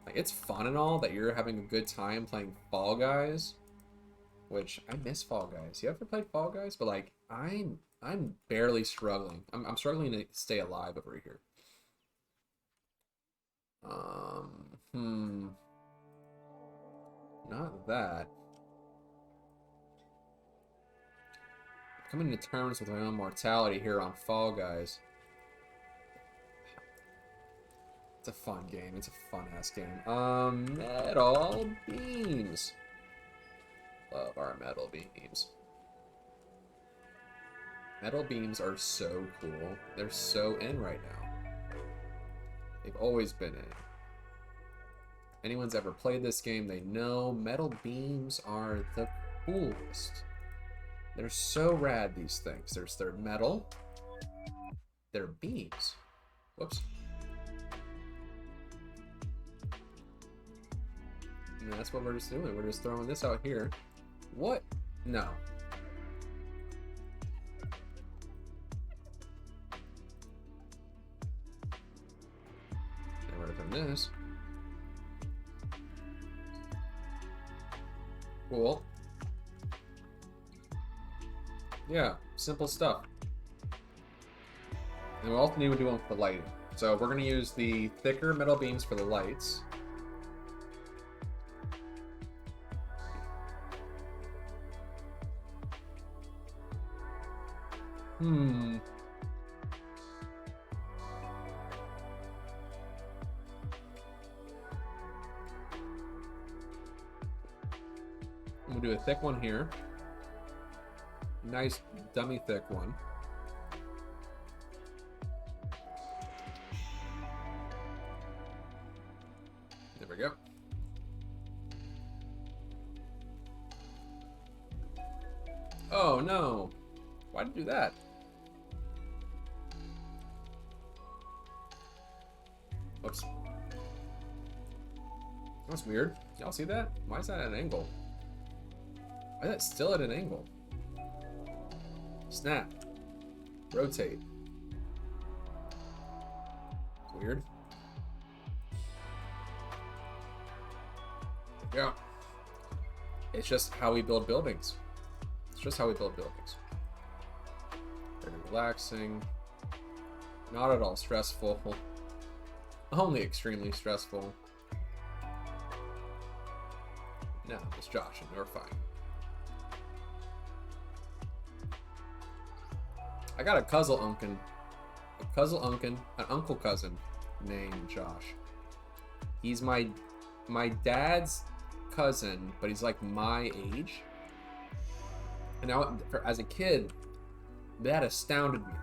Like, it's fun and all that you're having a good time playing Fall Guys, which I miss Fall Guys. You ever played Fall Guys? But like, I'm barely struggling. I'm struggling to stay alive over here. Not that. Coming to terms with my own mortality here on Fall Guys. It's a fun game. It's a fun-ass game. Metal beams. Love our metal beams. Metal beams are so cool. They're so in right now. They've always been in. Anyone's ever played this game, they know metal beams are the coolest. They're so rad, these things. They're metal. They're beams. Whoops. And that's what we're just doing. We're just throwing this out here. What? No. Get rid of this. Cool. Yeah, simple stuff. And we also need to do one for the lighting. So we're going to use the thicker metal beams for the lights. We'll do a thick one here. Nice dummy thick one. There we go. Oh no! Why'd you do that? Whoops. That's weird. Y'all see that? Why is that at an angle? Why is that still at an angle? Snap. Rotate. It's weird. Yeah. It's just how we build buildings. It's just how we build buildings. Very relaxing. Not at all stressful. Only extremely stressful. No, it's Josh and we're fine. I got an uncle cousin named Josh. He's my dad's cousin, but he's like my age. And now, as a kid, that astounded me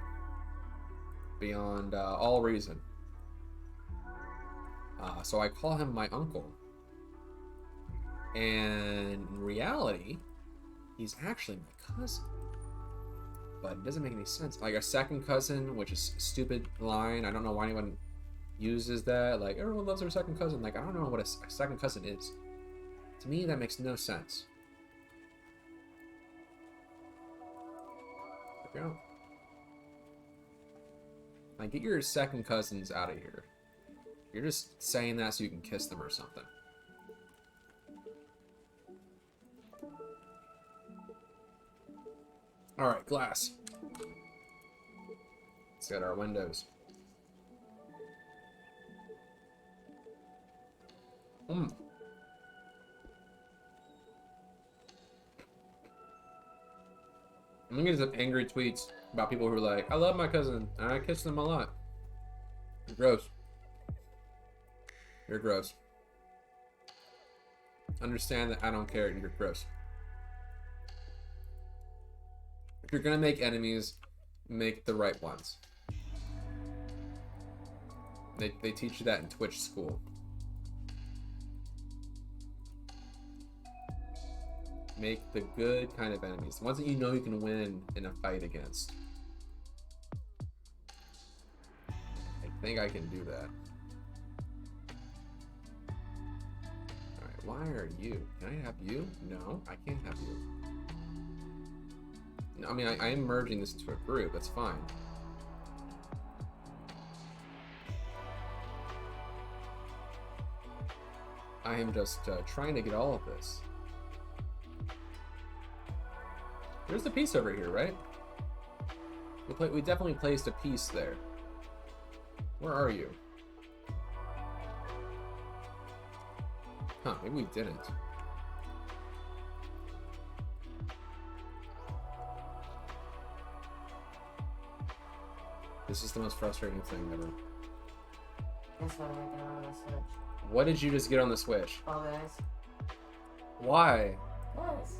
beyond all reason. So I call him my uncle. And in reality, he's actually my cousin. But it doesn't make any sense. Like a second cousin, which is a stupid line. I don't know why anyone uses that. Like, everyone loves their second cousin. Like, I don't know what a second cousin is. To me, that makes no sense. There we go. Like, get your second cousins out of here. You're just saying that so you can kiss them or something. Alright, glass. Let's get our windows. I'm gonna get some angry tweets about people who are like, I love my cousin, and I kiss them a lot. You're gross. You're gross. Understand that I don't care, you're gross. If you're gonna make enemies, make the right ones. They teach you that in Twitch school. Make the good kind of enemies. The ones that you know you can win in a fight against. I think I can do that. Alright, Why are you? Can I have you? No, I can't have you. No, I mean, I am merging this into a group. That's fine. I am just trying to get all of this. There's a piece over here, right? We definitely placed a piece there. Where are you? Huh, maybe we didn't. This is the most frustrating thing ever. That's what I got on the Switch. What did you just get on the Switch? Fall Guys. Why? Yes.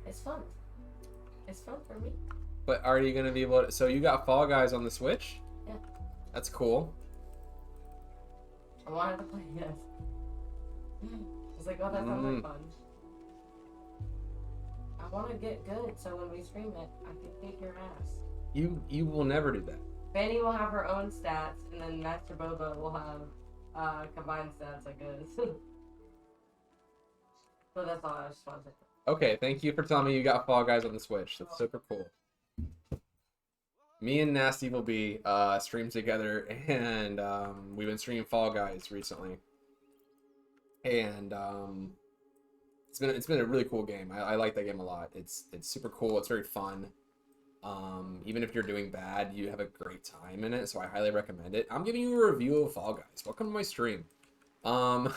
It's fun. It's fun for me. But are you gonna be able to? So you got Fall Guys on the Switch? Yeah. That's cool. I wanted to play it. She's like, oh, that sounds like fun. I want to get good, so when we stream it, I can kick your ass. You will never do that. Fanny will have her own stats, and then Master Boba will have combined stats, I guess. So that's all I just wanted to say. Okay, thank you for telling me you got Fall Guys on the Switch. That's super cool. Me and Nasty will be stream together, and we've been streaming Fall Guys recently, and it's been a really cool game. I like that game a lot. It's super cool. It's very fun. Even if you're doing bad, you have a great time in it, so I highly recommend it. I'm giving you a review of Fall Guys. Welcome to my stream. No,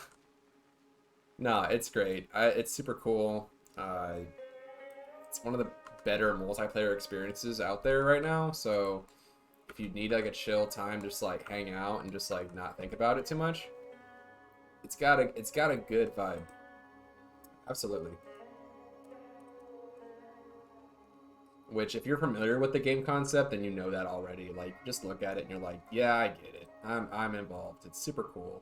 it's great. It's super cool. It's one of the better multiplayer experiences out there right now, so if you need like a chill time, just like hang out and just like not think about it too much, it's got a good vibe. Absolutely. Which, if you're familiar with the game concept, then you know that already. Like, just look at it and you're like, yeah, I get it. I'm involved. It's super cool.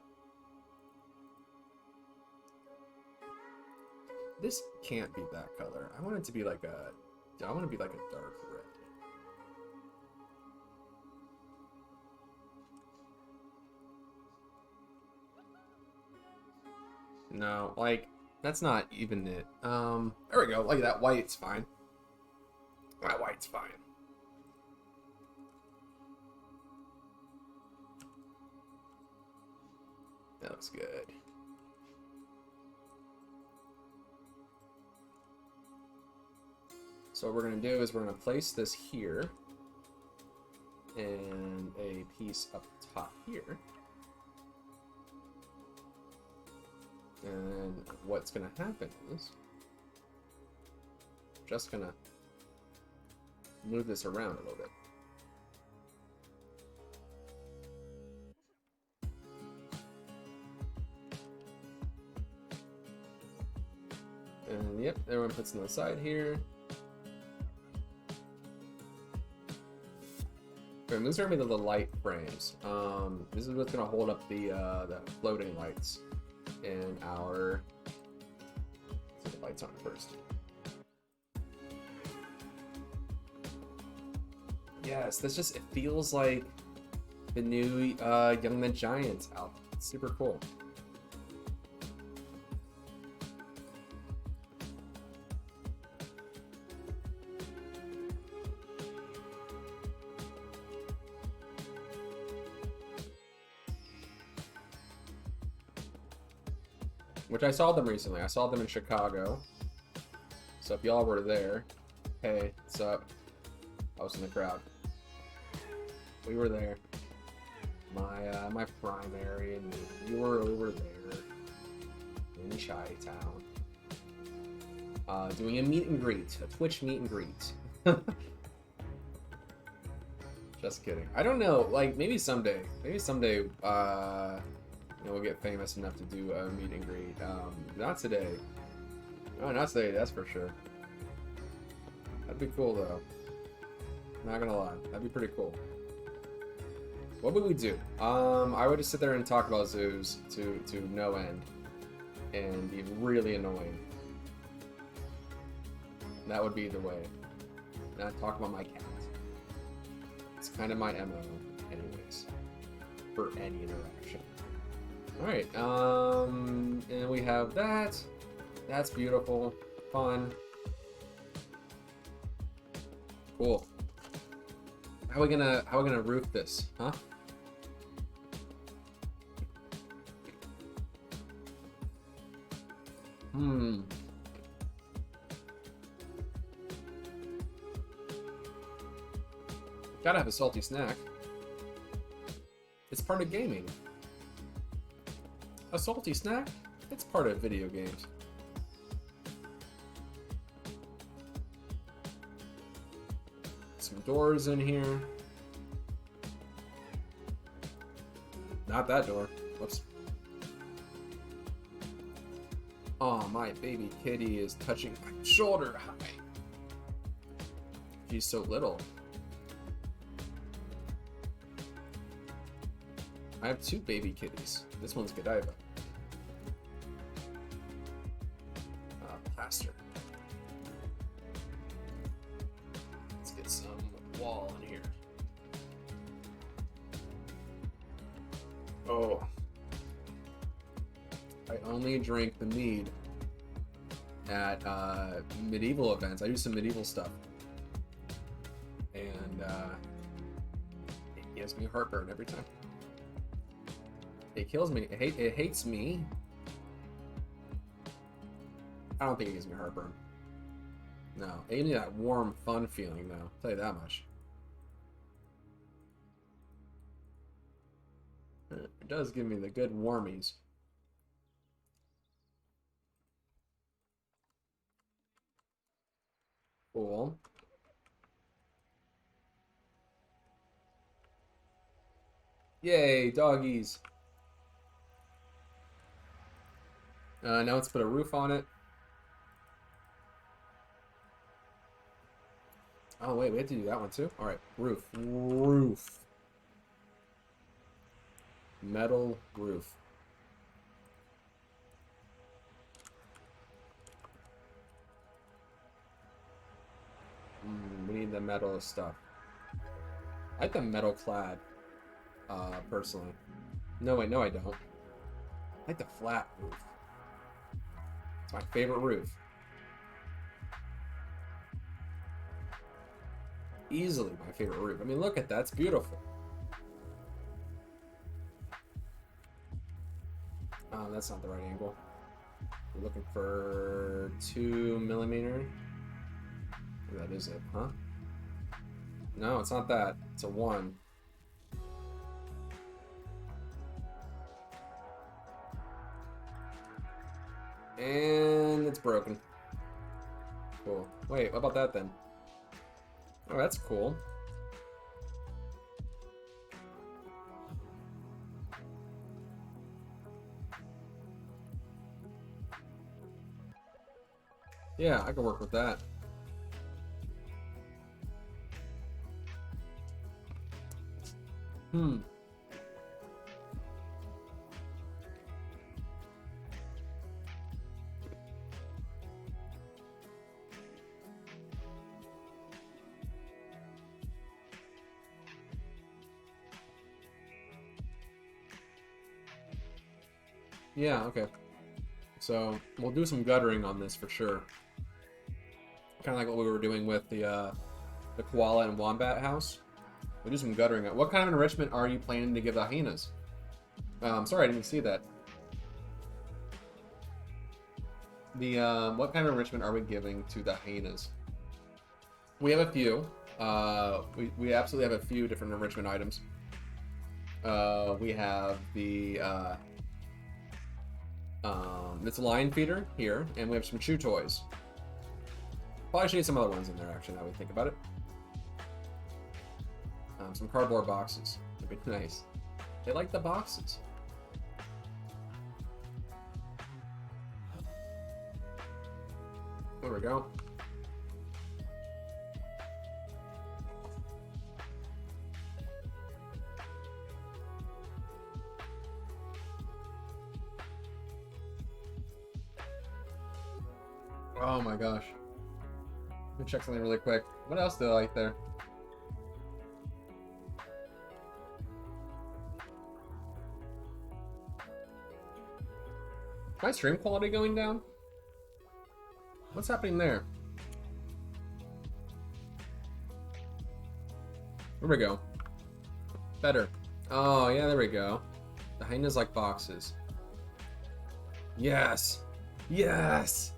This can't be that color. I want it to be like a dark red. No, like, that's not even it. There we go. Like that white's fine. That white's fine. That looks good. So what we're going to do is we're going to place this here and a piece up top here. And what's going to happen is just going to move this around a little bit. And yep, everyone puts it on the side here. And these are gonna be the light frames. This is what's gonna hold up the floating lights in our. Let's get the lights on first. Yes, this just, it feels like the new Young the Giants album. It's super cool. Which I saw them recently. I saw them in Chicago. So if y'all were there, hey, what's up? I was in the crowd. We were there. My primary, and we were over there in Chi-Town, doing a meet and greet, a Twitch meet and greet. Just kidding. I don't know. Like maybe someday, we'll get famous enough to do a meet and greet. Not today. No, not today. That's for sure. That'd be cool though. Not gonna lie, that'd be pretty cool. What would we do? I would just sit there and talk about zoos to no end, and be really annoying. That would be the way. And I'd talk about my cat. It's kind of my MO, anyways, for any interaction. Alright, and we have that. That's beautiful. Fun. Cool. How are we gonna roof this, huh? Gotta have a salty snack. It's part of gaming. A salty snack? It's part of video games. Some doors in here. Not that door. Whoops. Oh, my baby kitty is touching my shoulder. Hi. She's so little. I have 2 baby kitties. This one's Godiva. Plaster. Let's get some wall in here. Oh. I only drink the mead at medieval events. I do some medieval stuff. And it gives me heartburn every time. It kills me. It hates me. I don't think it gives me heartburn. No. It gives me that warm, fun feeling, though. I'll tell you that much. It does give me the good warmies. Cool. Yay, doggies. Now let's put a roof on it. Oh wait, we have to do that one too? Alright, roof. Roof. Metal roof. We need the metal stuff. I like the metal clad, personally. No, wait, no I don't. I like the flat roof. It's my favorite roof. Easily my favorite roof. I mean, look at that. It's beautiful. That's not the right angle. We're looking for 2mm. That is it, huh? No, it's not that. It's a 1. And it's broken. Cool. Wait, what about that then? Oh, that's cool. Yeah, I can work with that. Yeah, okay. So, we'll do some guttering on this for sure. Kind of like what we were doing with the koala and wombat house. We'll do some guttering. What kind of enrichment are you planning to give the hyenas? Sorry, I didn't see that. What kind of enrichment are we giving to the hyenas? We have a few. We absolutely have a few different enrichment items. We have the this lion feeder here, and we have some chew toys. Probably should need some other ones in there, actually, now we think about it. Some cardboard boxes. That'd be nice. They like the boxes. There we go. Oh my gosh. Let me check something really quick. What else do I like there? My stream quality going down? What's happening there? There we go. Better. Oh, yeah, there we go. The hyenas like boxes. Yes! Yes!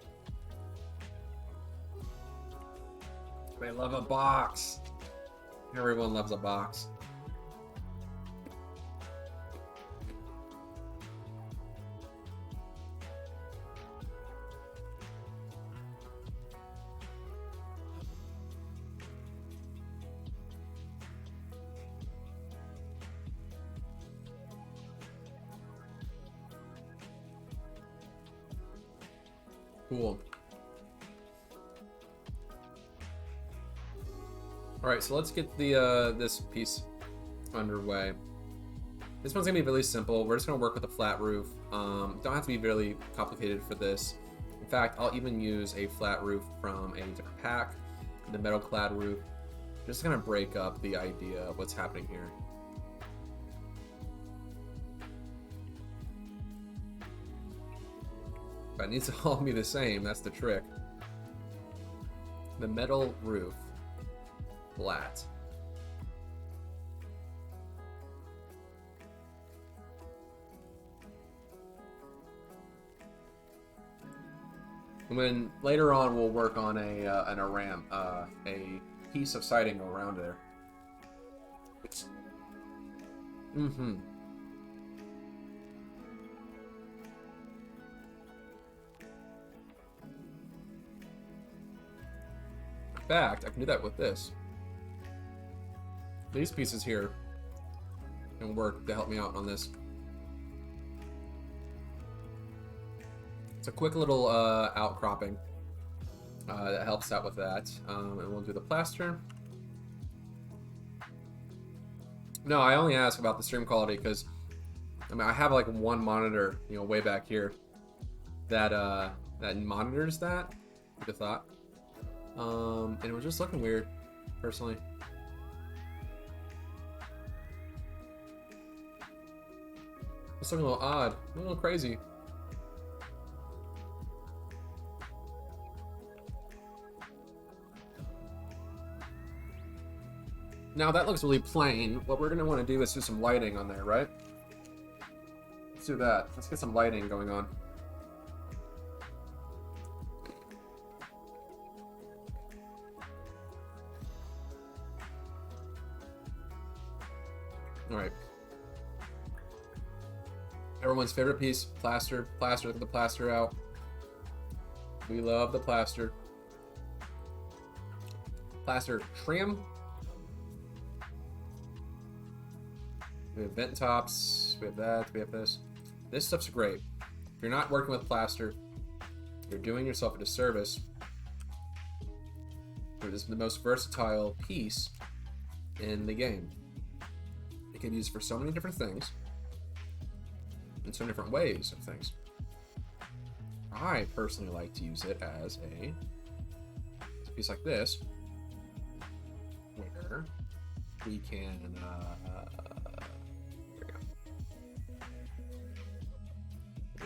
They love a box. Everyone loves a box. Cool. All right, so let's get the this piece underway. This one's gonna be really simple. We're just gonna work with a flat roof. Don't have to be really complicated for this. In fact, I'll even use a flat roof from a different pack, the metal clad roof. Just gonna break up the idea of what's happening here. But it needs to all be the same, that's the trick. The metal roof. Flat. And then later on we'll work on a piece of siding around there. Mm-hmm. In fact, I can do that with this. These pieces here can work to help me out on this. It's a quick little outcropping that helps out with that. And we'll do the plaster. No, I only ask about the stream quality because I mean I have like one monitor, you know, way back here that that monitors that. Who'd have thought? And it was just looking weird, personally. It's looking a little odd, a little crazy. Now that looks really plain. What we're gonna want to do is do some lighting on there, right? Let's do that. Let's get some lighting going on. All right. Everyone's favorite piece, plaster. Plaster, look at the plaster out. We love the plaster. Plaster trim. We have vent tops, we have that, we have this. This stuff's great. If you're not working with plaster, you're doing yourself a disservice. This is the most versatile piece in the game. It can be used for so many different things, in so many different ways of things. I personally like to use it as a piece like this, where we can,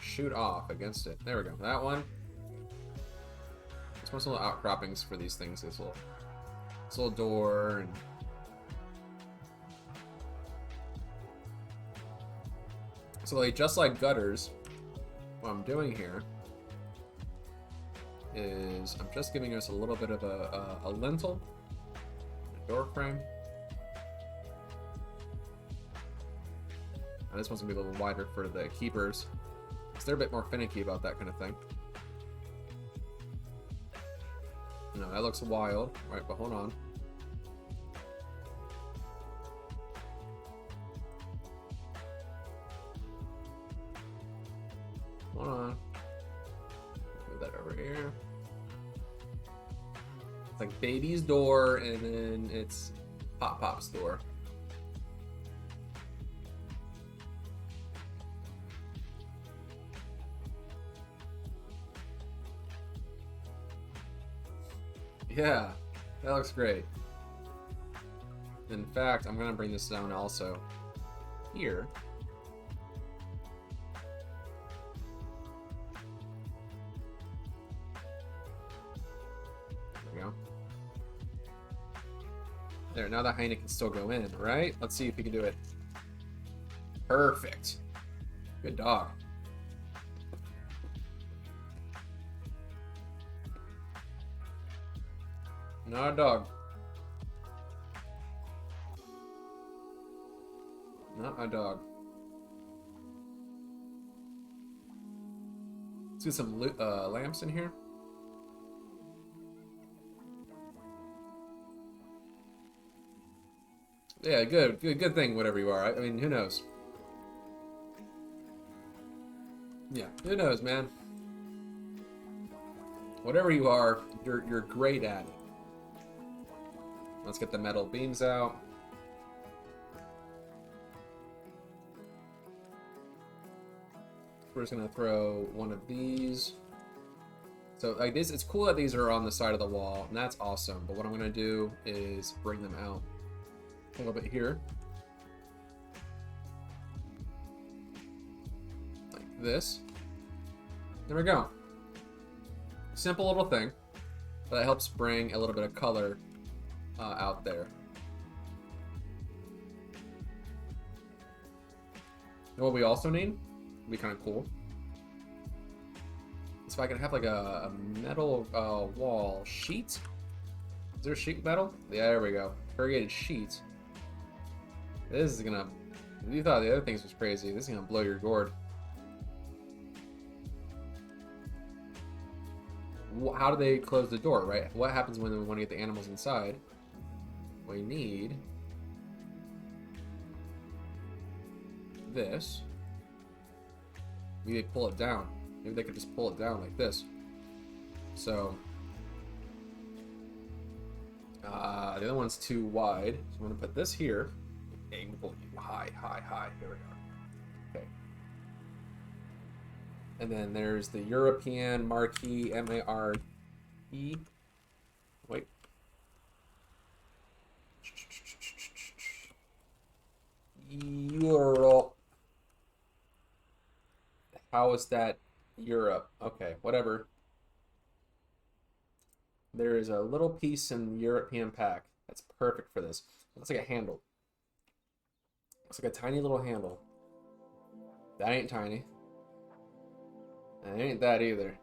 shoot off against it. There we go. That one. It's most little outcroppings for these things. This little door and so like just like gutters. What I'm doing here is I'm just giving us a little bit of a lintel, a door frame. And this one's gonna be a little wider for the keepers. They're a bit more finicky about that kind of thing. No, that looks wild. Right, but hold on. Hold on. Move that over here. It's like baby's door, and then it's Pop Pop's door. Yeah, that looks great. In fact, I'm gonna bring this down also here. There, now the hyena can still go in, right? Let's see if we can do it. Perfect. Good dog. Not a dog. Not a dog. Let's get some lamps in here. Yeah, good thing, whatever you are. I mean, who knows? Yeah, who knows, man? Whatever you are, you're great at it. Let's get the metal beams out. We're just gonna throw one of these. So like this, it's cool that these are on the side of the wall, and that's awesome. But what I'm gonna do is bring them out a little bit here, like this. There we go. Simple little thing, but it helps bring a little bit of color out there. You know what we also need? Would be kind of cool. So I can have like a metal wall sheet. Is there a sheet metal? Yeah, there we go. Corrugated sheet. This is gonna. If you thought the other things was crazy, this is gonna blow your gourd. How do they close the door, right? What happens when we want to get the animals inside? We need this. Maybe they pull it down. Maybe they could just pull it down like this. So the other one's too wide. So I'm gonna put this here. Angle you high. Here we go. Okay. And then there's the European marquee, M-A-R-E. Wait. Europe. How is that Europe? Okay, whatever. There is a little piece in the European pack that's perfect for this. It looks like a handle. Looks like a tiny little handle. That ain't tiny. And it ain't that either.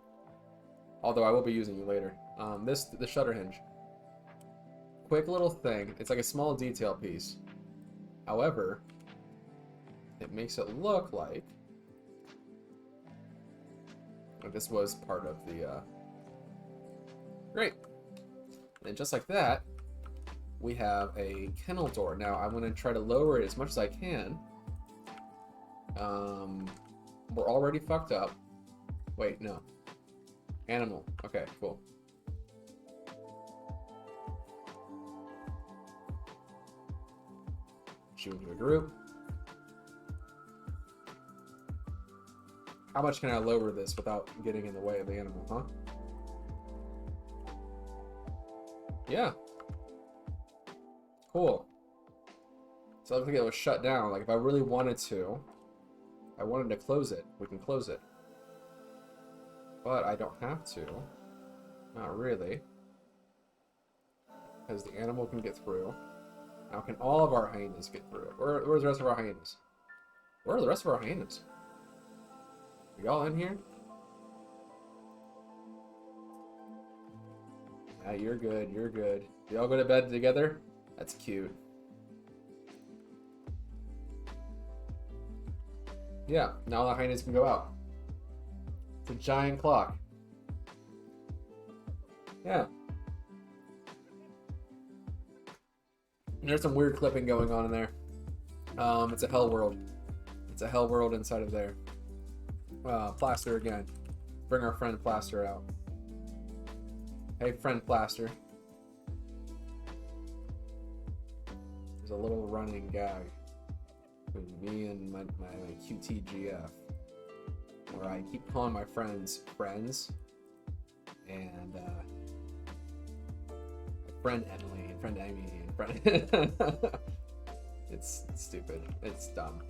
Although I will be using you later. The shutter hinge. Quick little thing. It's like a small detail piece. However, it makes it look like this was part of the great. And just like that, we have a kennel door. Now I'm going to try to lower it as much as I can. We're already fucked up. Wait, no. Animal. Okay, cool. Shoot into a group. How much can I lower this without getting in the way of the animal, huh? Yeah. Cool. So it looks like it was shut down. Like if I really wanted to, I wanted to close it, we can close it. But I don't have to. Not really. Because the animal can get through. Now can all of our hyenas get through it? Where's the rest of our hyenas? Where are the rest of our hyenas? Are y'all in here? Ah, you're good, you're good. Do y'all go to bed together? That's cute. Yeah, now the hyenas can go out. It's a giant clock. Yeah. And there's some weird clipping going on in there. It's a hell world. It's a hell world inside of there. Plaster again. Bring our friend Plaster out. Hey, friend Plaster. There's a little running gag between me and my QTGF, where I keep calling my friends friends, and my friend Emily and friend Amy and friend. It's stupid. It's dumb.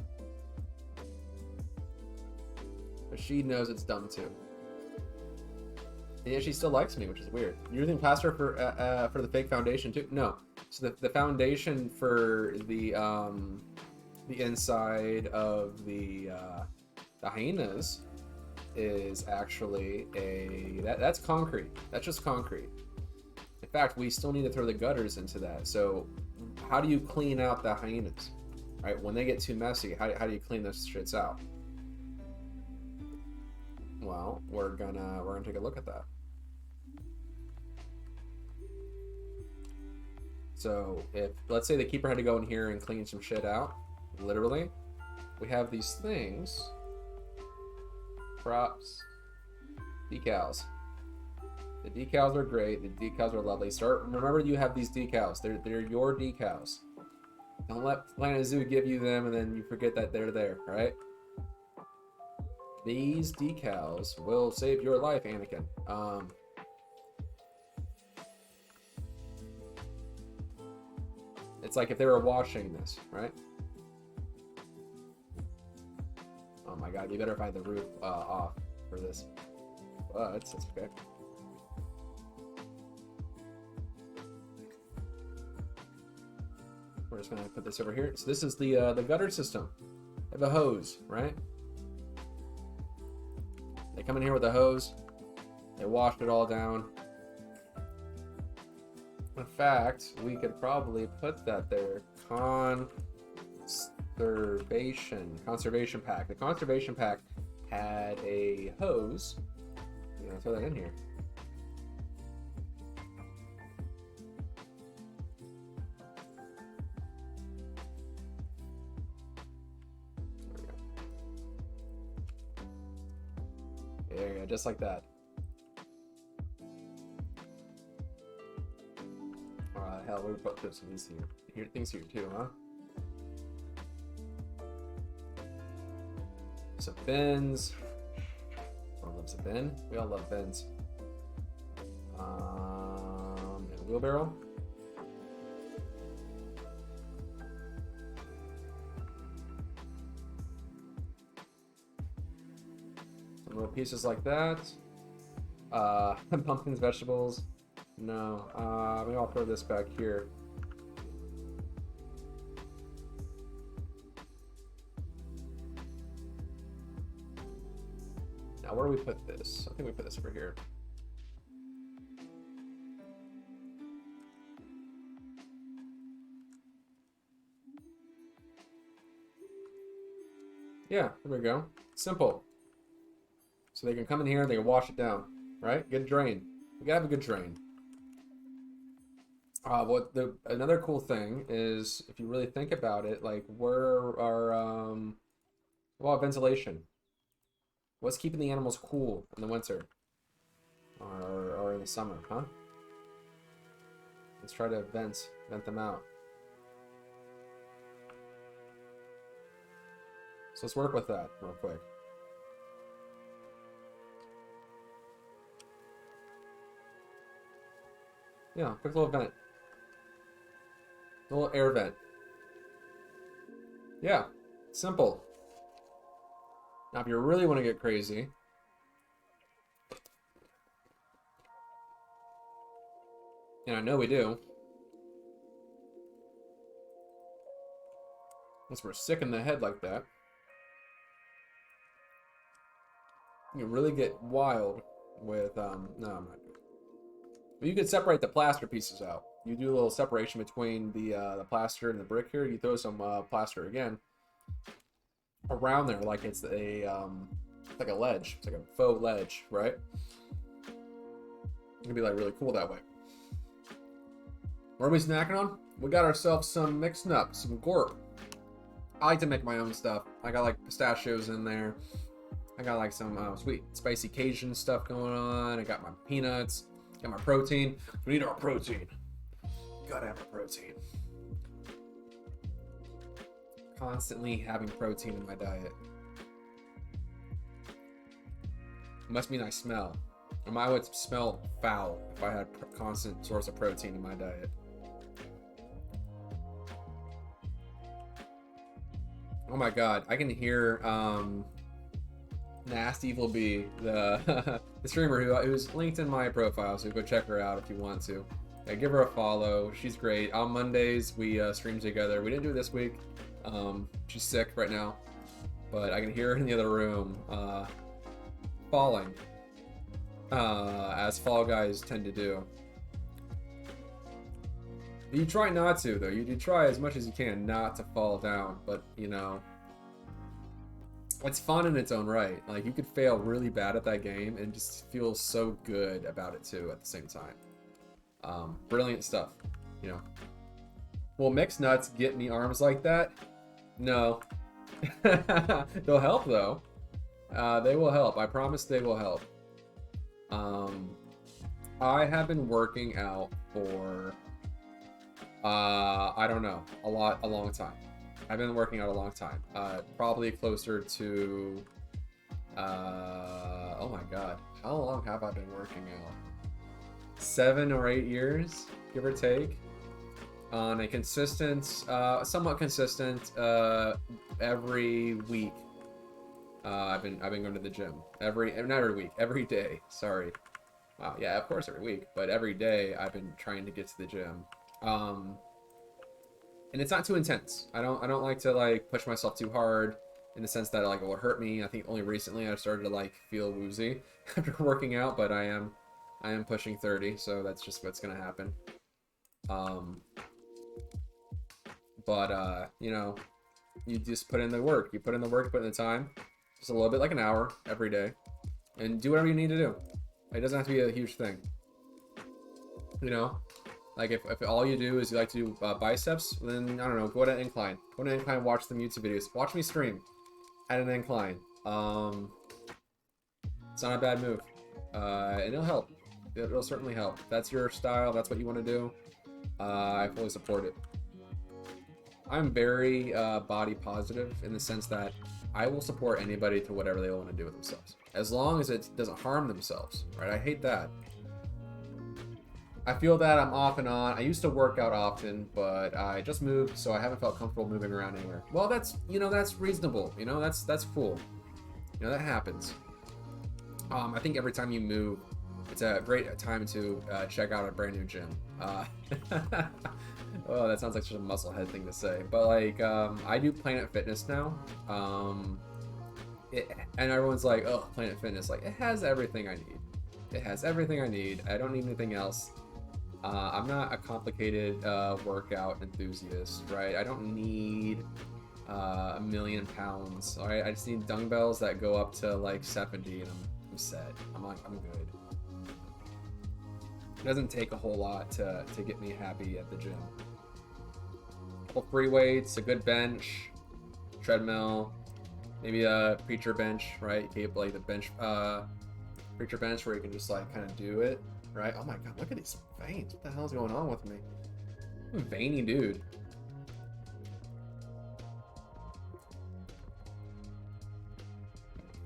But she knows it's dumb too. And yet she still likes me, which is weird. You're using Plaster for the fake foundation too? No. So the foundation for the inside of the hyenas is actually that's concrete. That's just concrete. In fact, we still need to throw the gutters into that. So how do you clean out the hyenas? Right? When they get too messy, how do you clean those shits out? Well, we're gonna take a look at that. So if, let's say the keeper had to go in here and clean some shit out, literally, we have these things, props, decals. The decals are great. The decals are lovely. Remember, you have these decals. They're your decals. Don't let Planet Zoo give you them and then you forget that they're there, right? These decals will save your life, Anakin. It's like if they were washing this, right? Oh my god, you better find the roof off for this. But that's okay. We're just gonna put this over here. So this is the gutter system. They have a hose, right? They come in here with a hose. They washed it all down. In fact, we could probably put that there. Conservation pack. The conservation pack had a hose. I'm gonna throw that in here. There you go, just like that. Hell, we put some of these here. Things here too, huh? Some bins. Everyone loves a bin. We all love bins. And a wheelbarrow. Some little pieces like that. Pumpkins, vegetables. No. Maybe I'll throw this back here. Now, where do we put this? I think we put this over here. Yeah, there we go. Simple. So they can come in here, they can wash it down, right? Good drain. We gotta have a good drain. Another cool thing is, if you really think about it, like, where are ventilation. What's keeping the animals cool in the winter or in the summer, huh? Let's try to vent them out. So let's work with that real quick. Yeah, quick little vent. A little air vent. Yeah, simple. Now, if you really want to get crazy, and I know we do, unless we're sick in the head like that, you really get wild with, no, I'm not good. But you could separate the plaster pieces out. You do a little separation between the plaster and the brick here. You throw some plaster again around there, like it's like a ledge. It's like a faux ledge, right? It can be like really cool that way. What are we snacking on? We got ourselves some mixed nuts, some gorp. I like to make my own stuff. I got like pistachios in there. I got like some sweet spicy Cajun stuff going on. I got my peanuts. Got my protein. We need our protein. Gotta have a protein. Constantly having protein in my diet. It must mean I smell. I would smell foul if I had a constant source of protein in my diet. Oh my god, I can hear Nasty Evil Bee, the streamer who's linked in my profile, so go check her out if you want to. Yeah, give her a follow. She's great. On Mondays, we stream together. We didn't do it this week. She's sick right now, but I can hear her in the other room falling, as Fall Guys tend to do. You try not to, though. You do try as much as you can not to fall down, but, you know, it's fun in its own right. Like, you could fail really bad at that game and just feel so good about it, too, at the same time. Brilliant stuff, you know. Will mixed nuts get me arms like that? No. They'll help, though. They will help. I promise they will help. I have been working out for... I don't know, a long time. I've been working out a long time. Probably closer to, oh my god, how long have I been working out? 7 or 8 years, give or take, on a consistent, somewhat consistent, every week. I've been going to the gym not every week, every day. Sorry. Wow, yeah, of course every week, but every day I've been trying to get to the gym. And it's not too intense. I don't like to like push myself too hard in the sense that like it will hurt me. I think only recently I started to like feel woozy after working out, but I am pushing 30, so that's just what's gonna happen. You know, you just put in the work. You put in the work, put in the time, just a little bit, like an hour every day, and do whatever you need to do. It doesn't have to be a huge thing. You know. Like, if all you do is you like to do biceps, then, I don't know, go to an incline. Go to an incline, watch some YouTube videos. Watch me stream at an incline. It's not a bad move. And it'll help. It'll certainly help. If that's your style, that's what you want to do, I fully support it. I'm very body positive in the sense that I will support anybody to whatever they want to do with themselves. As long as it doesn't harm themselves, right? I hate that. I feel that I'm off and on. I used to work out often, but I just moved, so I haven't felt comfortable moving around anywhere. Well, that's, you know, that's reasonable. You know, that's cool. You know, that happens. I think every time you move, it's a great time to check out a brand new gym. Oh, that sounds like such a musclehead thing to say. But, like, I do Planet Fitness now. And everyone's like, oh, Planet Fitness. Like, it has everything I need. It has everything I need. I don't need anything else. I'm not a complicated workout enthusiast, right? I don't need 1,000,000 pounds. All right, I just need dumbbells that go up to like 70, and I'm set. I'm good. It doesn't take a whole lot to get me happy at the gym. A couple free weights, a good bench, treadmill, maybe a preacher bench, right? You keep like the bench, preacher bench where you can just like kind of do it. Right? Oh my god, look at these veins. What the hell's going on with me? I'm a veiny dude.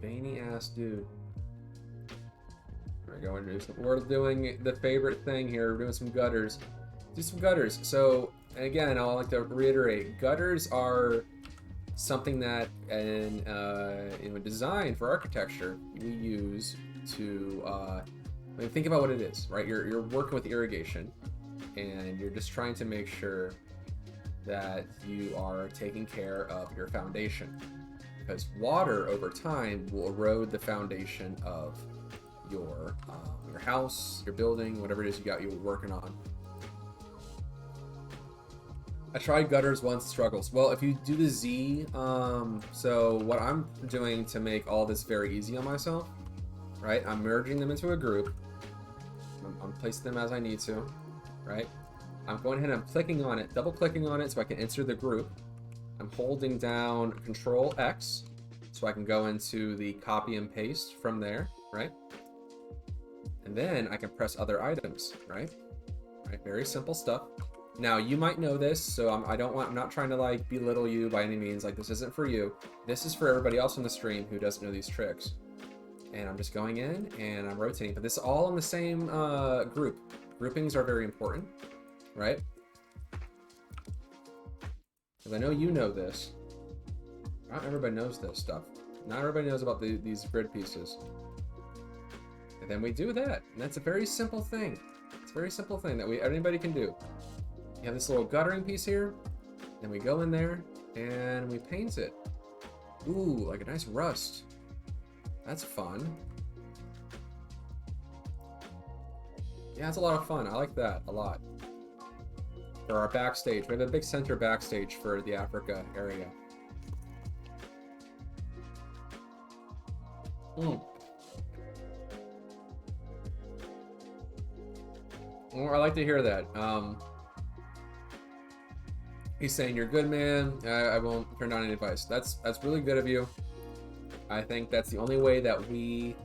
Veiny ass dude. We're going to do some, we're doing the favorite thing here. We're doing some gutters. Do some gutters. So, and again, I'll like to reiterate, gutters are something that in design for architecture we use to I mean, think about what it is, right? You're working with irrigation, and you're just trying to make sure that you are taking care of your foundation, because water over time will erode the foundation of your house, your building, whatever it is you're working on. I tried gutters once, struggles. Well, if you do the Z, so what I'm doing to make all this very easy on myself, right? I'm merging them into a group. I'm placing them as I need to, right? I'm going ahead and I'm clicking on it, double clicking on it so I can enter the group. I'm holding down Control X so I can go into the copy and paste from there, right? And then I can press other items, right? Right, very simple stuff. Now you might know this, so I'm not trying to like belittle you by any means. Like, this isn't for you. This is for everybody else on the stream who doesn't know these tricks. And I'm just going in and I'm rotating, but this is all in the same group. Groupings are very important, right? Because I know you know this. Not everybody knows this stuff. Not everybody knows about these grid pieces. And then we do that, and that's a very simple thing. It's Very simple thing that anybody can do. You have this little guttering piece here, then we go in there and we paint it. Ooh, like a nice rust. That's fun. Yeah, it's a lot of fun. I like that a lot. For our backstage, we have a big center backstage for the Africa area. Well, I like to hear that. He's saying, "You're good, man. I won't turn down any advice." That's really good of you. I think that's the only way that we,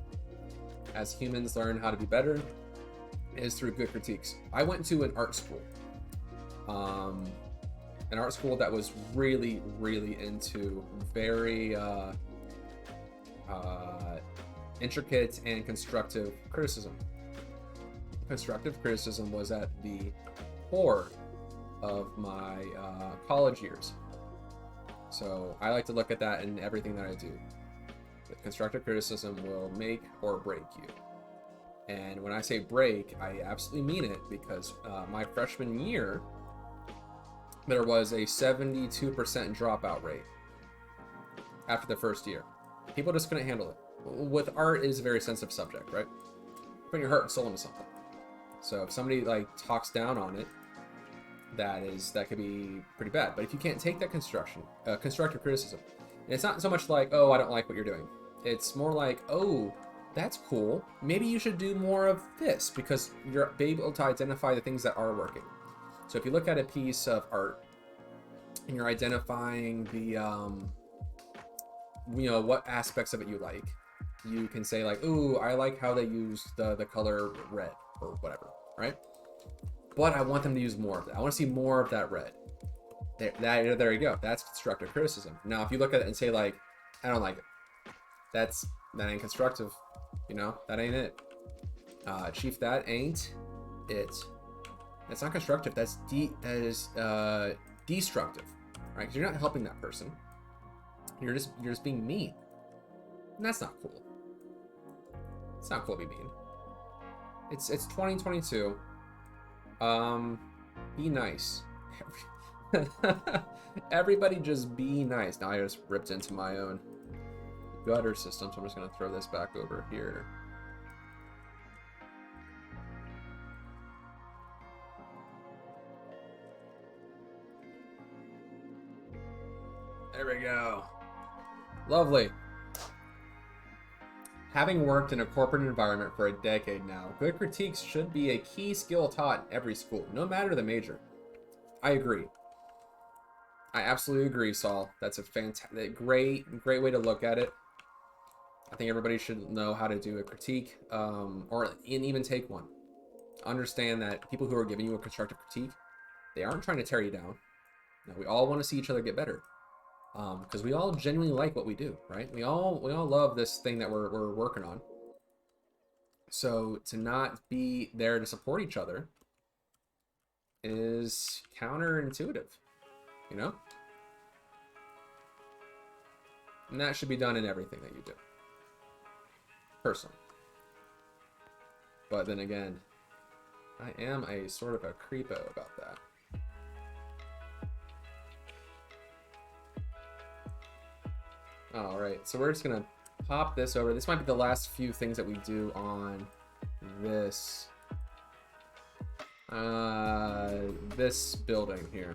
as humans, learn how to be better, is through good critiques. I went to an art school. An art school that was really, really into very intricate and constructive criticism. Constructive criticism was at the core of my college years. So I like to look at that in everything that I do. Constructive criticism will make or break you. And when I say break, I absolutely mean it, because my freshman year, there was a 72% dropout rate after the first year. People just couldn't handle it. With art, it is a very sensitive subject, right? Putting your heart and soul into something. So if somebody like talks down on it, that could be pretty bad. But if you can't take that constructive criticism, and it's not so much like, oh, I don't like what you're doing. It's more like, oh, that's cool. Maybe you should do more of this, because you're able to identify the things that are working. So if you look at a piece of art and you're identifying the, what aspects of it you like, you can say like, ooh, I like how they used the color red or whatever, right? But I want them to use more of that. I want to see more of that red. There you go. That's constructive criticism. Now, if you look at it and say like, I don't like it, that ain't constructive. That ain't it. Chief, that ain't it. That's not constructive. That is destructive, right? Because you're not helping that person. You're just being mean, and that's not cool. It's not cool to be mean. It's 2022. Be nice. Everybody just be nice. Now I just ripped into my own gutter system, so I'm just gonna throw this back over here. There we go. Lovely. Having worked in a corporate environment for a decade now, good critiques should be a key skill taught in every school, no matter the major. I agree. I absolutely agree, Saul. That's a fantastic, great way to look at it. I think everybody should know how to do a critique, or even take one. Understand that people who are giving you a constructive critique, they aren't trying to tear you down. Now, we all want to see each other get better, because we all genuinely like what we do, right? We all love this thing that we're working on. So to not be there to support each other is counterintuitive, And that should be done in everything that you do, personally. But then again, I am a sort of a creepo about that. All right, so we're just gonna pop this over. This might be the last few things that we do on this this building here.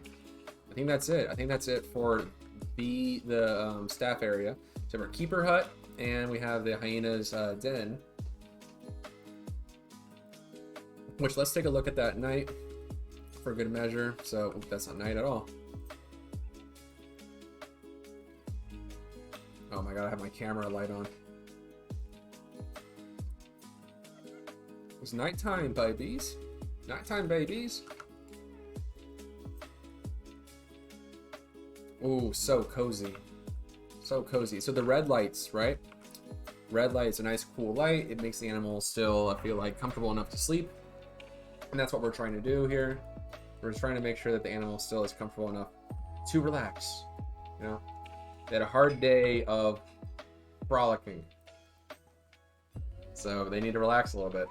I think that's it. I think that's it for the staff area. So we're keeper hut, and we have the hyenas den. Which, let's take a look at that night for good measure. So that's not night at all. Oh my god, I have my camera light on. It's nighttime, babies. Nighttime, babies. Ooh, so cozy. So cozy. So the red lights, right? Red light is a nice cool light. It makes the animal still, I feel like, comfortable enough to sleep. And that's what we're trying to do here. We're just trying to make sure that the animal still is comfortable enough to relax. They had a hard day of frolicking, so they need to relax a little bit.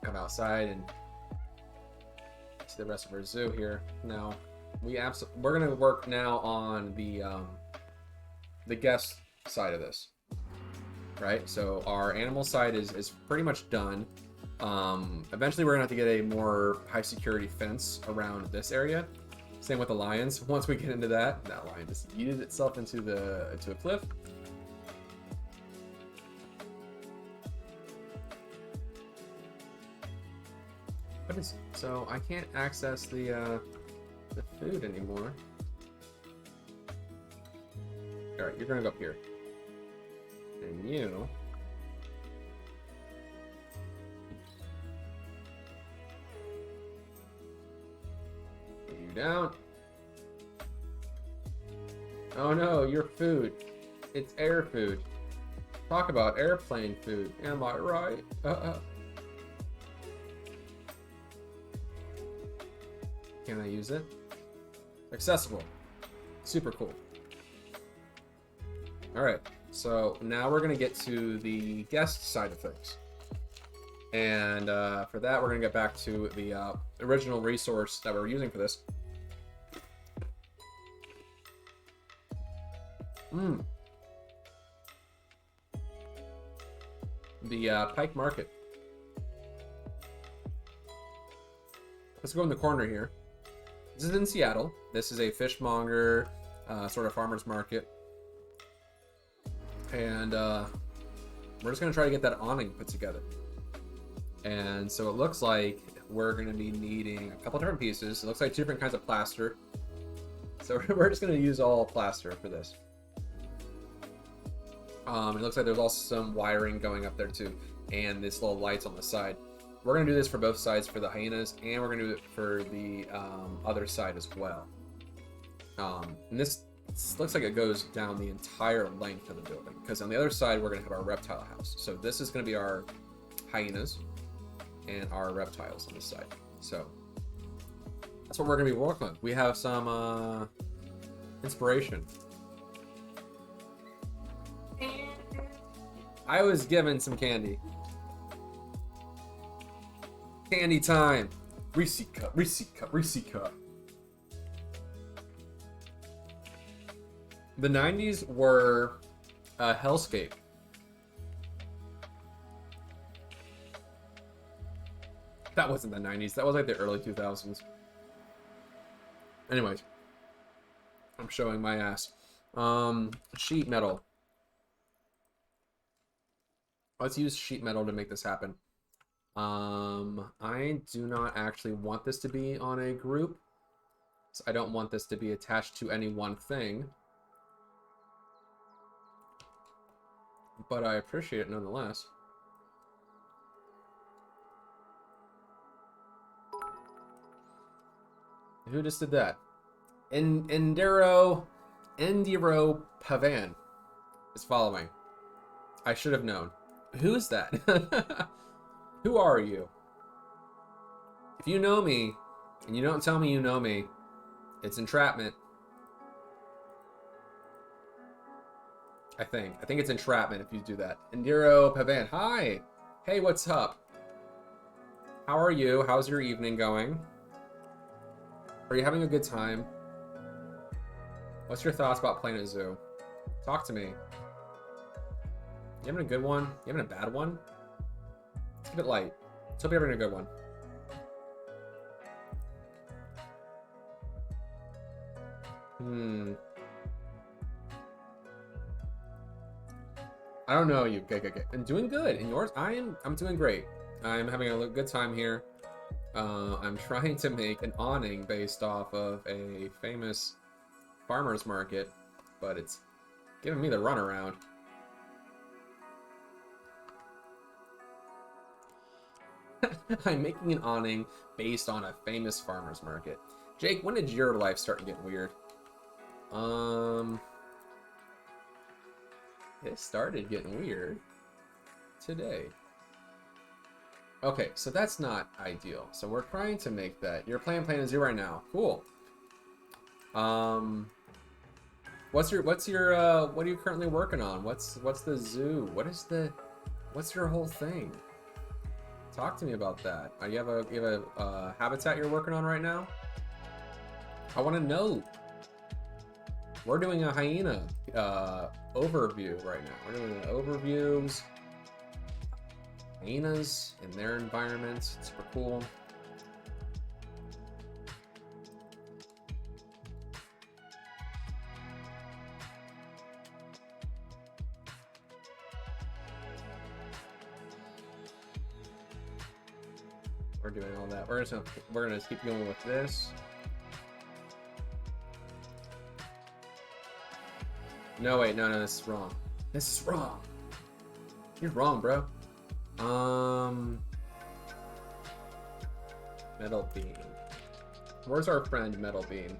come outside and see the rest of our zoo here. Now, we're gonna work now on the guest side of this, right? So our animal side is pretty much done. Eventually we're gonna have to get a more high security fence around this area. Same with the lions. Once we get into that lion just yeeted itself into a cliff. So I can't access the food anymore. All right, you're gonna go up here, and you. Put you down. Oh no, your food. It's air food. Talk about airplane food. Am I right? Can I use it? Accessible. Super cool. Alright, so now we're going to get to the guest side of things. And for that, we're going to get back to the original resource that we're using for this. The Pike Market. Let's go in the corner here. This is in Seattle. This is a fishmonger, sort of farmer's market. And we're just going to try to get that awning put together. And so it looks like we're going to be needing a couple different pieces. It looks like 2 different kinds of plaster. So we're just going to use all plaster for this. It looks like there's also some wiring going up there too. And this little lights on the side. We're going to do this for both sides for the hyenas, and we're going to do it for the other side as well. And this looks like it goes down the entire length of the building, because on the other side we're going to have our reptile house. So this is going to be our hyenas and our reptiles on this side. So that's what we're going to be working with. We have some inspiration. I was given some candy. Candy time! Reese cup, Reese cup, Reese cup. The 90s were a hellscape. That wasn't the 90s. That was like the early 2000s. Anyways. I'm showing my ass. Sheet metal. Let's use sheet metal to make this happen. I do not actually want this to be on a group. So I don't want this to be attached to any one thing. But I appreciate it nonetheless. Who just did that? Indiro Pavan is following. I should have known. Who is that? Who are you? If you know me, and you don't tell me you know me, it's entrapment. I think it's entrapment if you do that. Indiro Pavan, hi! Hey, what's up? How are you? How's your evening going? Are you having a good time? What's your thoughts about playing at zoo? Talk to me. You having a good one? You having a bad one? Let's keep it light. Let's hope you're having a good one. I don't know you. Okay. I'm doing good. And yours? I'm doing great. I'm having a good time here. I'm trying to make an awning based off of a famous farmer's market, but it's giving me the runaround. I'm making an awning based on a famous farmer's market. Jake, when did your life start getting weird? It started getting weird today. Okay, so that's not ideal. So we're trying to make that. You're playing Planet Zoo right now. Cool. What are you currently working on? What's the zoo? What's your whole thing? Talk to me about that. You have a habitat you're working on right now? I want to know. We're doing a hyena overview right now. We're doing overviews. Hyenas in their environment. It's super cool. We're doing all that. We're gonna keep going with this. No, wait, no, this is wrong. This is wrong. You're wrong, bro. Metal Bean. Where's our friend Metal Bean?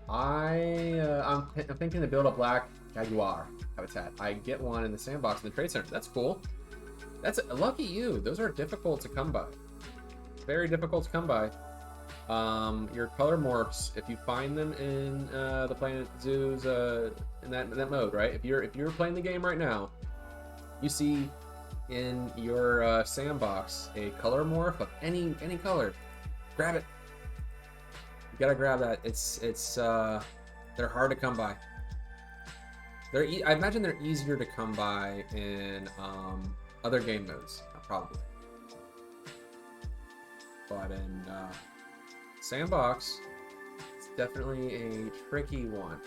I'm thinking to build a black jaguar habitat. I get one in the sandbox in the trade center. That's cool. That's lucky you. Those are difficult to come by. Very difficult to come by. Your color morphs, if you find them in the Planet Zoo's in that mode, right? If you're playing the game right now, you see in your sandbox a color morph of any color. Grab it. You gotta grab that. It's they're hard to come by. I imagine they're easier to come by in other game modes, probably. But in sandbox, it's definitely a tricky one.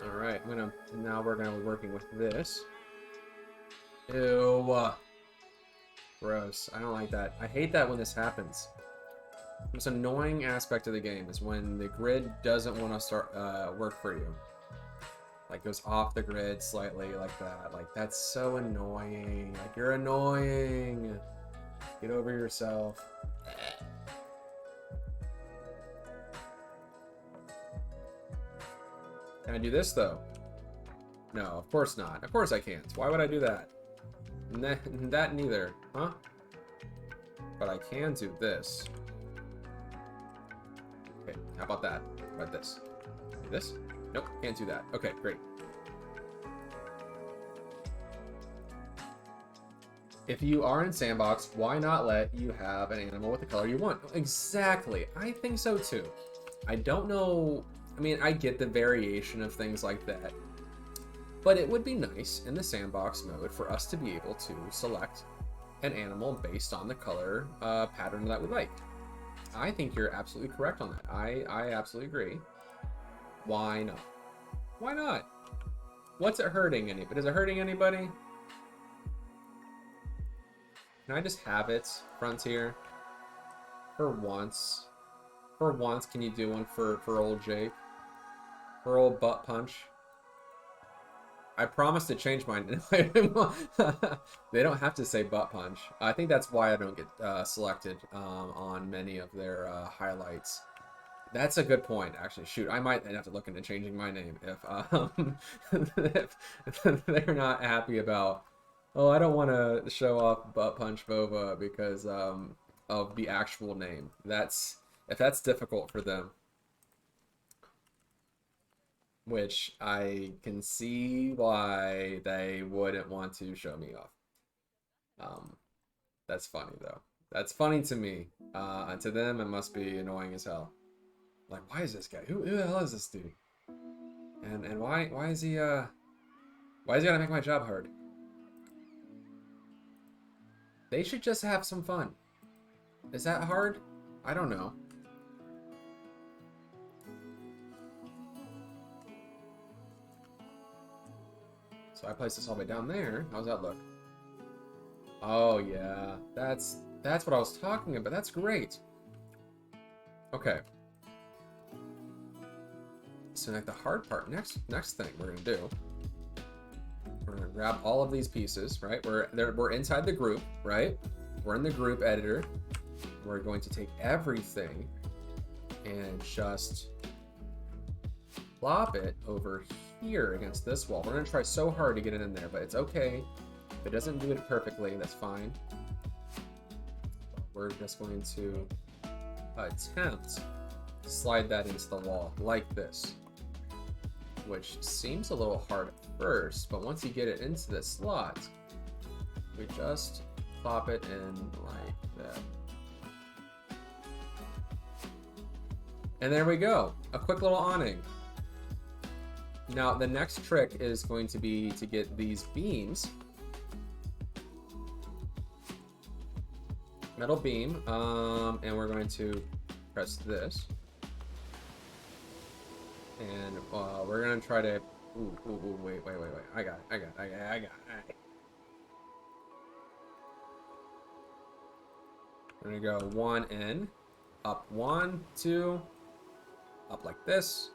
All right, now we're gonna be working with this. Ew, gross. I don't like that. I hate that when this happens. The most annoying aspect of the game is when the grid doesn't want to start work for you. Like goes off the grid slightly like that. Like that's so annoying. Like you're annoying. Get over yourself. Can I do this though? No, of course not. Of course I can't. Why would I do that? That neither, huh? But I can do this. Okay, how about that? How about this? Do this? Nope, can't do that. Okay, great. If you are in sandbox, why not let you have an animal with the color you want? Exactly. I think so too. I don't know. I mean, I get the variation of things like that. But it would be nice in the sandbox mode for us to be able to select an animal based on the color pattern that we like. I think you're absolutely correct on that. I absolutely agree. Why not? Why not? What's it hurting anybody? Is it hurting anybody? Can I just have it, Frontier? For once. For once, can you do one for old Jake? For old Butt Punch? I promise to change mine. They don't have to say Butt Punch. I think that's why I don't get selected on many of their highlights. That's a good point, actually. Shoot, I might have to look into changing my name if they're not happy about, oh, I don't want to show off Butt Punch Bova because of the actual name. If that's difficult for them. Which I can see why they wouldn't want to show me off. That's funny though. That's funny to me. And to them, it must be annoying as hell. Like, why is this guy? Who the hell is this dude? And why is he gotta make my job hard? They should just have some fun. Is that hard? I don't know. So I placed this all the way down there. How's that look? Oh yeah, that's what I was talking about. That's great. Okay. So like the hard part, next thing we're gonna do, we're gonna grab all of these pieces, right? We're inside the group, right? We're in the group editor. We're going to take everything and just plop it over here against this wall. We're gonna try so hard to get it in there, but it's okay. If it doesn't do it perfectly, that's fine. We're just going to attempt to slide that into the wall like this. which seems a little hard at first, but once you get it into the slot, we just plop it in like that. And there we go, a quick little awning. Now the next trick is going to be to get these beams, metal beam, and we're going to press this, and we're gonna try to. Ooh, wait! I got it. We're gonna go one in, up 1, 2, up like this.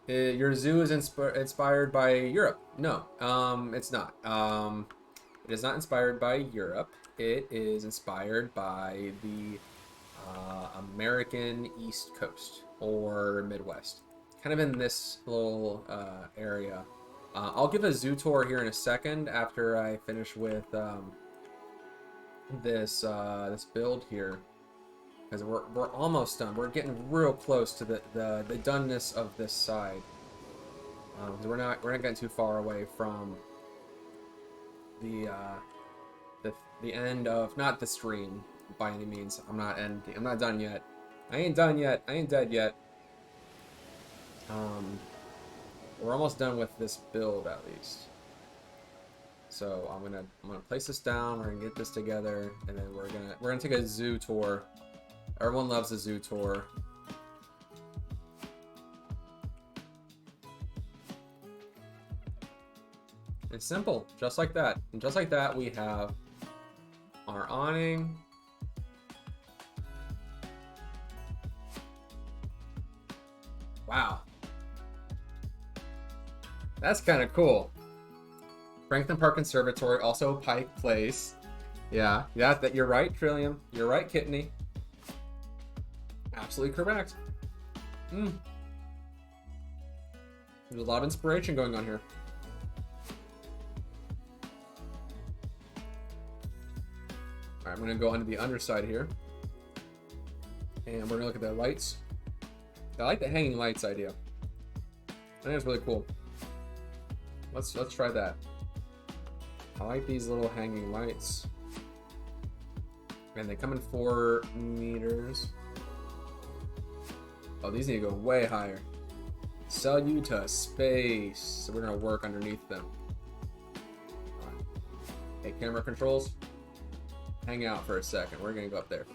Your zoo is inspired by Europe. No, it's not. It is not inspired by Europe. It is inspired by the American East Coast or Midwest. Kind of in this little area. I'll give a zoo tour here in a second after I finish with this build here. Because we're almost done. We're getting real close to the doneness of this side. We're not getting too far away from the end of, not the stream by any means. I'm not done yet. I ain't done yet. I ain't dead yet. We're almost done with this build at least. So I'm gonna place this down. We're gonna get this together, and then we're gonna take a zoo tour. Everyone loves a zoo tour. It's simple, just like that. And just like that, we have our awning. Wow. That's kind of cool. Franklin Park Conservatory, also Pike Place. Yeah, that you're right, Trillium. You're right, Kidney. Absolutely correct. There's a lot of inspiration going on here. Alright, I'm going to go onto the underside here. And we're going to look at the lights. I like the hanging lights idea. I think it's really cool. Let's try that. I like these little hanging lights. And they come in 4 meters. Oh, these need to go way higher. Sell you to space. So we're gonna work underneath them. Alright. Hey, camera controls. Hang out for a second. We're gonna go up there.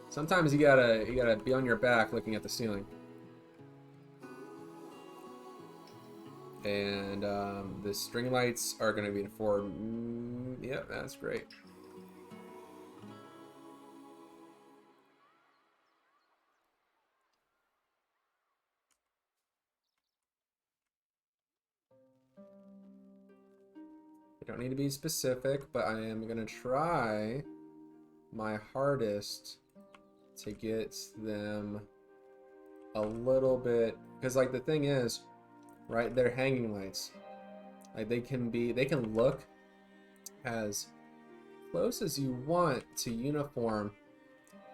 Sometimes you gotta be on your back looking at the ceiling. And the string lights are gonna be in 4. Yep, that's great. I don't need to be specific, but I am gonna try my hardest to get them a little bit, because like the thing is, right, they're hanging lights. Like they can look as close as you want to uniform,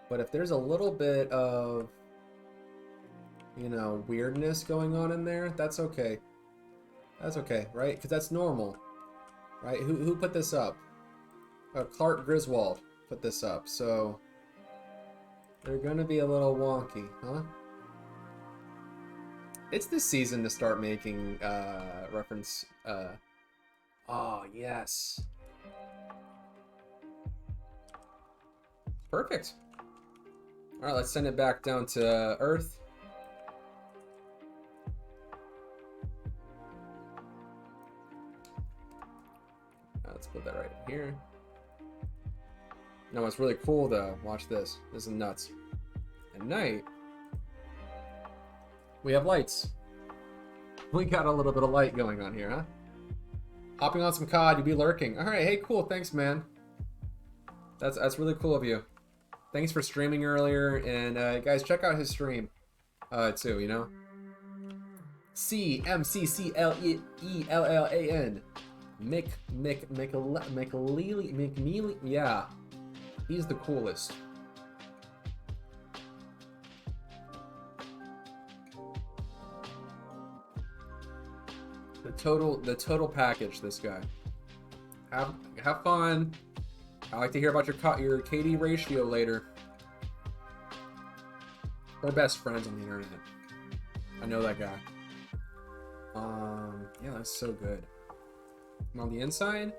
but if there's a little bit of, you know, weirdness going on in there, that's okay. That's okay, right? Because that's normal, right? Who put this up? Clark Griswold put this up, so they're gonna be a little wonky, huh? It's the season to start making reference. Oh yes, perfect. All right, let's send it back down to Earth. Let's put that right here. No, what's really cool though, watch this. This is nuts. At night, we have lights. We got a little bit of light going on here, huh? Hopping on some COD, you'll be lurking. All right, hey, cool, thanks, man. That's really cool of you. Thanks for streaming earlier, and guys, check out his stream, too. You know, CMCCLELLAN. McMealy, yeah, he's the coolest. The total package, this guy. Have fun. I like to hear about your KD ratio later. We're best friends on the internet. I know that guy. Yeah, that's so good. And on the inside,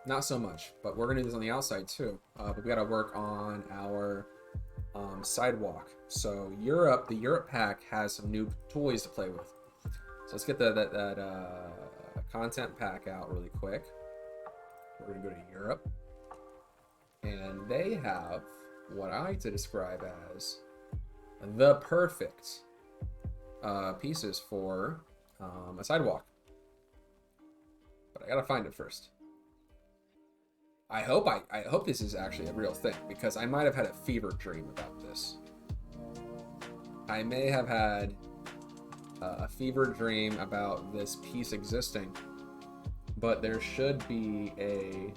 not so much, but we're gonna do this on the outside too. But we gotta work on our sidewalk. So the Europe pack has some new toys to play with. So let's get that content pack out really quick. We're gonna go to Europe, and they have what I like to describe as the perfect pieces for a sidewalk. But I gotta find it first. I hope this is actually a real thing, because I might have had a fever dream about this. I may have had a fever dream about this piece existing, but there should be a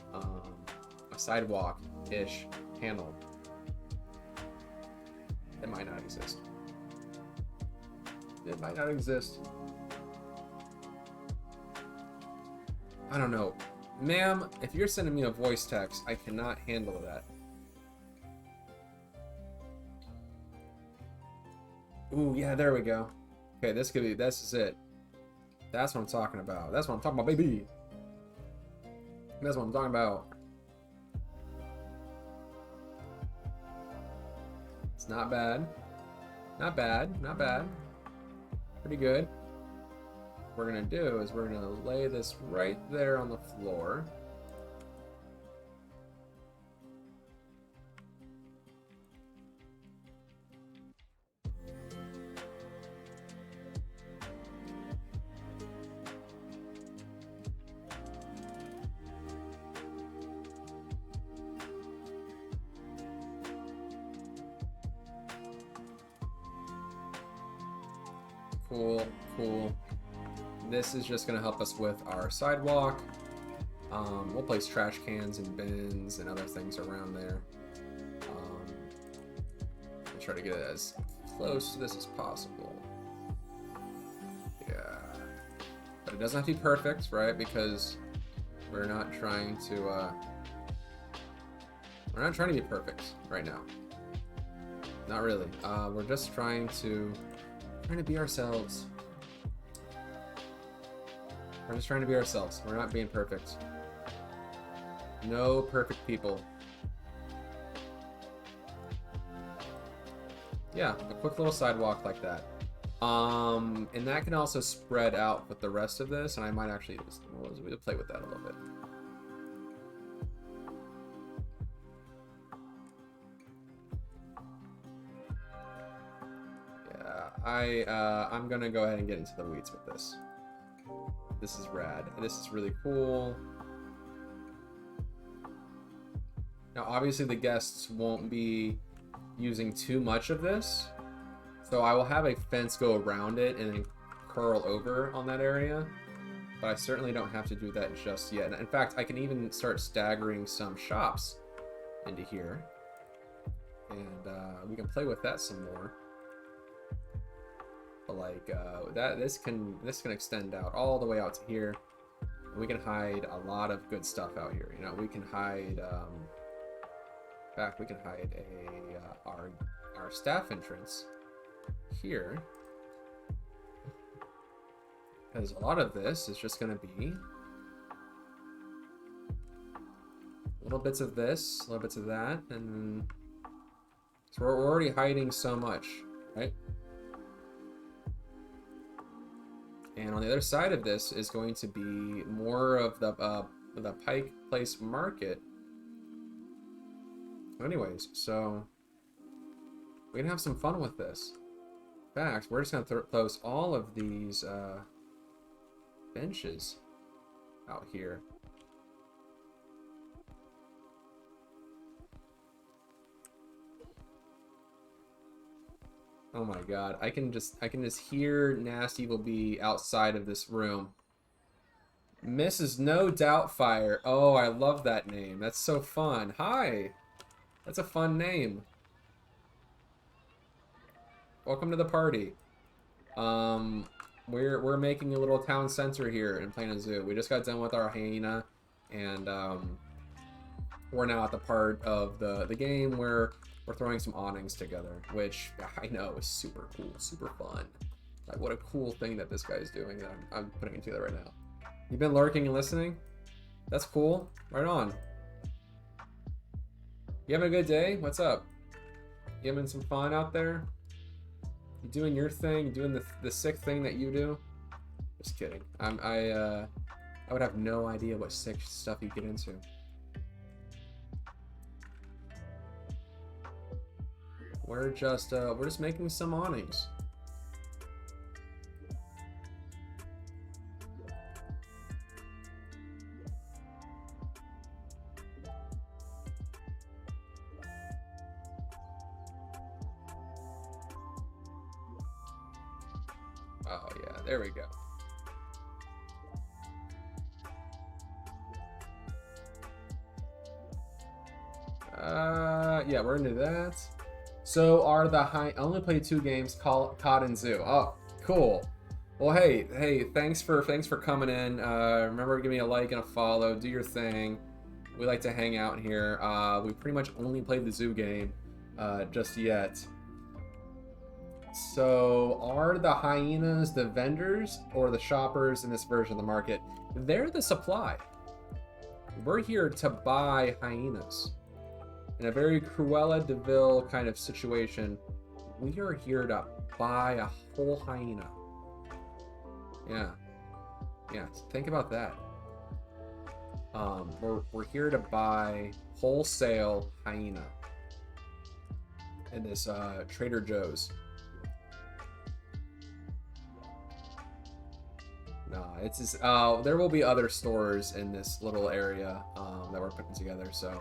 sidewalk-ish panel. It might not exist. It might not exist. I don't know. Ma'am, if you're sending me a voice text, I cannot handle that. Ooh, yeah, there we go. Okay, this is it. That's what I'm talking about. That's what I'm talking about, baby. That's what I'm talking about. It's not bad. Not bad. Not bad. Pretty good. What we're gonna do is we're gonna lay this right there on the floor. Cool, cool. This is just going to help us with our sidewalk. We'll place trash cans and bins and other things around there. We'll try to get it as close to this as possible. Yeah. But it doesn't have to be perfect, right? Because we're not trying to be perfect right now. Not really. We're just trying to be ourselves. We're just trying to be ourselves. We're not being perfect. No perfect people. Yeah, a quick little sidewalk like that. And that can also spread out with the rest of this, and I might actually just we'll play with that a little bit. Yeah, I'm gonna go ahead and get into the weeds with this. This is rad. This is really cool. Now, obviously, the guests won't be using too much of this, so I will have a fence go around it and then curl over on that area, but I certainly don't have to do that just yet. In fact, I can even start staggering some shops into here, and we can play with that some more. Like this can extend out all the way out to here. We can hide a lot of good stuff out here. You know, we can hide. In fact, we can hide our staff entrance here, because a lot of this is just going to be little bits of this, little bits of that, and so we're already hiding so much, right? And on the other side of this is going to be more of the Pike Place Market. Anyways, so we can have some fun with this. In fact, we're just going to close all of these benches out here. Oh my god, I can just hear Nasty will be outside of this room. Mrs. No Doubtfire. Oh, I love that name. That's so fun. Hi. That's a fun name. Welcome to the party. we're making a little town center here in Planet Zoo. We just got done with our hyena, and we're now at the part of the game where we're throwing some awnings together, which I know is super cool, super fun. Like, what a cool thing that this guy is doing that I'm putting it together right now. You've been lurking and listening? That's cool. Right on. You having a good day? What's up? You having some fun out there? You doing your thing? You doing the sick thing that you do? Just kidding. I would have no idea what sick stuff you get into. We're just making some awnings. Oh yeah, there we go. Yeah, we're into that. So are the I only played 2 games, COD and Zoo. Oh, cool. Well, hey, thanks for coming in. Remember, give me a like and a follow. Do your thing. We like to hang out here. We pretty much only played the Zoo game just yet. So are the hyenas the vendors or the shoppers in this version of the market? They're the supply. We're here to buy hyenas. In a very Cruella de Vil kind of situation, we are here to buy a whole hyena. Yeah, think about that. We're here to buy wholesale hyena in this Trader Joe's. No, it's just, there will be other stores in this little area that we're putting together, so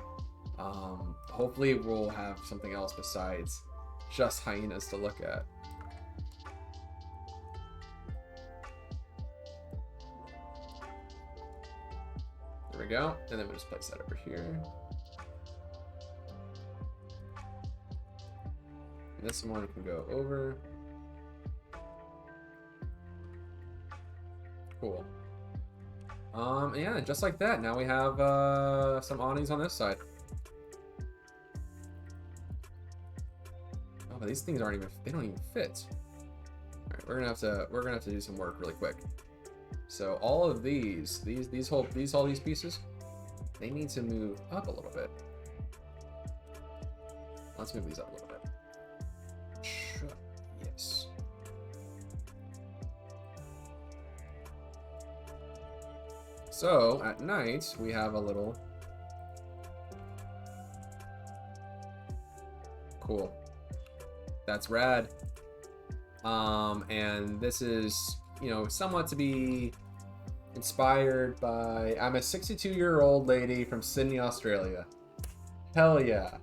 hopefully we'll have something else besides just hyenas to look at. There we go, and then we'll just place that over here. And this one can go over. Cool. Yeah, just like that. Now we have some awnings on this side. Oh, but these things aren't even, they don't even fit. All right, we're gonna have to do some work really quick. So all of these all these pieces, they need to move up a little bit. Let's move these up a little bit. Yes. So at night we have a little cool. That's rad. And this is, you know, somewhat to be inspired by, I'm a 62-year-old lady from Sydney, Australia. Hell yeah.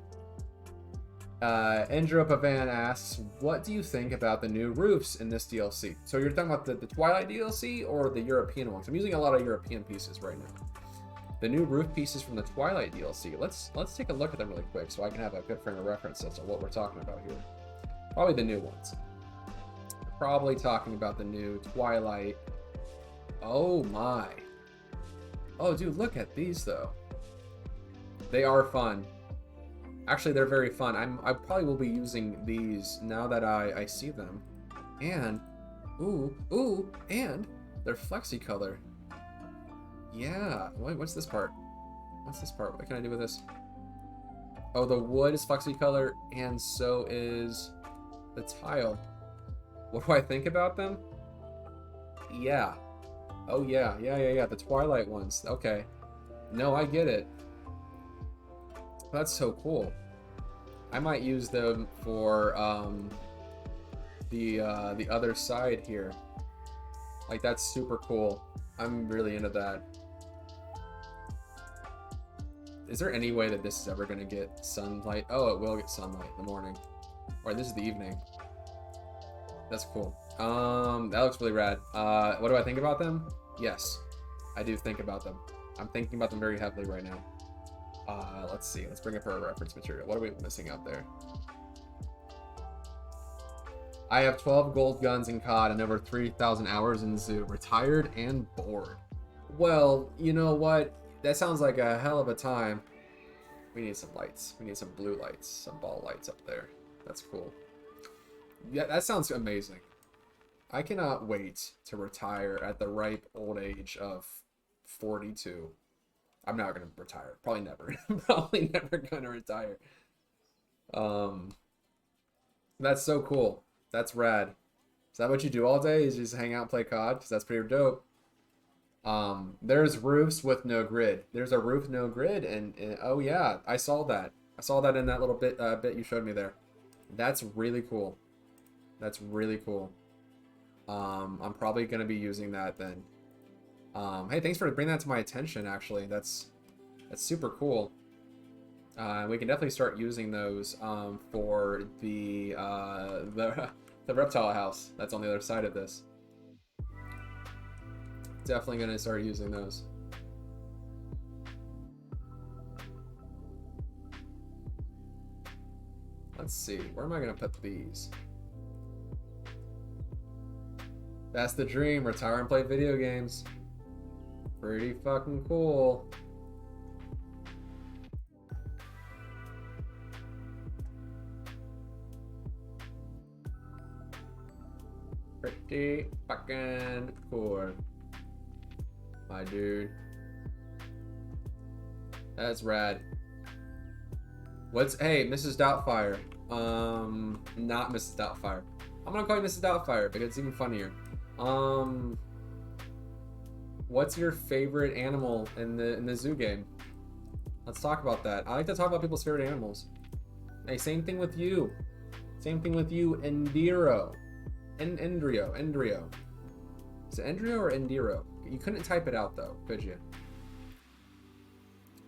Andrew Pavan asks, what do you think about the new roofs in this DLC? So you're talking about the Twilight DLC or the European ones? I'm using a lot of European pieces right now. The new roof pieces from the Twilight DLC. Let's take a look at them really quick so I can have a good frame of reference as to what we're talking about here. Probably the new ones. Probably talking about the new Twilight. Oh my. Oh dude, look at these though. They are fun. Actually, they're very fun. I probably will be using these now that I see them. And, and they're flexi color. Yeah. What's this part? What's this part? What can I do with this? Oh, the wood is flexi color, and so is the tile. What do I think about them? Yeah. Oh yeah. The Twilight ones. Okay. No, I get it. That's so cool. I might use them for the other side here. Like, that's super cool. I'm really into that. Is there any way that this is ever gonna get sunlight? Oh, it will get sunlight in the morning. Or this is the evening. That's cool. That looks really rad. What do I think about them? Yes, I do think about them. I'm thinking about them very heavily right now. Let's see. Let's bring up our reference material. What are we missing out there? I have 12 gold guns in COD and over 3,000 hours in Zoo. Retired and bored. Well, you know what? That sounds like a hell of a time. We need some lights. We need some blue lights. Some ball lights up there. That's cool. Yeah, that sounds amazing. I cannot wait to retire at the ripe old age of 42. I'm not going to retire. Probably never. Probably never going to retire. That's so cool. That's rad. Is that what you do all day? Is you just hang out and play COD? Because that's pretty dope. There's roofs with no grid. There's a roof no grid, and oh yeah, I saw that. I saw that in that little bit you showed me there. That's really cool. That's really cool. I'm probably gonna be using that then. Hey, thanks for bringing that to my attention. Actually, that's super cool. We can definitely start using those for the reptile house that's on the other side of this. Definitely gonna start using those. Let's see, where am I gonna put these? That's the dream, retire and play video games. Pretty fucking cool. Pretty fucking cool, my dude. That's rad. Hey, Mrs. Doubtfire. Not Mrs. Doubtfire. I'm gonna call you Mrs. Doubtfire because it's even funnier. What's your favorite animal in the zoo game? Let's talk about that. I like to talk about people's favorite animals. Hey, same thing with you. Same thing with you, Endiro. Endrio. Is it Endrio or Endiro? You couldn't type it out though, could you?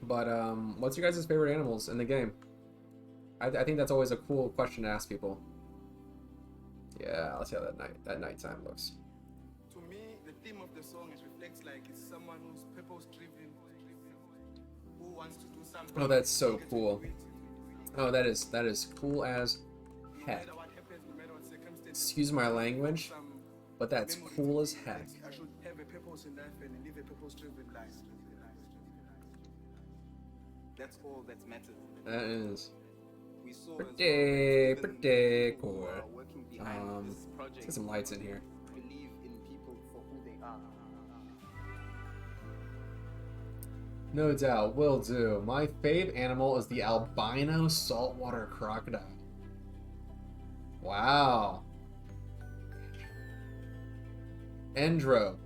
But what's your guys' favorite animals in the game? I think that's always a cool question to ask people. Yeah, let's see how that nighttime looks. To me, the theme of the song reflects like it's someone who's purpose-driven, who wants to do something. Oh, that's so cool. Oh, that is cool as heck. Excuse my language, but that's cool as heck. I should have a purpose in life and live a purpose-driven life. That's all that matters. That is Pretty cool. Let's get some lights in here. Believe in people for who they are. No doubt, will do. My fave animal is the albino saltwater crocodile. Wow. Andrew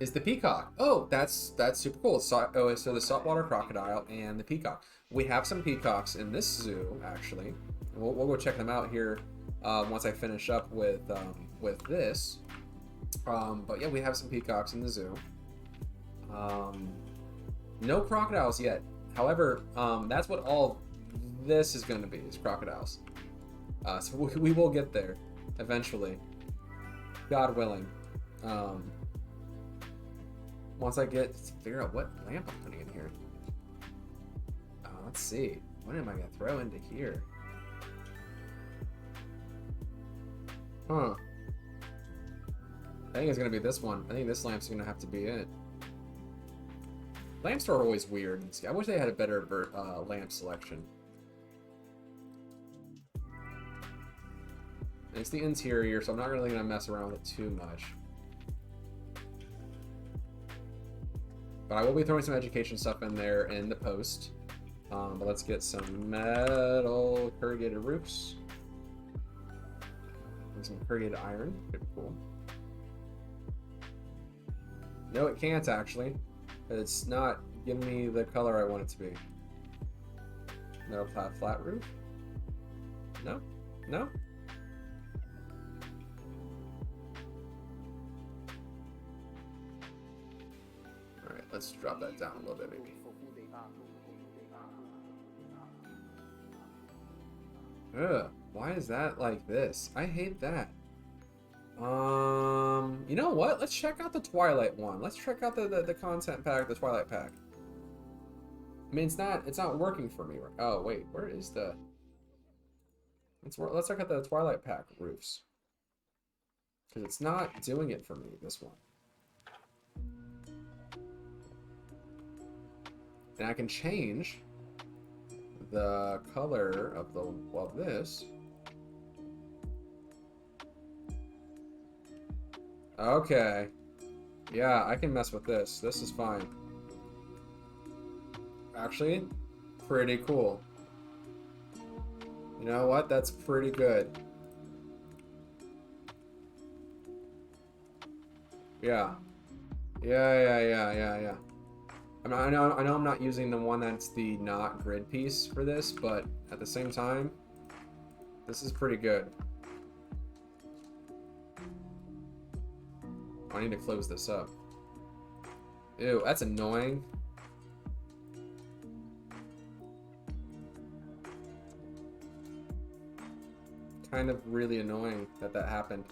is the peacock. Oh, that's super cool. So the saltwater crocodile and the peacock. We have some peacocks in this zoo actually. We'll go check them out here once I finish up with this. But yeah, we have some peacocks in the zoo. No crocodiles yet. However, that's what all this is going to be, is crocodiles. So we will get there eventually, God willing. Once I figure out what lamp I'm putting in here. Let's see. What am I going to throw into here? Huh. I think it's going to be this one. I think this lamp's going to have to be it. Lamps are always weird. I wish they had a better lamp selection. And it's the interior, so I'm not really going to mess around with it too much. But I will be throwing some education stuff in there in the post. But let's get some metal corrugated roofs. And some corrugated iron. Pretty cool. No, it can't actually. It's not giving me the color I want it to be. No flat roof? No? No? Alright, let's drop that down a little bit maybe. Ugh, why is that like this? I hate that. You know what? Let's check out the Twilight one. Let's check out the content pack, the Twilight pack. I mean, it's not working for me. Oh wait, where is the Let's look at the Twilight Pack roofs. Because it's not doing it for me, this one. And I can change the color of this. Okay. Yeah, I can mess with this. This is fine. Actually, pretty cool. You know what? That's pretty good. Yeah. Yeah. I mean, I know I'm not using the one that's the not grid piece for this, but at the same time, this is pretty good. I need to close this up. Ew, that's annoying. Kind of really annoying that happened.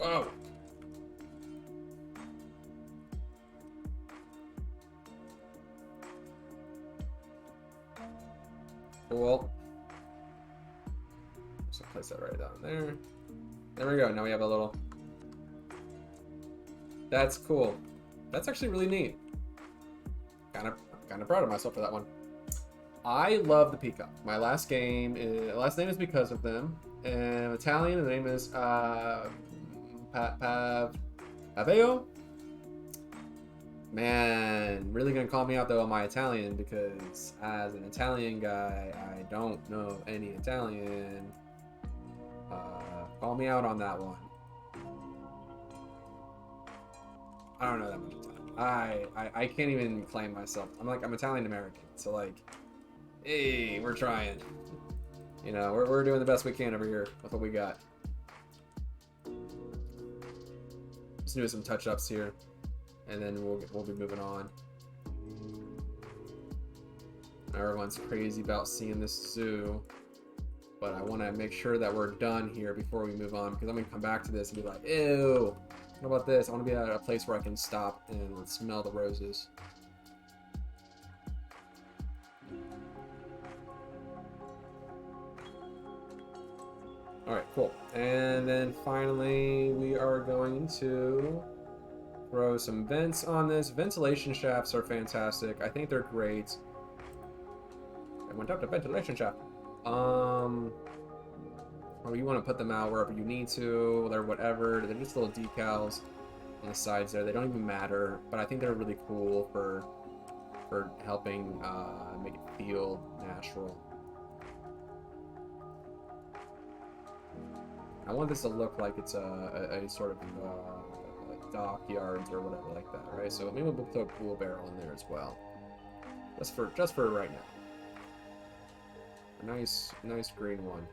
Oh. Cool. So place that right down there. There we go. Now we have a little. That's cool. That's actually really neat. Kind of proud of myself for that one. I love the peacock. My last name is because of them. And Italian, the name is Paveo. Man, really gonna call me out though on my Italian, because as an Italian guy, I don't know any Italian. Call me out on that one. I don't know that much Italian. I can't even claim myself. I'm Italian American, so like, hey, we're trying. You know, we're doing the best we can over here with what we got. Just doing some touch-ups here, and then we'll be moving on. Everyone's crazy about seeing this zoo, but I want to make sure that we're done here before we move on, because I'm gonna come back to this and be like, ew. What about this? I want to be at a place where I can stop and smell the roses. Alright, cool. And then finally, we are going to throw some vents on this. Ventilation shafts are fantastic. I think they're great. I went up to ventilation shaft. Or you want to put them out wherever you need to, or whatever. They're just little decals on the sides there. They don't even matter, but I think they're really cool for helping make it feel natural. I want this to look like it's a sort of dockyards or whatever like that, right? So maybe we'll put a pool barrel in there as well, just for right now. A nice green one.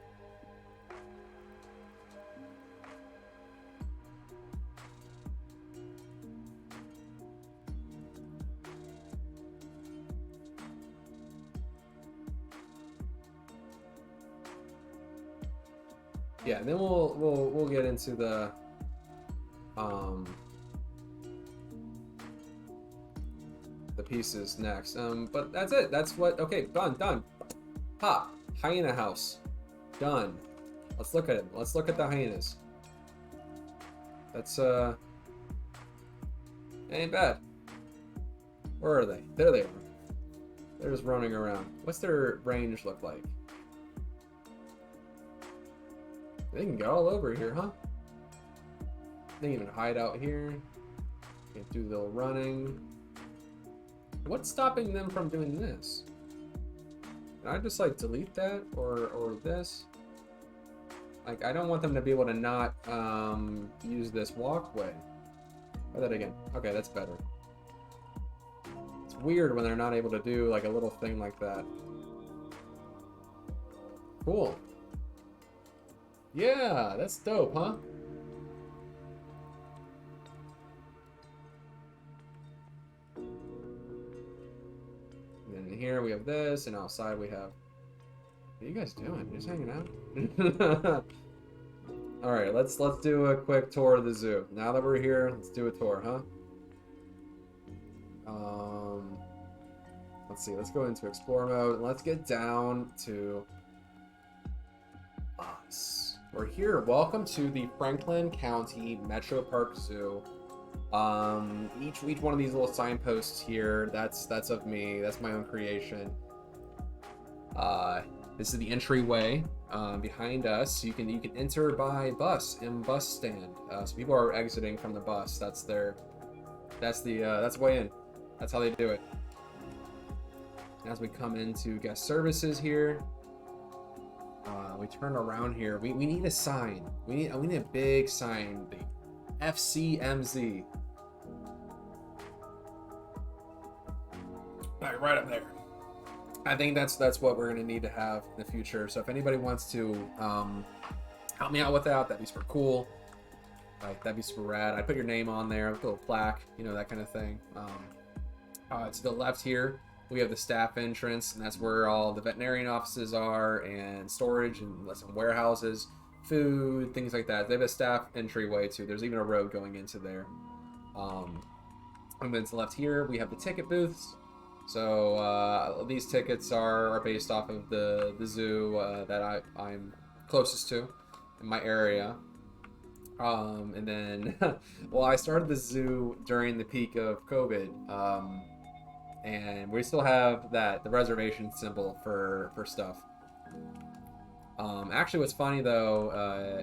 Yeah, and then we'll get into the pieces next. But that's it. That's what. Okay, done. Ha! Hyena House. Done. Let's look at it. Let's look at the hyenas. That's ain't bad. Where are they? There they are. They're just running around. What's their range look like? They can get all over here, huh? They can even hide out here. They can do a little running. What's stopping them from doing this? Can I just like delete that or this? Like, I don't want them to be able to not use this walkway. Try that again. Okay, that's better. It's weird when they're not able to do like a little thing like that. Cool. Yeah, that's dope, huh? And then here we have this, and outside we have... What are you guys doing? You're just hanging out? All right, let's do a quick tour of the zoo. Now that we're here, let's do a tour, huh? Let's see. Let's go into explore mode and let's get down to us. We're here. Welcome to the Franklin County Metropark Zoo. Each one of these little signposts here, that's of me. That's my own creation. This is the entryway. Behind us, you can enter by bus and bus stand. So people are exiting from the bus. That's the way in. That's how they do it. As we come into guest services here, we turn around here. We need a sign. We need a big sign. The FCMZ. Right up there. I think that's what we're gonna need to have in the future. So if anybody wants to help me out with that, that'd be super cool. Like, that'd be super rad. I'd put your name on there with a little plaque, you know, that kind of thing. To the left here, we have the staff entrance, and that's where all the veterinarian offices are, and storage, and some warehouses, food, things like that. They have a staff entryway too. There's even a road going into there. And then to the left here, we have the ticket booths. So these tickets are based off of the zoo that I'm closest to in my area. And then, well, I started the zoo during the peak of COVID. And we still have the reservation symbol for stuff. Actually, what's funny though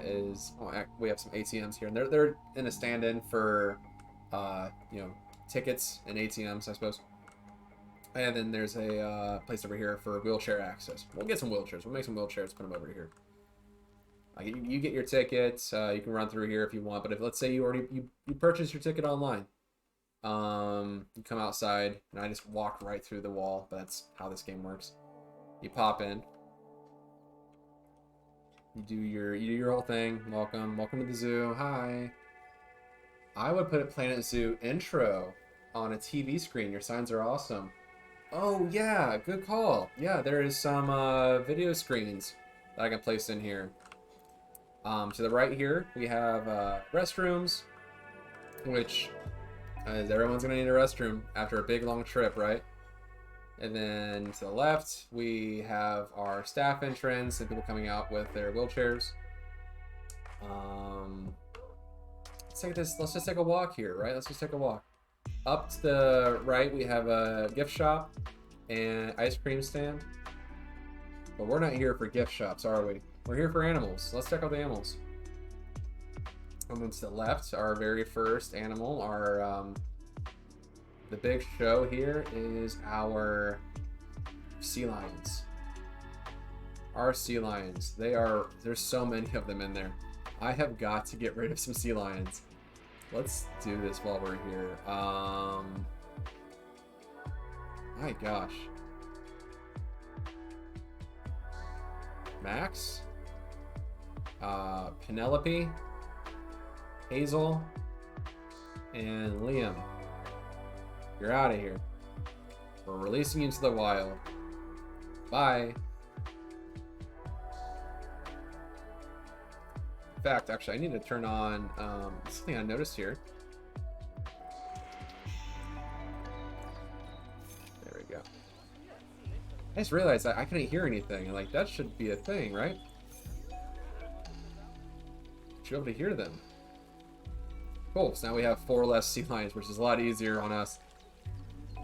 is we have some ATMs here, and they're in a stand-in for tickets and ATMs, I suppose. And then there's a place over here for wheelchair access. We'll get some wheelchairs. We'll make some wheelchairs, put them over here. You get your tickets. You can run through here if you want. But if, let's say, you purchased your ticket online, you come outside, and I just walk right through the wall. But that's how this game works. You pop in. You do your whole thing. Welcome to the zoo. Hi. I would put a Planet Zoo intro on a TV screen. Your signs are awesome. Oh yeah, good call. Yeah, there is some video screens that I can place in here. To the right here, we have restrooms, which everyone's gonna need a restroom after a big long trip, right? And then to the left, we have our staff entrance and people coming out with their wheelchairs. Let's just take a walk here, right? Let's just take a walk. Up to the right, we have a gift shop and ice cream stand. But we're not here for gift shops, are we? We're here for animals. Let's check out the animals. And then to the left, our very first animal, the big show here is our sea lions. Our sea lions. There's so many of them in there. I have got to get rid of some sea lions. Let's do this while we're here. My gosh. Max, Penelope, Hazel, and Liam. You're out of here. We're releasing you into the wild. Bye. In fact, actually, I need to turn on something I noticed here. There we go. I just realized that I couldn't hear anything. Like, that should be a thing, right? Should be able to hear them. Cool. So now we have 4 less sea lions, which is a lot easier on us.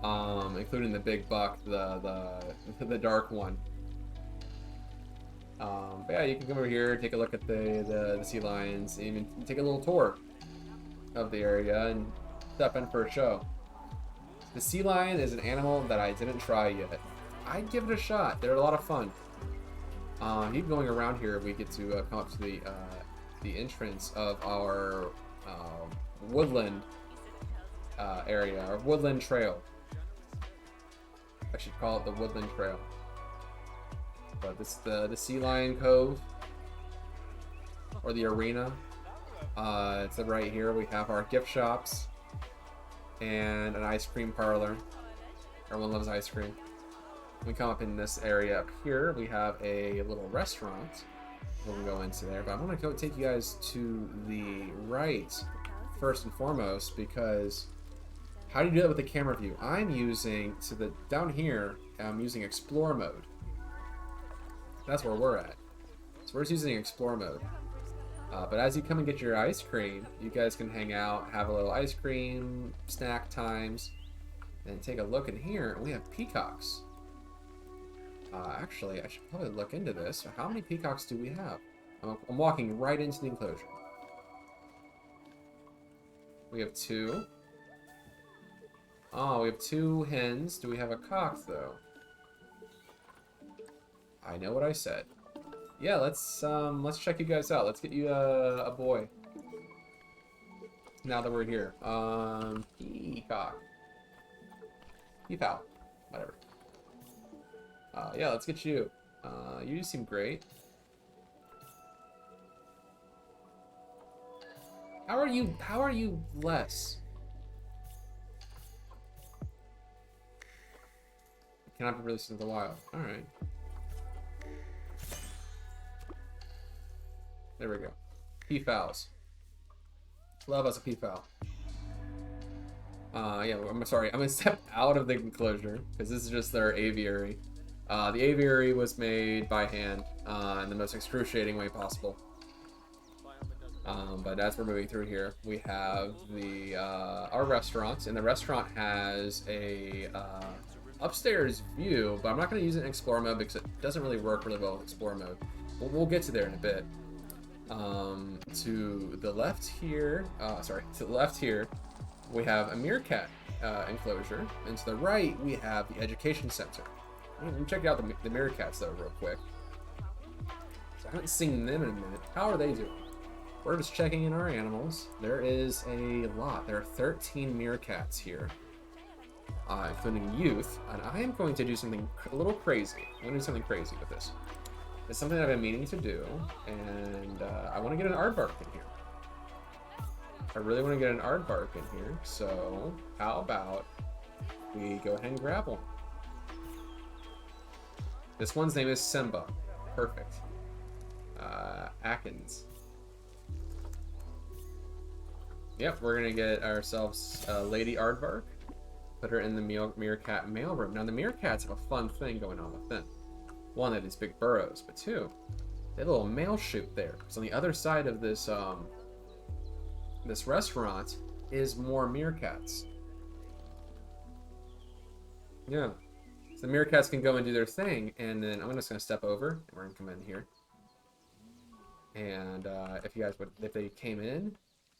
Including the big buck, the dark one. But yeah, you can come over here, take a look at the sea lions, even take a little tour of the area and step in for a show. The sea lion is an animal that I didn't try yet. I'd give it a shot. They're a lot of fun. Even going around here, we get to come up to the entrance of our woodland area, our woodland trail. I should call it the woodland trail. But this is the Sea Lion Cove, or the arena. It's right here. We have our gift shops and an ice cream parlor. Everyone loves ice cream. We come up in this area up here. We have a little restaurant. we'll go into there. But I want to go take you guys to the right first and foremost, because how do you do that with the camera view? I'm using down here. I'm using explore mode. That's where we're at. So we're just using explore mode. But as you come and get your ice cream, you guys can hang out, have a little ice cream, snack times, and take a look in here. We have peacocks. Actually, I should probably look into this. How many peacocks do we have? I'm walking right into the enclosure. We have 2. Oh, we have 2 hens. Do we have a cock, though? I know what I said. Yeah, let's check you guys out. Let's get you a boy. Now that we're here. Peacock. Peafowl. Whatever. Yeah, let's get you. You seem great. How are you less? Cannot be released into the wild. Alright. There we go. Peafowls. Love us a peafowl. Yeah, I'm sorry. I'm gonna step out of the enclosure because this is just their aviary. The aviary was made by hand in the most excruciating way possible. But as we're moving through here, we have our restaurant, and the restaurant has a upstairs view, but I'm not going to use it in explore mode because it doesn't really work really well with explore mode. We'll get to there in a bit. To the left here, we have a meerkat enclosure, and to the right we have the education center. Let me check out the meerkats though real quick. So I haven't seen them in a minute. How are they doing? We're just checking in our animals. There is a lot. There are 13 meerkats here, including youth, and I am going to do something a little crazy. I'm going to do something crazy with this. It's something that I've been meaning to do, and I want to get an aardvark in here. I really want to get an aardvark in here, so how about we go ahead and grab one. This one's name is Simba. Perfect. Atkins. Yep, we're gonna get ourselves a lady aardvark. Put her in the meerkat mailroom. Now the meerkats have a fun thing going on with them. One, they have these big burrows, but 2, they have a little mail chute there. So on the other side of this this restaurant is more meerkats. Yeah. So the meerkats can go and do their thing, and then I'm just gonna step over, and we're gonna come in here. And if they came in,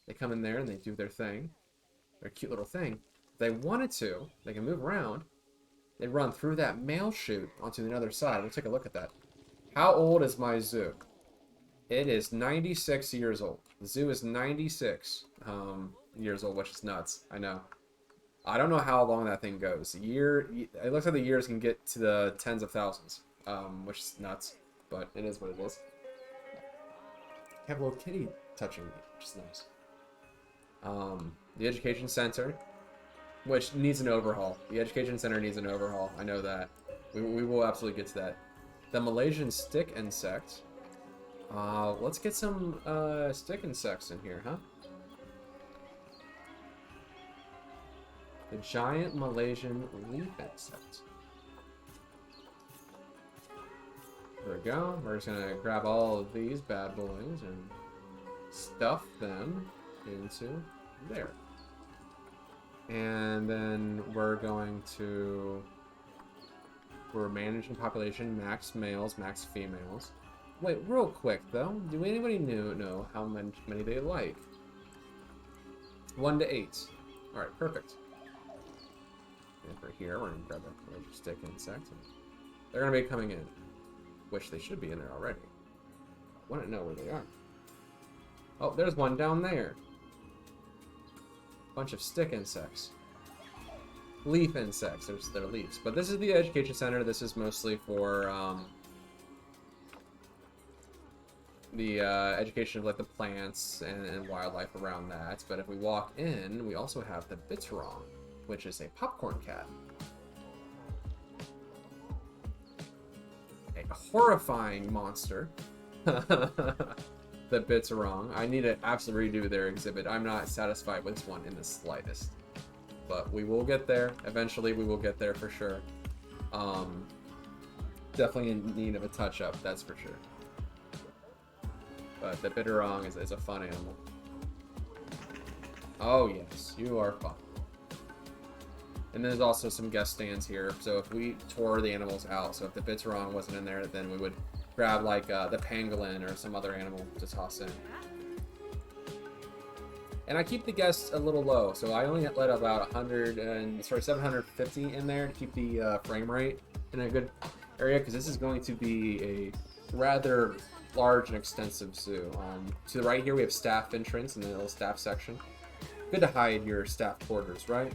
they come in there and they do their thing, their cute little thing. If they wanted to, they can move around. They run through that mail chute onto the other side. We'll take a look at that. How old is my zoo? It is 96 years old. The zoo is 96 years old, which is nuts. I know. I don't know how long that thing goes. It looks like the years can get to the tens of thousands, which is nuts, but it is what it is. I have a little kitty touching me, which is nice. The education center, which needs an overhaul. The education center needs an overhaul. I know that. We will absolutely get to that. The Malaysian stick insect. Let's get some stick insects in here, huh? The giant Malaysian leaf insect. There we go. We're just gonna grab all of these bad boys and stuff them into there. And then we're managing population, max males, max females. Wait, real quick though, do anybody know how many they like? 1 to 8. Alright, perfect. And for here, we're gonna grab that stick insect. They're gonna be coming in, which they should be in there already. I want to know where they are. Oh, there's one down there. Bunch of stick insects. Leaf insects. They're leaves. But this is the education center. This is mostly for the education of like the plants and wildlife around that. But if we walk in, we also have the Bitterong, which is a popcorn cat. A horrifying monster. The bits are wrong. I need to absolutely redo their exhibit. I'm not satisfied with this one in the slightest. But we will get there. Eventually, we will get there for sure. Definitely in need of a touch-up, that's for sure. But the Bitterong is a fun animal. Oh yes, you are fun. And there's also some guest stands here. So if we tore the animals out, so if the Bitterong wasn't in there, then we would grab like the pangolin or some other animal to toss in. And I keep the guests a little low, so I only let about 750 in there to keep the frame rate in a good area, because this is going to be a rather large and extensive zoo. To the right here, we have staff entrance and the little staff section. Good to hide your staff quarters, right?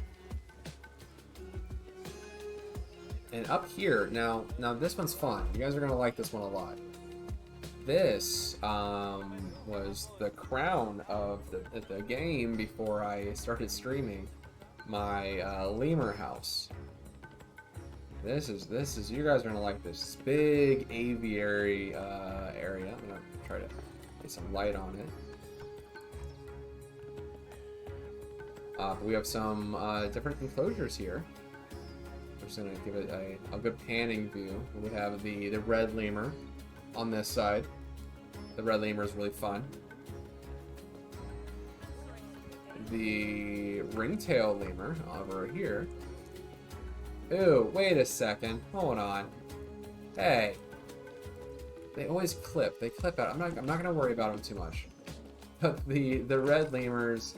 And up here, now this one's fun. You guys are gonna like this one a lot. This was the crown of the game before I started streaming. My lemur house. This is you guys are gonna like this big aviary area. I'm gonna try to get some light on it. We have some different enclosures here. I'm just gonna give it a good panning view. We have the red lemur on this side. The red lemur is really fun. The ringtail lemur over here. Ooh, wait a second. Hold on. Hey. They always clip. They clip out. I'm not gonna worry about them too much. But the red lemurs,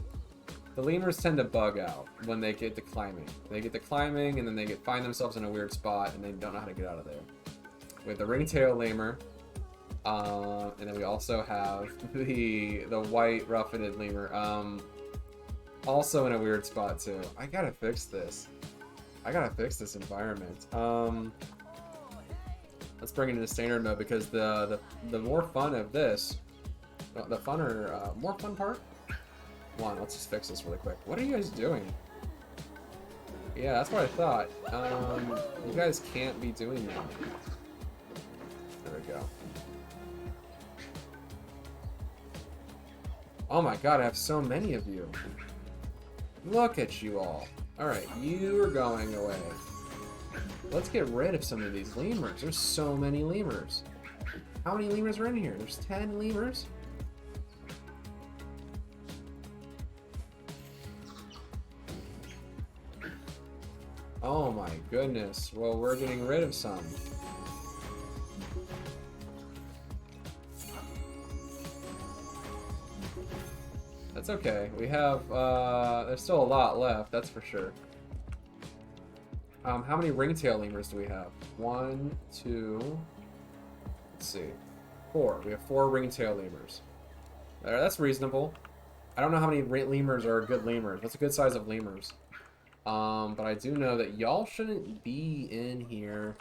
the lemurs tend to bug out when they get to climbing. They get to climbing and then they find themselves in a weird spot and they don't know how to get out of there. With the ringtail lemur, and then we also have the white rough-footed lemur, also in a weird spot too. I gotta fix this. I gotta fix this environment. Let's bring it into standard mode, because the more fun of this, the funner, more fun part. Come on, let's just fix this really quick. What are you guys doing? Yeah, that's what I thought. You guys can't be doing that. There we go. Oh my god, I have so many of you. Look at you all. Alright, you are going away. Let's get rid of some of these lemurs. There's so many lemurs. How many lemurs are in here? There's 10 lemurs? Oh my goodness. Well, we're getting rid of some. That's okay. We have, there's still a lot left, that's for sure. How many ringtail lemurs do we have? 1, 2, let's see, 4. We have 4 ringtail lemurs. That's reasonable. I don't know how many lemurs are good lemurs. What's a good size of lemurs? But I do know that y'all shouldn't be in here.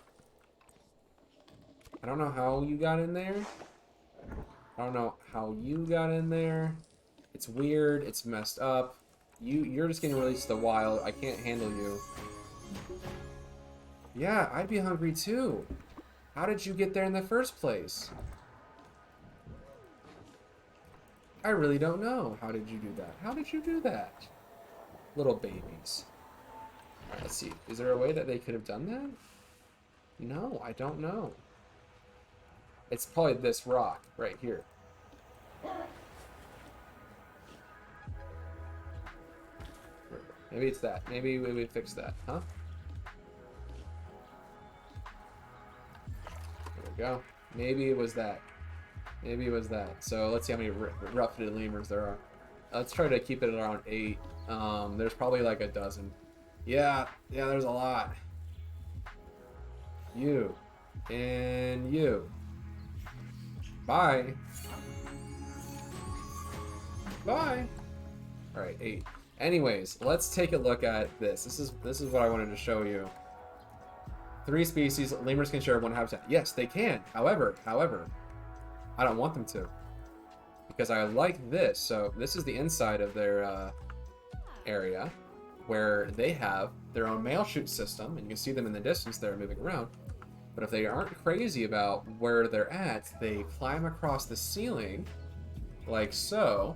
I don't know how you got in there. I don't know how you got in there. It's weird. It's messed up. You're just getting released to the wild. I can't handle you. Yeah, I'd be hungry too. How did you get there in the first place? I really don't know. How did you do that? How did you do that? Little babies. Alright, let's see. Is there a way that they could have done that? No, I don't know. It's probably this rock right here. Maybe it's that. Maybe we would fix that, huh? There we go. Maybe it was that. Maybe it was that. So let's see how many rough-footed lemurs there are. Let's try to keep it around 8. There's probably like a dozen. Yeah, there's a lot. You. And you. Bye. Bye. Alright, 8. Anyways, let's take a look at this. This is what I wanted to show you. 3 species, lemurs can share one habitat. Yes, they can. However, I don't want them to. Because I like this. So this is the inside of their area, where they have their own mail chute system, and you can see them in the distance there moving around. But if they aren't crazy about where they're at, they climb across the ceiling, like so.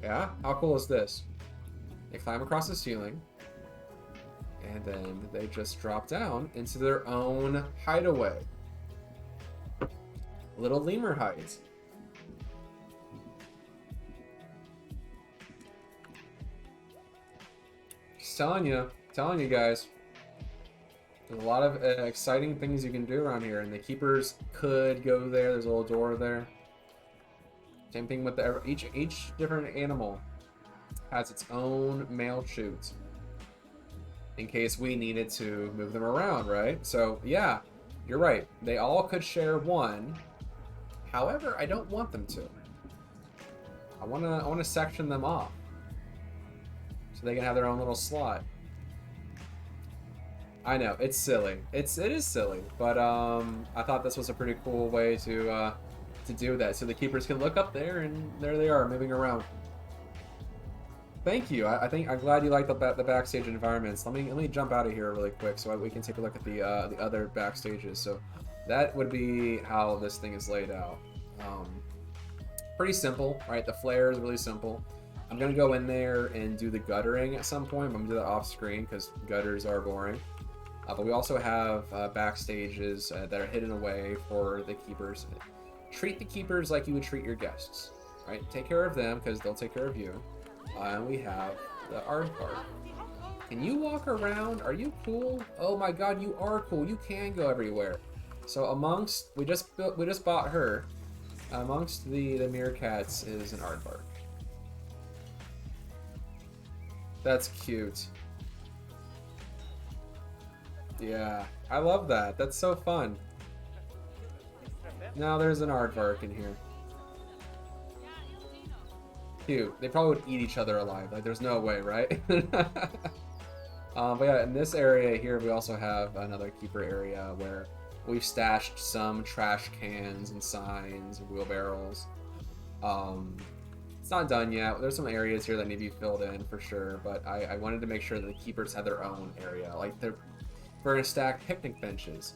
Yeah, how cool is this? They climb across the ceiling, and then they just drop down into their own hideaway. Little lemur hides. Just telling you guys. There's a lot of exciting things you can do around here, and the keepers could go there. There's a little door there. Same thing with each different animal has its own mail chute in case we needed to move them around, right? So yeah, you're right. They all could share one. However, I don't want them to. I wanna section them off so they can have their own little slot. I know it's silly. It is silly, but I thought this was a pretty cool way to do that, so the keepers can look up there, and there they are moving around. Thank you. I'm glad you like the backstage environments. Let me jump out of here really quick so we can take a look at the other backstages. So that would be how this thing is laid out. Pretty simple, right? The flare is really simple. I'm gonna go in there and do the guttering at some point. I'm gonna do that off screen because gutters are boring. But we also have backstages that are hidden away for the keepers. Treat the keepers like you would treat your guests, right? Take care of them because they'll take care of you. And we have the aardvark. Can you walk around? Are you cool? Oh my god, you are cool. You can go everywhere. So amongst, we just bought her. Amongst the meerkats is an aardvark. That's cute. Yeah, I love that. That's so fun. Now there's an aardvark in here. Cute. They probably would eat each other alive. Like, there's no way, right? But yeah, in this area here, we also have another keeper area where we've stashed some trash cans and signs and wheelbarrows. It's not done yet. There's some areas here that need to be filled in for sure, but I wanted to make sure that the keepers had their own area. Like, we're gonna stack picnic benches.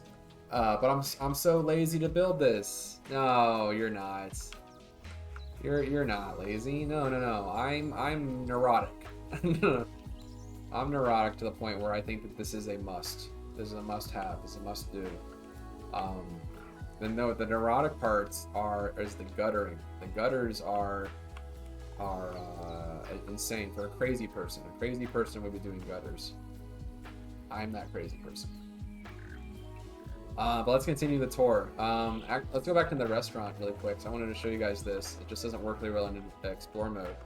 But I'm so lazy to build this. No, you're not. You're not lazy. No. I'm neurotic. I'm neurotic to the point where I think that this is a must. This is a must-have. This is a must-do. The neurotic parts is the guttering. The gutters are insane for a crazy person. A crazy person would be doing gutters. I'm that crazy person. But let's continue the tour. Let's go back to the restaurant really quick. So I wanted to show you guys this. It just doesn't work really well in explore mode.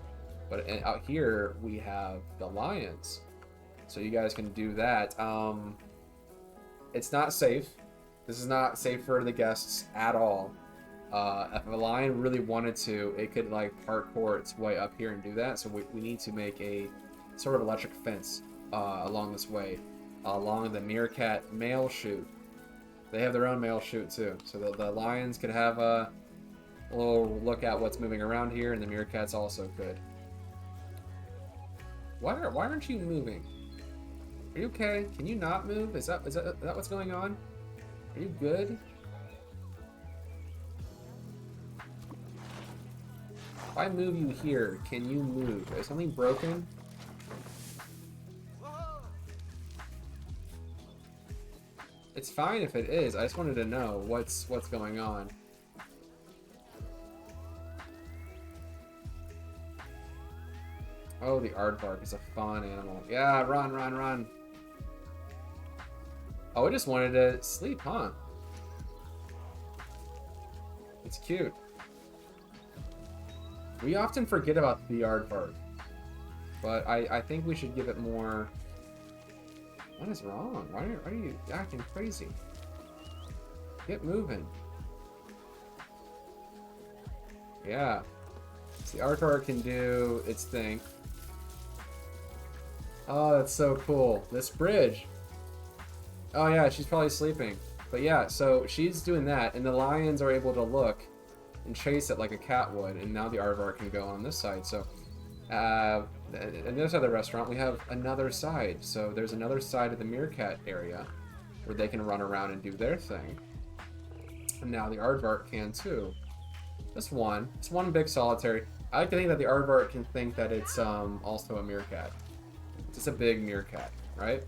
But out here we have the lions. So you guys can do that. It's not safe. This is not safe for the guests at all. If a lion really wanted to, it could like parkour its way up here and do that. So we need to make a sort of electric fence along this way, along the meerkat mail chute. They have their own mail chute too, so the lions could have a little look at what's moving around here, and the meerkats also could. Why aren't you moving? Are you okay? Can you not move? Is that what's going on? Are you good? If I move you here, can you move? Is something broken? It's fine if it is. I just wanted to know what's going on. Oh, the aardvark is a fun animal. Yeah, run. Oh, I just wanted to sleep, huh? It's cute. We often forget about the aardvark, but I think we should give it more. What is wrong? Why are you acting crazy? Get moving. Yeah. So the aardvark can do its thing. Oh, that's so cool. This bridge. Oh yeah, she's probably sleeping. But yeah, so she's doing that, and the lions are able to look and chase it like a cat would, and now the aardvark can go on this side. So on the other side of the restaurant, we have another side. So there's another side of the meerkat area where they can run around and do their thing. And now the aardvark can too. Just one. It's one big solitary. I like to think that the aardvark can think that it's also a meerkat. It's just a big meerkat, right?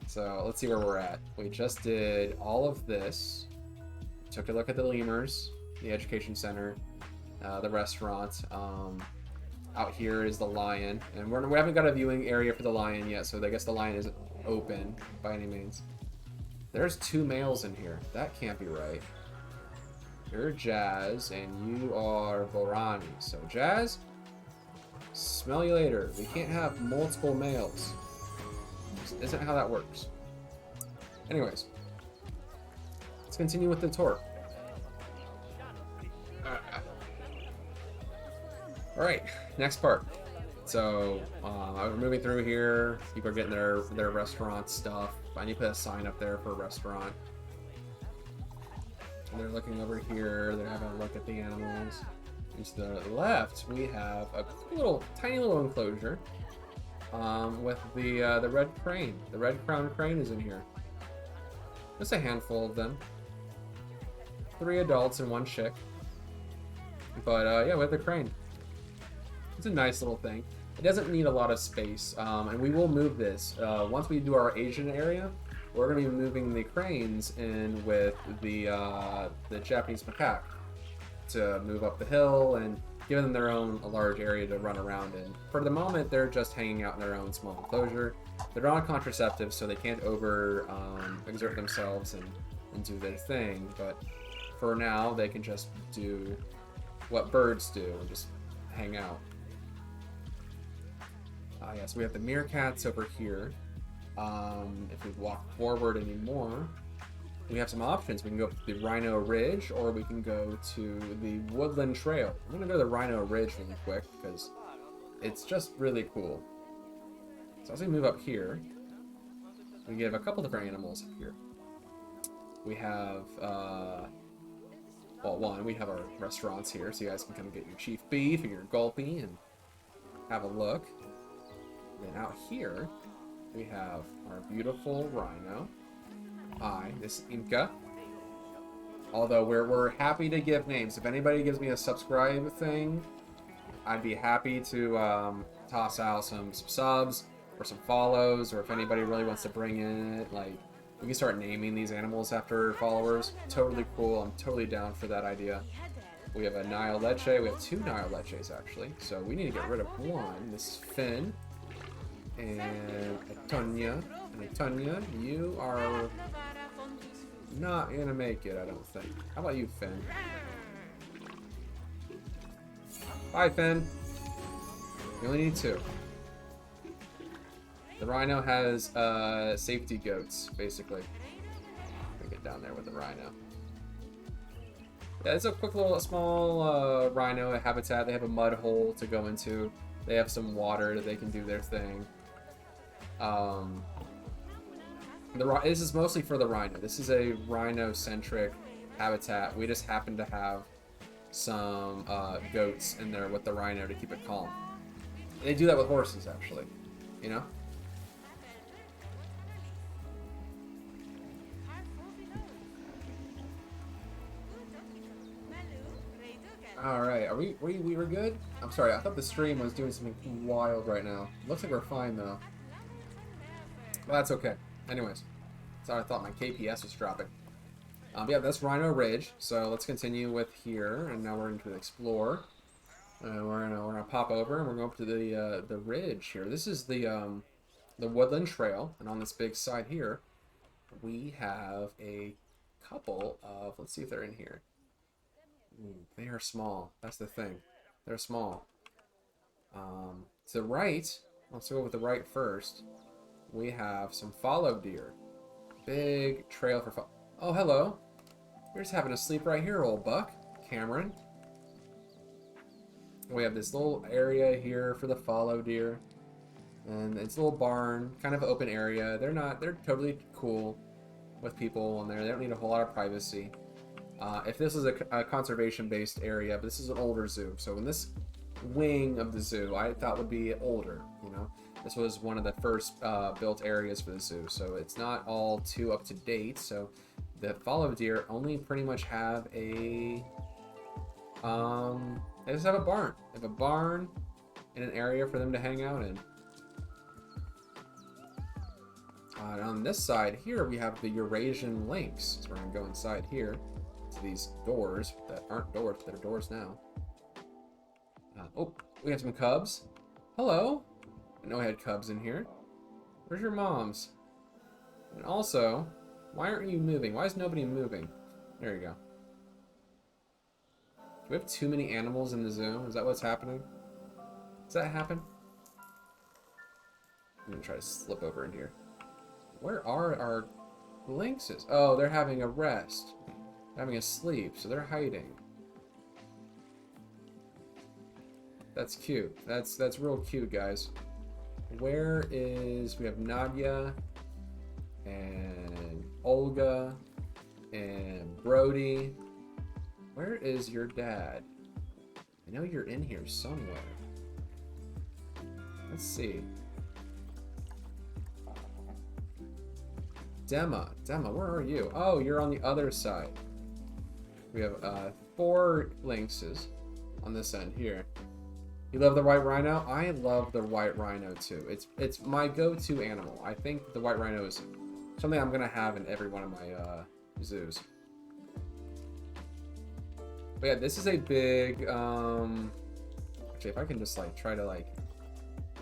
So let's see where we're at. We just did all of this. Took a look at the lemurs, the education center, the restaurant. Out here is the lion, and we haven't got a viewing area for the lion yet, so I guess the lion isn't open by any means. There's 2 males in here. That can't be right. You're Jazz, and you are Borani. So Jazz, smell you later. We can't have multiple males. This isn't how that works. Anyways, let's continue with the tour. Alright, next part. So, we're moving through here. People are getting their restaurant stuff. I need to put a sign up there for a restaurant. And they're looking over here. They're having a look at the animals. And to the left, we have a tiny little enclosure with the red crane. The red-crowned crane is in here. Just a handful of them. 3 adults and 1 chick. But yeah, we have the crane. It's a nice little thing. It doesn't need a lot of space, and we will move this. Once we do our Asian area, we're going to be moving the cranes in with the Japanese macaque to move up the hill and give them their own large area to run around in. For the moment, they're just hanging out in their own small enclosure. They're on contraceptives, so they can't exert themselves and do their thing, but for now, they can just do what birds do and just hang out. Yes, we have the meerkats over here. If we walk forward anymore, we have some options. We can go to the Rhino Ridge, or we can go to the Woodland Trail. I'm going to go to the Rhino Ridge really quick, because it's just really cool. So as we move up here, we have a couple different animals up here. We have, well, one, we have our restaurants here, so you guys can come get your chief beef and your gulpy and have a look. Then out here, we have our beautiful rhino. This is Imka. Although we're happy to give names. If anybody gives me a subscribe thing, I'd be happy to toss out some subs or some follows, or if anybody really wants to bring in it, like, we can start naming these animals after followers. Totally cool. I'm totally down for that idea. We have a Nile Leche. We have 2 Nile Leches, actually. So we need to get rid of one. This is Finn. And Atonia. And Atonia, you are not going to make it, I don't think. How about you, Finn? Bye, Finn. You only need 2. The rhino has safety goats, basically. Let me get down there with the rhino. Yeah, it's a quick little small rhino habitat. They have a mud hole to go into. They have some water that they can do their thing. This is mostly for the rhino. This is a rhino-centric habitat. We just happen to have some goats in there with the rhino to keep it calm. They do that with horses, actually. You know? Alright, we were good? I'm sorry, I thought the stream was doing something wild right now. Looks like we're fine though. Well, that's okay. Anyways, sorry, I thought my KPS was dropping. Yeah, that's Rhino Ridge, so let's continue with here, and now we're into the Explore. We're gonna pop over, and we're going up to the ridge here. This is the Woodland Trail, and on this big side here, we have a couple of, let's see if they're in here. They are small. That's the thing. They're small. To the right, let's go with the right first. We have some fallow deer. Big trail for oh, hello. You're just having a sleep right here, old buck. Cameron. We have this little area here for the fallow deer. And it's a little barn, kind of open area. They're totally cool with people in there. They don't need a whole lot of privacy. If this is a conservation-based area, but this is an older zoo, so in this wing of the zoo, I thought would be older, you know. This was one of the first built areas for the zoo, so it's not all too up to date. So the fallow deer only pretty much have a they just have a barn. They have a barn and an area for them to hang out in. And on this side here, we have the Eurasian lynx. So we're gonna go inside here to these doors that aren't doors, but they're doors now. Oh, we have some cubs. Hello. I know I had cubs in here. Where's your moms? And also, why aren't you moving? Why is nobody moving? There you go. Do we have too many animals in the zoo? Is that what's happening? Does that happen? I'm gonna try to slip over in here. Where are our lynxes? Oh, they're having a rest. They're having a sleep, so they're hiding. That's cute. That's real cute, guys. Where is... We have Nadia and Olga and Brody. Where is your dad? I know you're in here somewhere. Let's see. Dema, where are you? Oh, you're on the other side. We have 4 lynxes on this end here. You love the white rhino? I love the white rhino too. It's my go-to animal. I think the white rhino is something I'm gonna have in every one of my zoos. But yeah, this is a big actually, if I can just like try to like,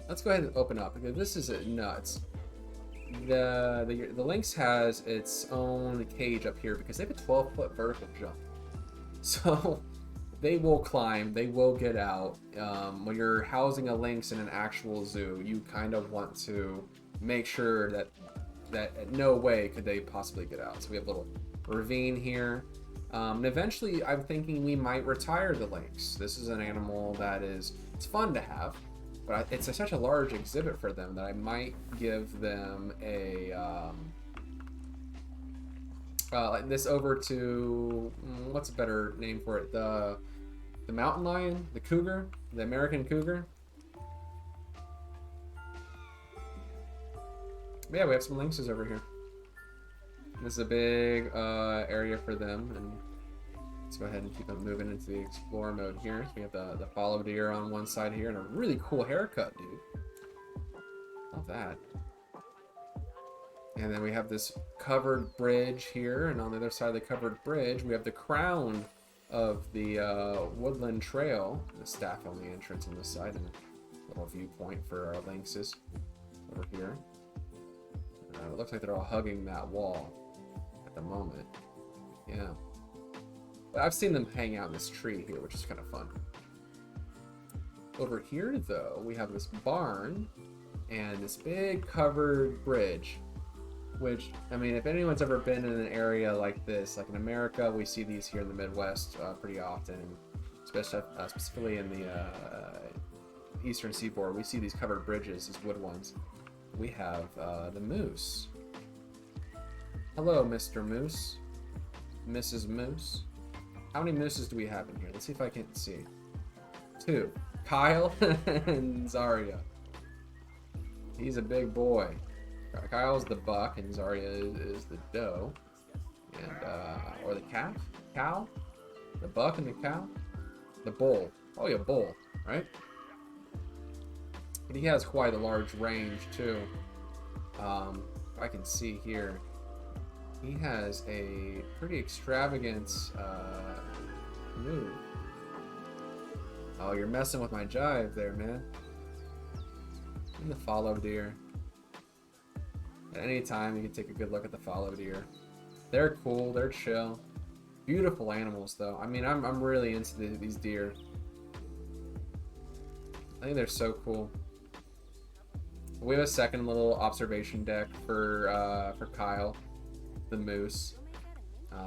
let's go ahead and open up because this is nuts. The lynx has its own cage up here because they have a 12-foot vertical jump. So they will climb, they will get out. When you're housing a lynx in an actual zoo, you kind of want to make sure that no way could they possibly get out. So we have a little ravine here. And eventually I'm thinking we might retire the lynx. This is an animal that it's fun to have, but it's such a large exhibit for them that I might give them a like this over to what's a better name for it? The mountain lion, the cougar, the American cougar. But yeah, we have some lynxes over here. This is a big area for them, and let's go ahead and keep them moving into the explore mode here. So we have the fallow deer on one side here, and a really cool haircut, dude. Love that. And then we have this covered bridge here, and on the other side of the covered bridge, we have the crown of the woodland trail, the staff-only entrance on this side, and a little viewpoint for our lynxes over here. It looks like they're all hugging that wall at the moment. Yeah. But I've seen them hang out in this tree here, which is kind of fun. Over here, though, we have this barn and this big covered bridge. Which, I mean, if anyone's ever been in an area like this, like in America, we see these here in the Midwest pretty often, especially specifically in the eastern seaboard. We see these covered bridges, these wood ones. We have the moose. Hello, Mr. Moose. Mrs. Moose. How many mooses do we have in here? Let's see if I can see. 2. Kyle and Zarya. He's a big boy. Kyle's the buck and Zarya is the doe. And, or the calf? Cow? The buck and the cow? The bull. Oh yeah, bull, right? But he has quite a large range too. I can see here. He has a pretty extravagant move. Oh, you're messing with my jive there, man. And the fallow deer. At any time, you can take a good look at the fallow deer. They're cool. They're chill. Beautiful animals, though. I mean, I'm really into these deer. I think they're so cool. We have a second little observation deck for Kyle, the moose.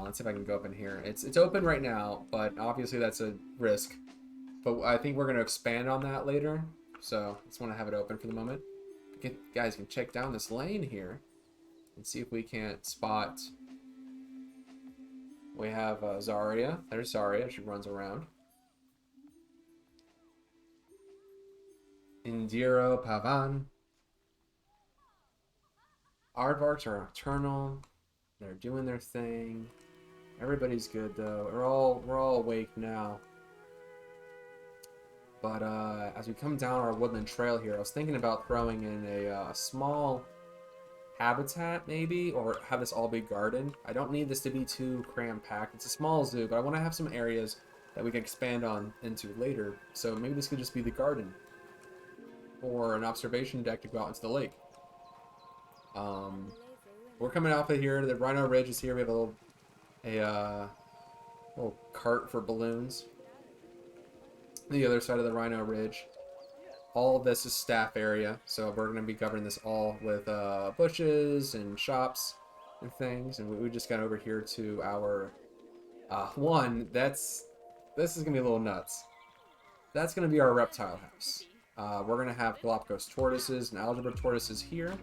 Let's see if I can go up in here. It's open right now, but obviously that's a risk. But I think we're going to expand on that later. So I just want to have it open for the moment. Guys can check down this lane here and see if we can't spot. We have Zarya. There's Zarya. She runs around. Indiro Pavan. Aardvarks are nocturnal. They're doing their thing. Everybody's good though. We're all awake now. But as we come down our woodland trail here, I was thinking about throwing in a small habitat maybe, or have this all be garden. I don't need this to be too cram-packed. It's a small zoo, but I want to have some areas that we can expand on into later. So maybe this could just be the garden, or an observation deck to go out into the lake. We're coming off of here. The Rhino Ridge is here. We have a little cart for balloons. The other side of the Rhino Ridge. All of this is staff area, so we're going to be covering this all with bushes and shops and things. And we just got over here to our this is going to be a little nuts. That's going to be our reptile house. We're going to have Galapagos tortoises and algebra tortoises here.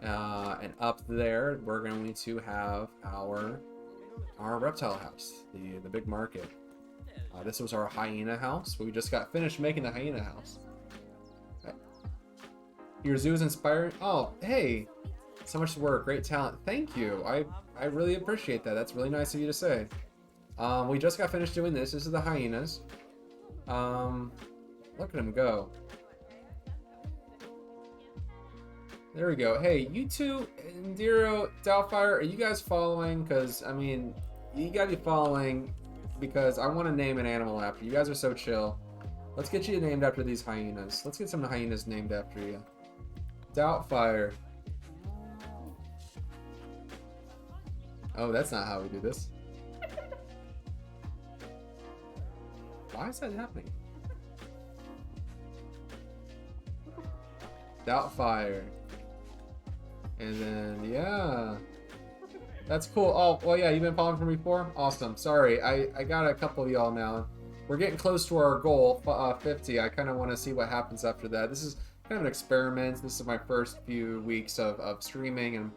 And up there, we're going to have our reptile house, the big market. This was our hyena house. We just got finished making the hyena house. Your zoo is inspiring. Oh, hey, so much work, great talent. Thank you. I really appreciate that. That's really nice of you to say. We just got finished doing this. This is the hyenas. Look at them go. There we go. Hey, you two, Indiro, Doubtfire, are you guys following? Because, I mean, you gotta be following because I want to name an animal after you. You guys are so chill. Let's get you named after these hyenas. Let's get some hyenas named after you. Doubtfire. Oh, that's not how we do this. Why is that happening? Doubtfire. And then, yeah. That's cool. Oh, well, yeah, you've been following from before? Awesome. Sorry, I got a couple of y'all now. We're getting close to our goal, 50. I kind of want to see what happens after that. This is kind of an experiment. This is my first few weeks of streaming and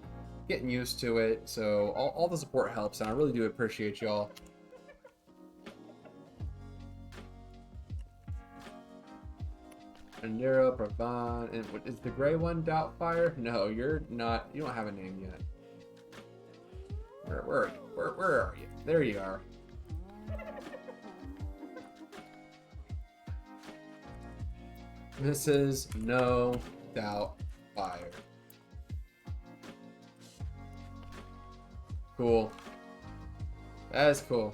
getting used to it. So all the support helps, and I really do appreciate y'all. Andero, Pravan, and is the gray one Doubtfire? No, you're not. You don't have a name yet. Where are you? Where are you? There you are. This is No Doubtfire. Cool. That is cool.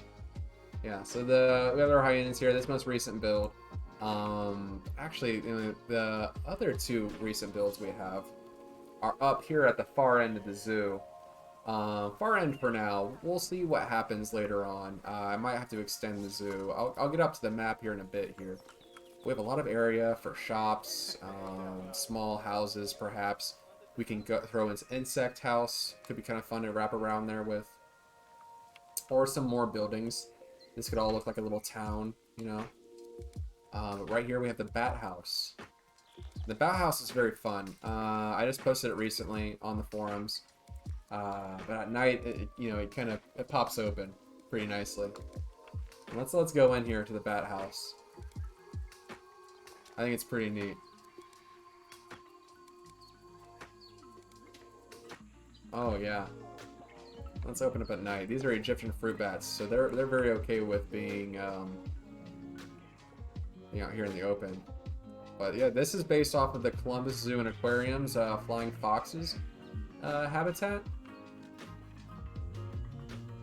Yeah. So we have our hyenas here. This most recent build. Actually, the other two recent builds we have are up here at the far end of the zoo. Far end for now. We'll see what happens later on. I might have to extend the zoo. I'll get up to the map here in a bit here. We have a lot of area for shops, small houses perhaps. We can throw in insect house. Could be kind of fun to wrap around there with. Or some more buildings. This could all look like a little town, you know. But right here we have the bat house. The bat house is very fun. I just posted it recently on the forums. But at night, it pops open pretty nicely. Let's go in here to the bat house. I think it's pretty neat. Oh yeah. Let's open up at night. These are Egyptian fruit bats, so they're very okay with being out here in the open. But yeah, this is based off of the Columbus Zoo and Aquarium's Flying Foxes habitat.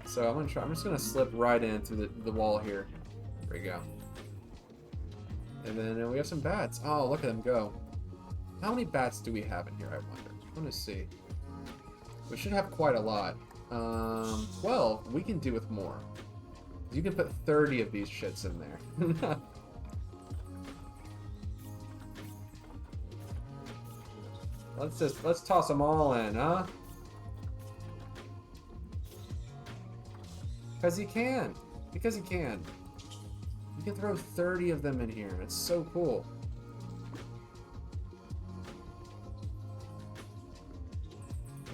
So I'm just gonna slip right in through the wall here. There we go. And then we have some bats. Oh, look at them go. How many bats do we have in here, I wonder? I want to see. We should have quite a lot. 12. We can do with more. You can put 30 of these shits in there. Let's toss them all in, huh? Because you can. Because you can. You can throw 30 of them in here. It's so cool.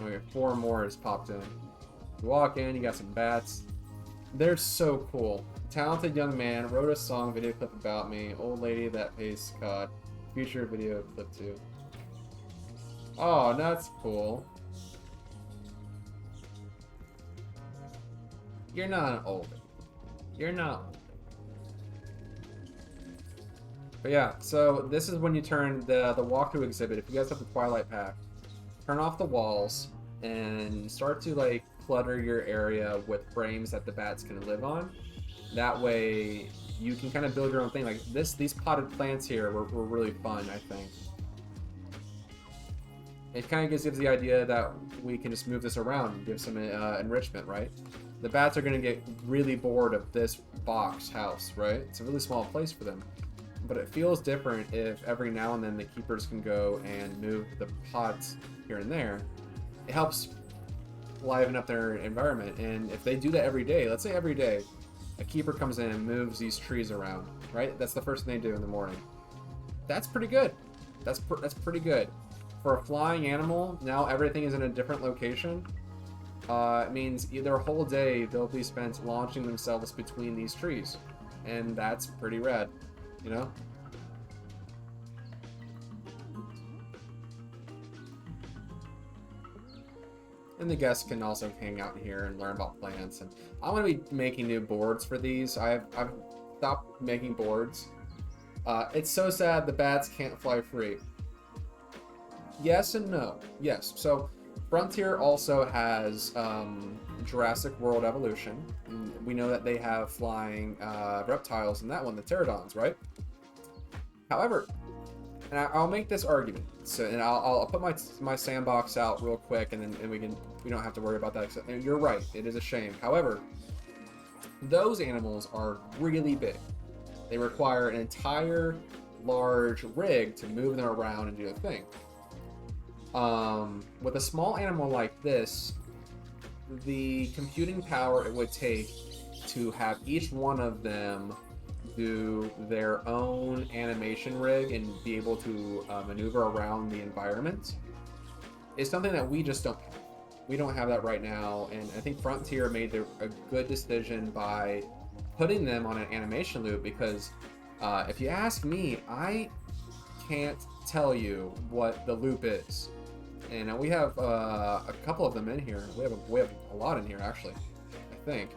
Okay, 4 more has popped in. You walk in, you got some bats. They're so cool. Talented young man wrote a song video clip about me. Old lady that pays COD. Future video clip too. Oh, that's cool. You're not an oldie. You're not. But yeah, so this is when you turn the walkthrough exhibit. If you guys have the Twilight Pack, turn off the walls and start to like clutter your area with frames that the bats can live on. That way you can kind of build your own thing. Like these potted plants here were really fun, I think. It kind of gives the idea that we can just move this around and give some enrichment, right? The bats are going to get really bored of this box house, right? It's a really small place for them. But it feels different if every now and then the keepers can go and move the pots here and there. It helps liven up their environment. And if they do that every day, let's say every day, a keeper comes in and moves these trees around, right? That's the first thing they do in the morning. That's pretty good. That's pretty good. For a flying animal, now everything is in a different location. It means their whole day they'll be spent launching themselves between these trees. And that's pretty rad, you know? And the guests can also hang out here and learn about plants. And I'm going to be making new boards for these. I've stopped making boards. It's so sad the bats can't fly free. Yes and no. Yes. So Frontier also has Jurassic World Evolution. We know that they have flying reptiles in that one, the pterodons, right? However, and I'll make this argument. So, and I'll put my sandbox out real quick, and then we don't have to worry about that. And you're right, it is a shame. However, those animals are really big. They require an entire large rig to move them around and do the thing. With a small animal like this, the computing power it would take to have each one of them do their own animation rig and be able to maneuver around the environment is something that we just don't have. We don't have that right now, and I think Frontier made a good decision by putting them on an animation loop because if you ask me, I can't tell you what the loop is. And we have a couple of them in here. We have a lot in here, actually, I think.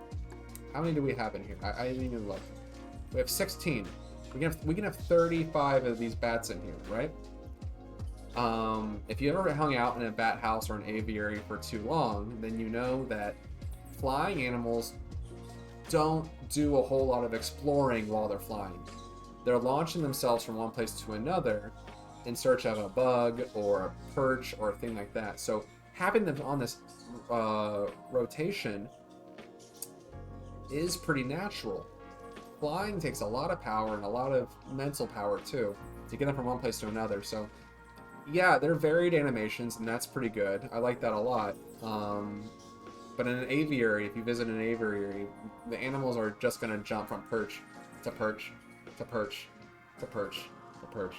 How many do we have in here? I didn't even look. We have 16. We can have 35 of these bats in here, right? If you ever hung out in a bat house or an aviary for too long, then you know that flying animals don't do a whole lot of exploring while they're flying. They're launching themselves from one place to another in search of a bug or a perch or a thing like that. So having them on this rotation is pretty natural. Flying takes a lot of power and a lot of mental power too to get them from one place to another. So yeah, they're varied animations and that's pretty good. I like that a lot. But in an aviary, if you visit an aviary, the animals are just going to jump from perch to perch to perch to perch to perch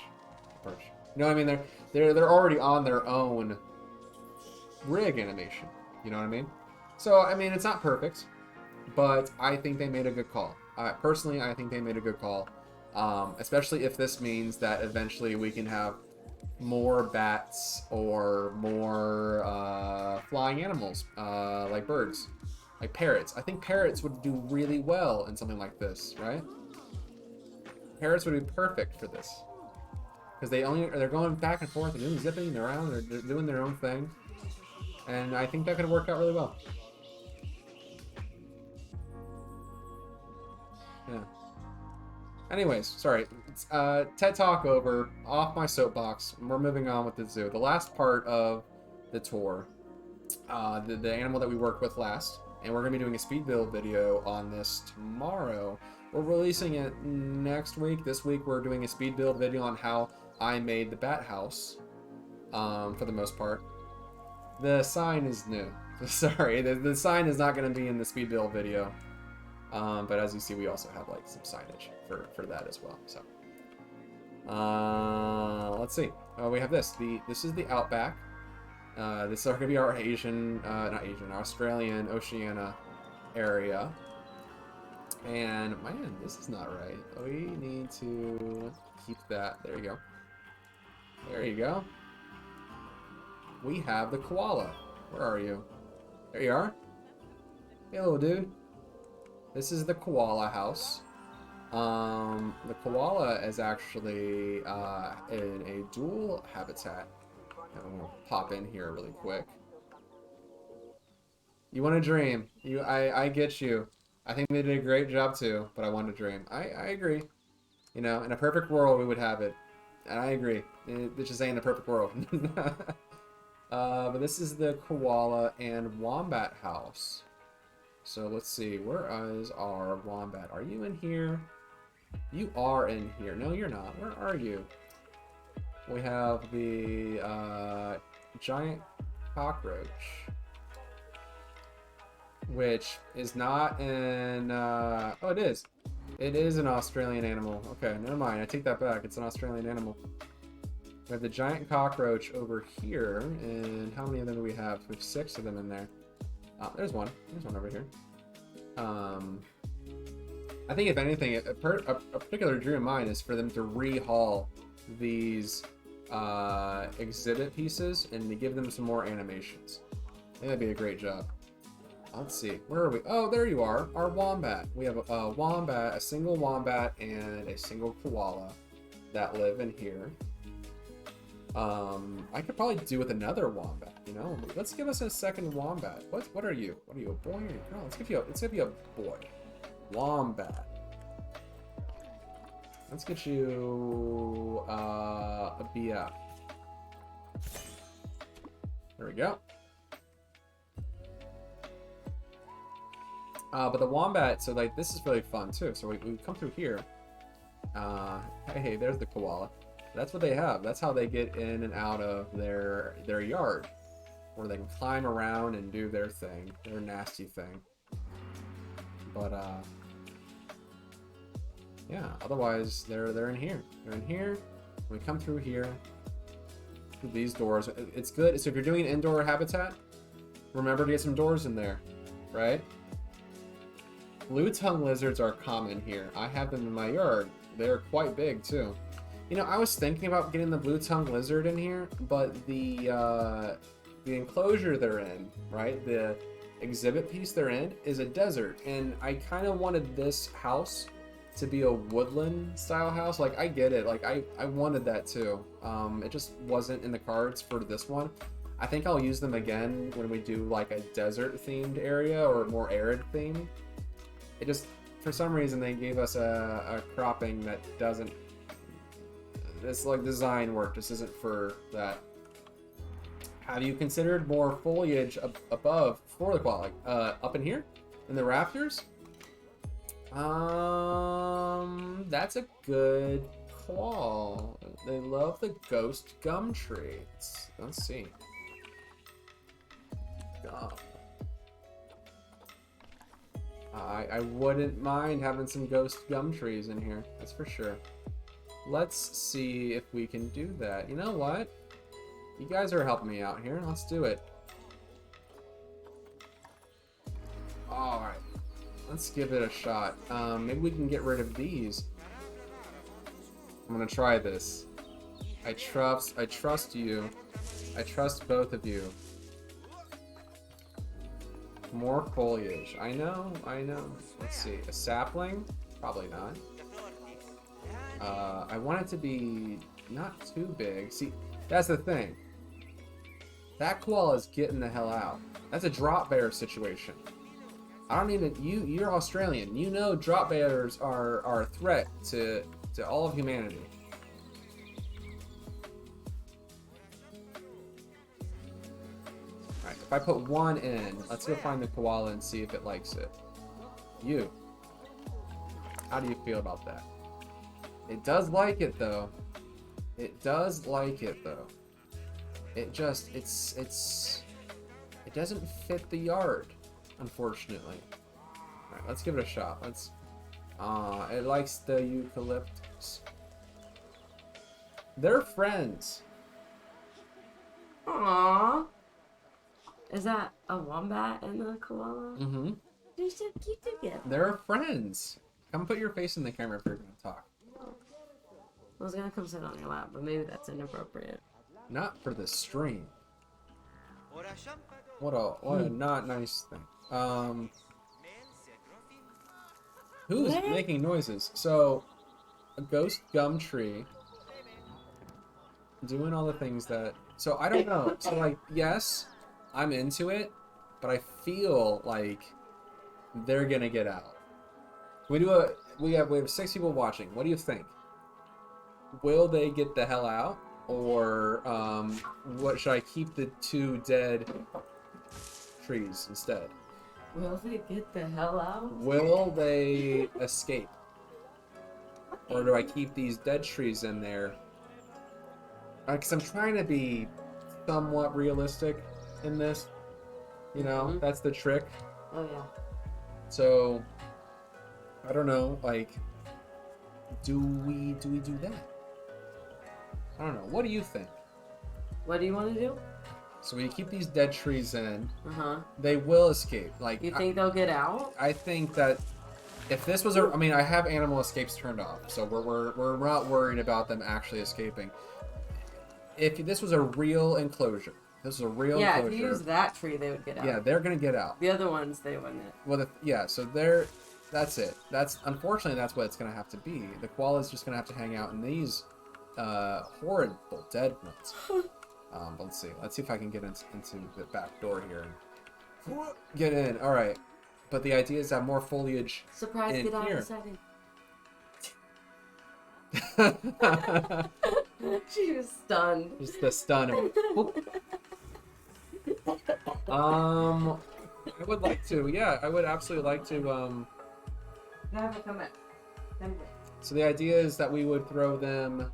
to perch. You know what I mean? They're already on their own rig animation. You know what I mean? So I mean, it's not perfect, but I think they made a good call. Personally, I think they made a good call, especially if this means that eventually we can have more bats or more flying animals, like birds, like parrots. I think parrots would do really well in something like this, right? Parrots would be perfect for this because they're going back and forth, they're zipping around, they're doing their own thing, and I think that could work out really well. Yeah. Anyways, sorry. TED Talk over. Off my soapbox. We're moving on with the zoo. The last part of the tour. The animal that we worked with last. And we're going to be doing a speed build video on this tomorrow. We're releasing it next week. This week we're doing a speed build video on how I made the bat house. For the most part. The sign is new. Sorry, the sign is not going to be in the speed build video. But as you see, we also have like some signage for that as well. So let's see. We have this. This is the Outback. This is going to be our Australian Oceania area. And man, this is not right. We need to keep that. There you go. There you go. We have the koala. Where are you? There you are. Hey, little dude. This is the koala house. The koala is actually in a dual habitat. I'm gonna pop in here really quick. You want to dream. I get you. I think they did a great job too, but I want to dream. I agree. You know, in a perfect world, we would have it. And I agree. It's just saying the perfect world. But this is the koala and wombat house. So let's see. Where is our wombat? Are you in here? You are in here. No, you're not. Where are you? We have the giant cockroach, which is not in... oh, it is. It is an Australian animal. Okay, never mind. I take that back. It's an Australian animal. We have the giant cockroach over here, and how many of them do we have? We have 6 of them in there. There's one. There's one over here. I think if anything, a particular dream of mine is for them to rehaul these exhibit pieces and to give them some more animations. I think that'd be a great job. Let's see. Where are we? Oh, there you are. Our wombat. We have a wombat, a single wombat, and a single koala that live in here. I could probably do with another wombat, you know? Let's give us a second wombat. What are you? What are you, a boy or a girl? Let's give you a boy. Wombat. Let's get you a BF. There we go. But the wombat, so like this is really fun too. So we come through here. Hey, there's the koala. That's what they have. That's how they get in and out of their yard, where they can climb around and do their thing, their nasty thing. But yeah. Otherwise, they're in here. They're in here. We come through here. Through these doors. It's good. So if you're doing an indoor habitat, remember to get some doors in there, right? Blue-tongued lizards are common here. I have them in my yard. They're quite big too. You know, I was thinking about getting the blue-tongued lizard in here, but the enclosure they're in, right, the exhibit piece they're in, is a desert, and I kind of wanted this house to be a woodland style house. Like, I get it. Like, I wanted that too. It just wasn't in the cards for this one. I think I'll use them again when we do like a desert-themed area or more arid theme. It just, for some reason, they gave us a cropping that doesn't. This like design work just isn't for that. Have you considered more foliage above for the koala? Like, up in here, in the rafters? That's a good call. They love the ghost gum trees. Let's see. Gum. I wouldn't mind having some ghost gum trees in here. That's for sure. Let's see if we can do that. You know what? You guys are helping me out here. Let's do it. Alright. Let's give it a shot. Maybe we can get rid of these. I'm gonna try this. I trust you. I trust both of you. More foliage. I know. Let's see. A sapling? Probably not. I want it to be not too big. See, that's the thing. That koala is getting the hell out. That's a drop bear situation. I don't need to. You're Australian. You know drop bears are a threat to all of humanity. Alright, if I put one in, let's go find the koala and see if it likes it. You. How do you feel about that? It does like it though. It does like it though. It just it doesn't fit the yard, unfortunately. Alright, let's give it a shot. Let's it likes the eucalyptus. They're friends. Aww. Is that a wombat and a koala? Mm-hmm. They're so cute together. They're friends. Come put your face in the camera if you're gonna talk. I was gonna come sit on your lap, but maybe that's inappropriate. Not for the stream. What a not nice thing. Who's What? making noises? So, a ghost gum tree doing all the things that. So I don't know. So like, yes, I'm into it, but I feel like they're gonna get out. We have 6 people watching. What do you think? Will they get the hell out, or what should I keep the 2 dead trees instead? Will they get the hell out? Will they escape, or do I keep these dead trees in there? Because I'm trying to be somewhat realistic in this. You know, that's the trick. Oh yeah. So I don't know, like, do we do that? I don't know. What do you think? What do you want to do? So we keep these dead trees in. Uh-huh. They will escape. Like, You think they'll get out? I think that if this was I mean, I have animal escapes turned off, so we're not worried about them actually escaping. If this was a real enclosure, enclosure. If you use that tree, they would get out. Yeah, they're gonna get out. The other ones, they wouldn't. Well, so that's it. Unfortunately, that's what it's gonna have to be. The koala's just gonna have to hang out in these horrible dead ones. Let's see if I can get into the back door here and get in. All right, but the idea is to have more foliage. Surprise! In Get out here. in a second. Just She was stunned. the stun. I would like to. Yeah, I would absolutely like to. Come back. So the idea is that we would throw them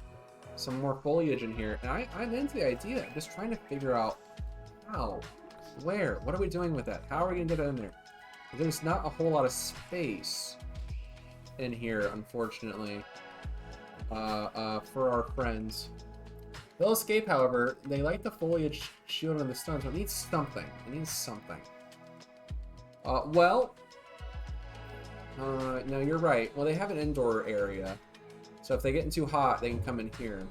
some more foliage in here, and I'm into the idea. I'm just trying to figure out how, where, what are we doing with that? How are we gonna get it in there? There's not a whole lot of space in here, unfortunately, for our friends. They'll escape, however. They like the foliage shield and the stun, so it needs something. No, you're right. Well, they have an indoor area, so if they get too hot, they can come in here.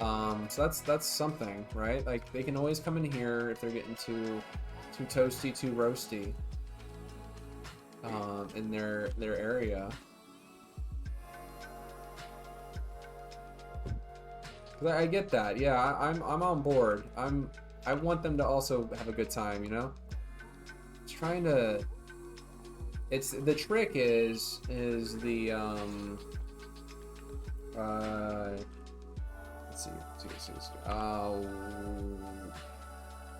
So that's something, right? Like, they can always come in here if they're getting too toasty, too roasty, in their area. I get that. Yeah, I'm on board. I want them to also have a good time, you know? Trying to. It's the trick is the let's see.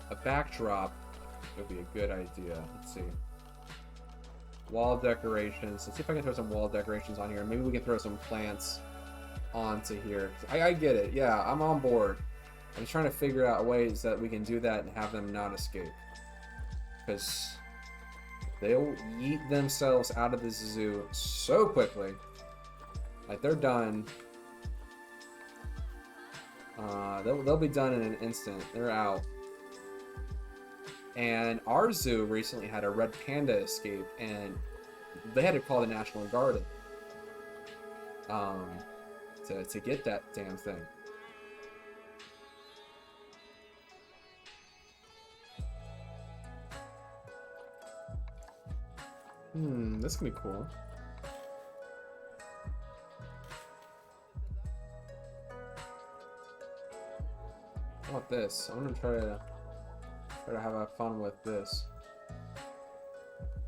A backdrop would be a good idea. Let's see. Wall decorations. Let's see if I can throw some wall decorations on here. Maybe we can throw some plants onto here. I get it. Yeah, I'm on board. I'm just trying to figure out ways that we can do that and have them not escape. Because they'll yeet themselves out of this zoo so quickly. Like, they're done. They'll be done in an instant. They're out. And our zoo recently had a red panda escape, and they had to call the National Guard to get that damn thing. This can be cool. How about this? I'm gonna try to have fun with this.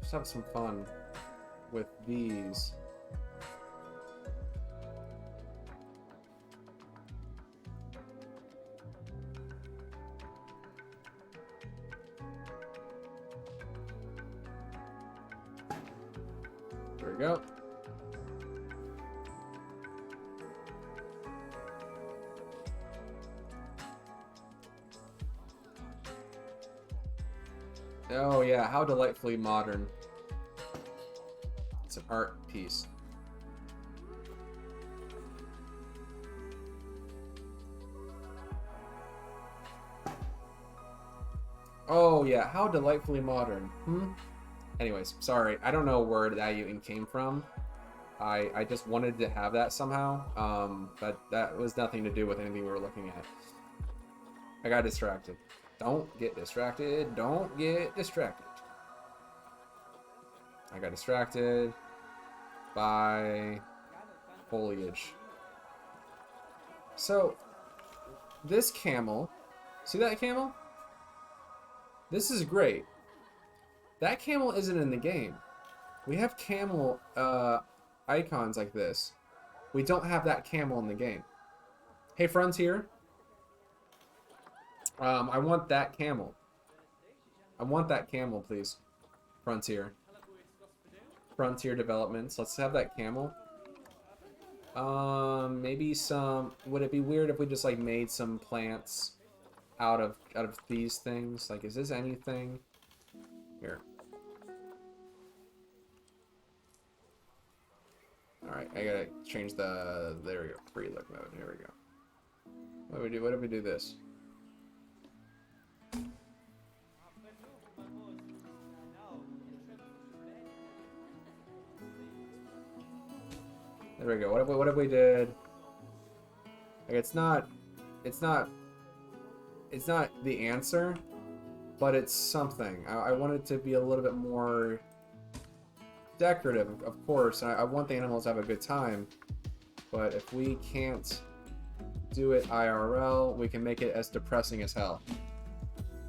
Just have some fun with these. There we go. Oh yeah, how delightfully modern. It's an art piece. Oh yeah, how delightfully modern. Anyways, sorry, I don't know where that even came from. I just wanted to have that somehow, but that was nothing to do with anything we were looking at. I got distracted. Don't get distracted. Don't get distracted. I got distracted. by foliage. So, this camel, see that camel? This is great. That camel isn't in the game. We have camel icons like this. We don't have that camel in the game. Hey, Frontier. I want that camel. I want that camel, please. Frontier. Frontier Developments. Let's have that camel. Maybe some... Would it be weird if we just, like, made some plants out of these things? Like, is this anything? Here. Alright, I gotta change the... There we go. Free look mode. Here we go. What do we do? What if we do this? There we go. What if we did? Like, it's not the answer, but it's something. I want it to be a little bit more decorative, of course. I want the animals to have a good time, but if we can't do it IRL, we can make it as depressing as hell.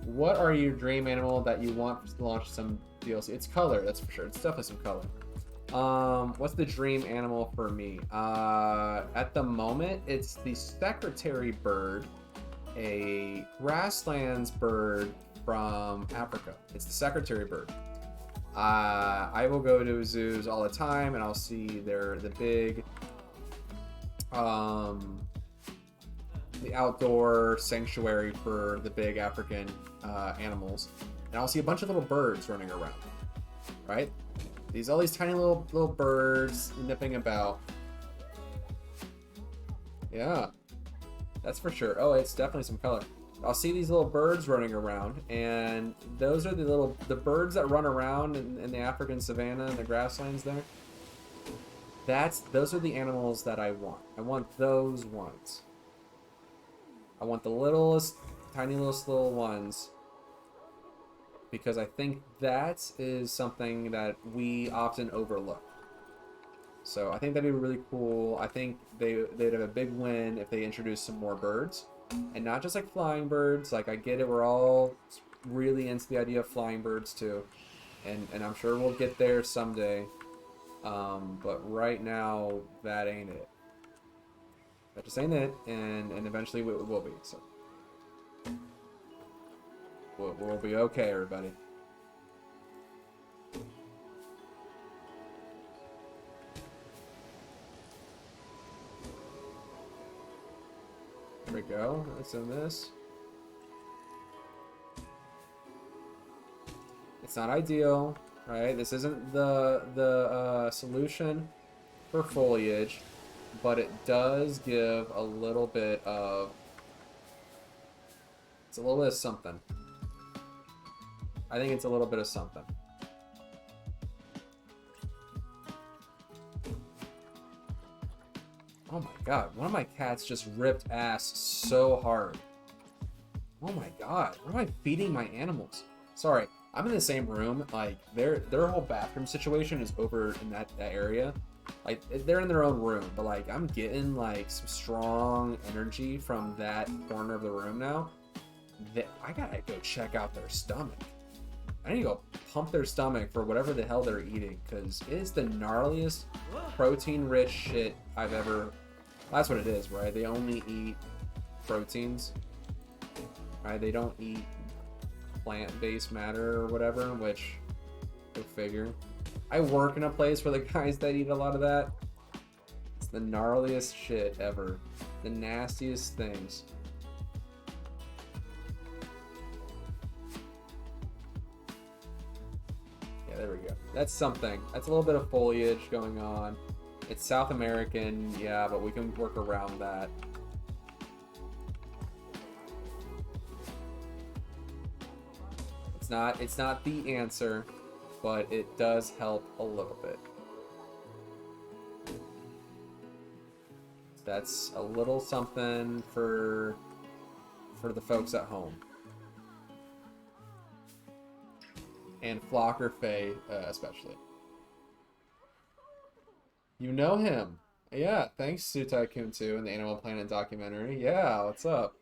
What are your dream animal that you want to launch some DLC? It's color, that's for sure. It's definitely some color. What's the dream animal for me? At the moment, it's the secretary bird, a grasslands bird from Africa. It's the secretary bird. I will go to zoos all the time, and I'll see the big, the outdoor sanctuary for the big African animals, and I'll see a bunch of little birds running around, right? All these tiny little birds nipping about. Yeah, that's for sure. Oh, it's definitely some color. I'll see these little birds running around, and those are the birds that run around in the African savanna and the grasslands there. Those are the animals that I want. I want those ones. I want the littlest, tiniest little ones, because I think that is something that we often overlook. So I think that'd be really cool. I think they'd have a big win if they introduced some more birds, and not just like flying birds. Like, I get it, we're all really into the idea of flying birds too, and I'm sure we'll get there someday. But right now, that ain't it. That just ain't it, and eventually it will be. So we'll be okay, everybody. There we go. Let's in this. It's not ideal, right? This isn't the solution for foliage, but it does give a little bit of... It's a little bit of something. I think it's a little bit of something. Oh my god, one of my cats just ripped ass so hard. Oh my god, what am I feeding my animals? Sorry, I'm in the same room. Like, their whole bathroom situation is over in that area. Like, they're in their own room, but like, I'm getting like some strong energy from that corner of the room now. I gotta go check out their stomach. I need to go pump their stomach for whatever the hell they're eating, because it's the gnarliest protein-rich shit I've ever... That's what it is, right? They only eat proteins, right? They don't eat plant-based matter or whatever, which go figure. I work in a place where the guys that eat a lot of that, it's the gnarliest shit ever. The nastiest things. Yeah, there we go. That's something. That's a little bit of foliage going on. It's South American, yeah, but we can work around that. It's not the answer, but it does help a little bit. That's a little something for the folks at home. And Flock or Faye, especially. You know him. Yeah, thanks to Tycoon 2 and the Animal Planet documentary. Yeah, what's up?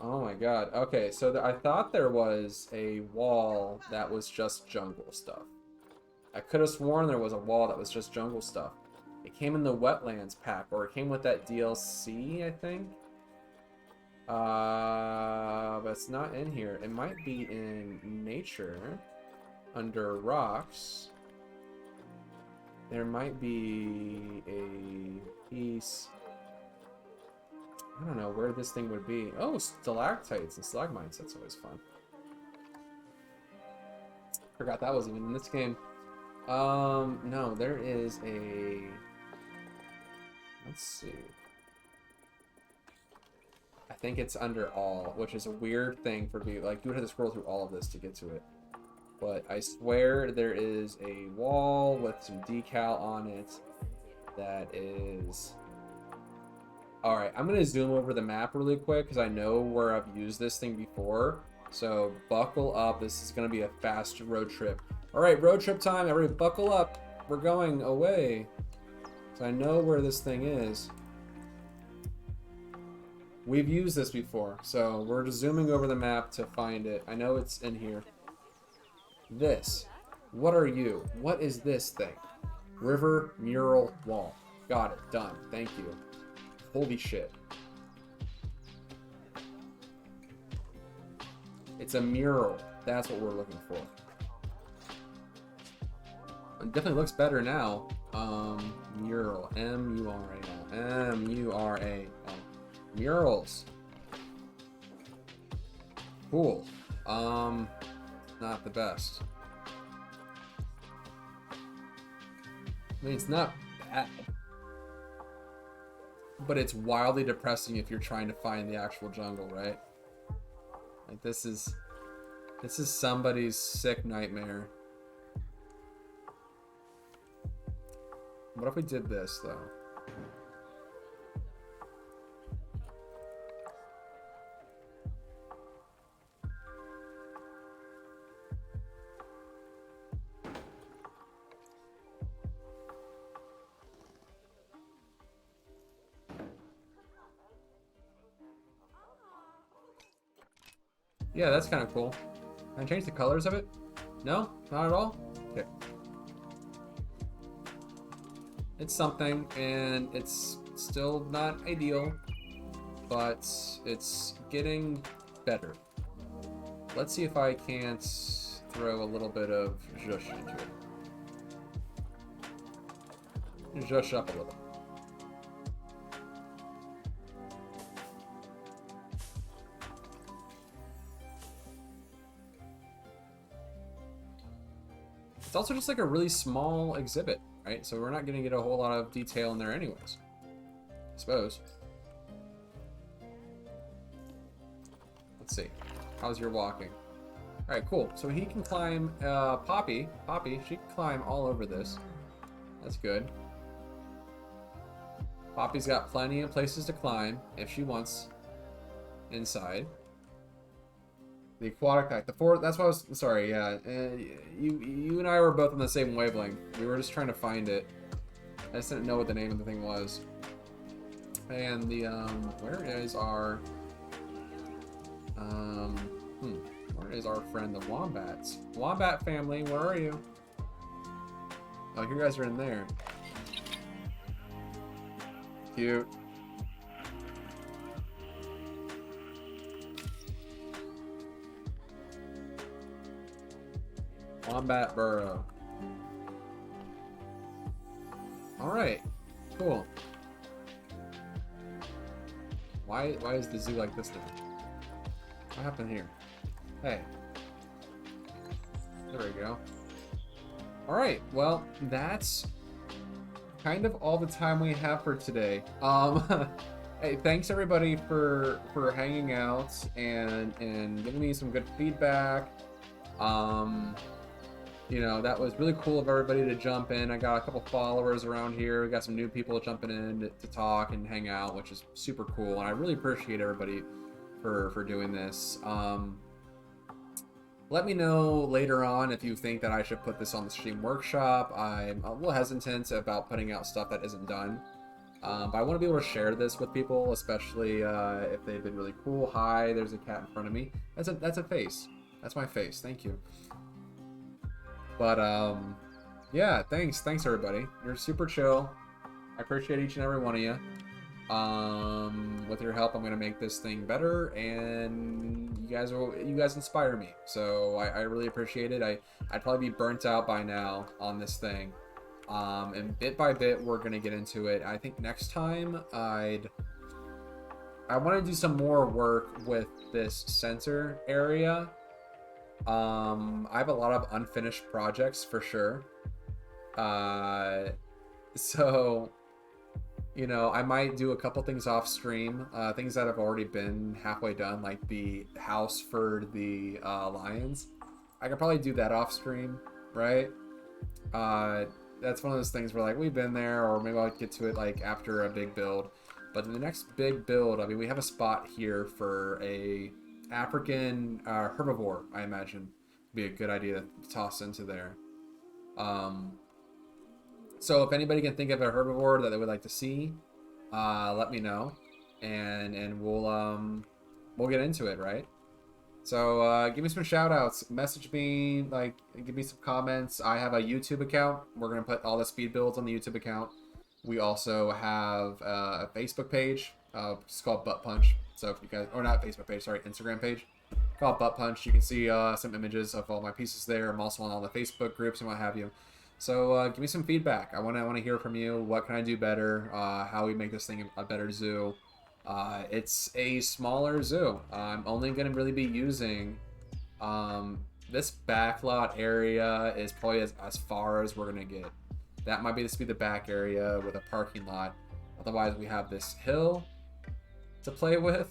Oh my god. Okay, so I thought there was a wall that was just jungle stuff. I could have sworn there was a wall that was just jungle stuff. It came in the Wetlands pack, or it came with that DLC, I think. But it's not in here. It might be in nature, under rocks. There might be a piece. I don't know where this thing would be. Oh, stalactites and stalagmites. That's always fun. Forgot that was even in this game. No, there is a... Let's see. I think it's under all, which is a weird thing for me. Like, you would have to scroll through all of this to get to it. But I swear there is a wall with some decal on it that is... Alright, I'm going to zoom over the map really quick because I know where I've used this thing before. So buckle up. This is going to be a fast road trip. Alright, road trip time. Everybody buckle up. We're going away. So I know where this thing is. We've used this before. So we're just zooming over the map to find it. I know it's in here. This. What are you? What is this thing? River mural wall. Got it. Done. Thank you. Holy shit. It's a mural. That's what we're looking for. It definitely looks better now. Mural. M-U-R-A-L. M-U-R-A-L. Murals. Cool. Not the best. I mean, it's not bad. But it's wildly depressing if you're trying to find the actual jungle, right? Like, this is somebody's sick nightmare. What if we did this, though? Yeah, that's kind of cool. Can I change the colors of it? No? Not at all? Okay. It's something, and it's still not ideal, but it's getting better. Let's see if I can't throw a little bit of zhush into it. Zhush up a little. It's also just like a really small exhibit, right? So we're not going to get a whole lot of detail in there anyways, I suppose. Let's see. How's your walking? All right, cool. So he can climb, Poppy, she can climb all over this. That's good. Poppy's got plenty of places to climb if she wants inside. The aquatic pack, the fourth. That's why I was sorry. Yeah, you and I were both on the same wavelength. We were just trying to find it. I just didn't know what the name of the thing was. And the where is our where is our friend the wombats? Wombat family, where are you? Oh, you guys are in there. Cute. Wombat burrow. Alright. Cool. Why is the zoo like this now? What happened here? Hey. There we go. Alright, well, that's kind of all the time we have for today. Hey, thanks everybody for hanging out and giving me some good feedback. You know, that was really cool of everybody to jump in. I got a couple followers around here. We got some new people jumping in to talk and hang out, which is super cool. And I really appreciate everybody for doing this. let me know later on if you think that I should put this on the stream workshop. I'm a little hesitant about putting out stuff that isn't done. But I want to be able to share this with people, especially if they've been really cool. Hi, there's a cat in front of me. That's a face. That's my face. Thank you. But yeah, thanks everybody. You're super chill. I appreciate each and every one of you. With your help, I'm gonna make this thing better, and you guys inspire me. So I really appreciate it. I'd probably be burnt out by now on this thing. And bit by bit, we're gonna get into it. I think next time I want to do some more work with this center area. I have a lot of unfinished projects for sure. So, you know, I might do a couple things off stream, things that have already been halfway done, like the house for the lions. I could probably do that off stream, right? That's one of those things where like we've been there, or maybe I'll get to it like after a big build. But in the next big build, I mean, we have a spot here for a African herbivore, I imagine. Be a good idea to toss into there. So if anybody can think of a herbivore that they would like to see, let me know, and we'll get into it, right? So give me some shout outs, message me, like give me some comments. I have a YouTube account. We're gonna put all the speed builds on the YouTube account. We also have a Facebook page. It's called Butt Punch. So if you guys, or not Facebook page, sorry, Instagram page called Butt Punch. You can see some images of all my pieces there. I'm also on all the Facebook groups and what have you. So give me some feedback. I want to hear from you. What can I do better? How we make this thing a better zoo. It's a smaller zoo. I'm only going to really be using this backlot area is probably as far as we're going to get. That might be the back area with a parking lot. Otherwise, we have this hill to play with,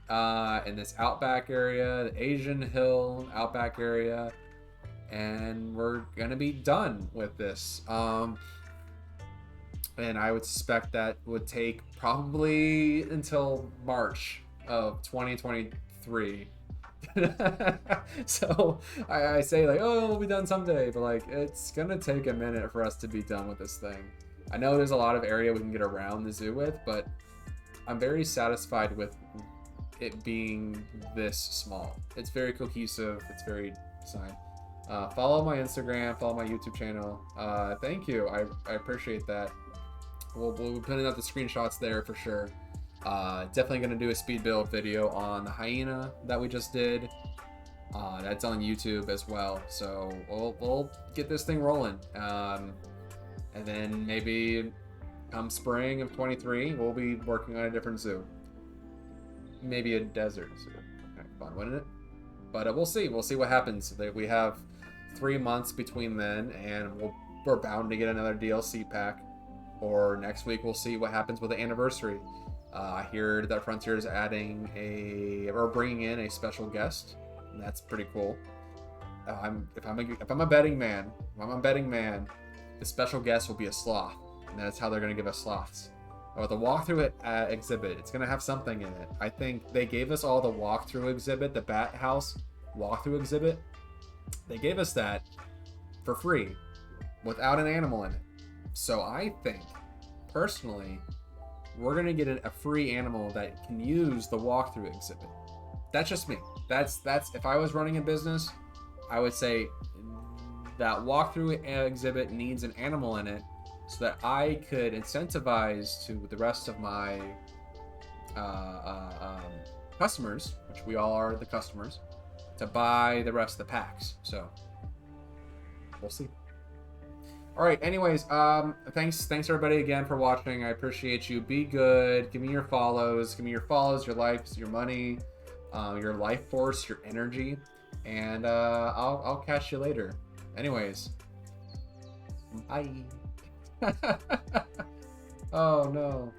and this outback area, the Asian hill outback area, and we're gonna be done with this. And I would suspect that would take probably until March of 2023. So I say like, oh, we'll be done someday, but like it's gonna take a minute for us to be done with this thing. I know there's a lot of area we can get around the zoo with, but I'm very satisfied with it being this small. It's very cohesive. It's very designed. Follow my Instagram, follow my YouTube channel. Thank you. I appreciate that. We'll be putting up the screenshots there for sure. Definitely going to do a speed build video on the hyena that we just did. That's on YouTube as well. So we'll get this thing rolling. And then maybe come spring of 23, we'll be working on a different zoo. Maybe a desert zoo. Kind of fun, wouldn't it? But we'll see. We'll see what happens. We have 3 months between then, and we're bound to get another DLC pack. Or next week, we'll see what happens with the anniversary. I hear that Frontier is bringing in a special guest, and that's pretty cool. If I'm a betting man, the special guest will be a sloth, and that's how they're gonna give us sloths. Or the walkthrough exhibit, it's gonna have something in it. I think they gave us all the walkthrough exhibit, the Bat House walkthrough exhibit. They gave us that for free, without an animal in it. So I think, personally, we're gonna get a free animal that can use the walkthrough exhibit. That's just me. That's if I was running a business, I would say that walkthrough exhibit needs an animal in it so that I could incentivize to the rest of my customers, which we all are the customers, to buy the rest of the packs. So we'll see. All right, anyways, thanks everybody again for watching. I appreciate you. Be good. Give me your follows, your likes, your money, your life force, your energy, and I'll catch you later. Anyways, bye. Oh no.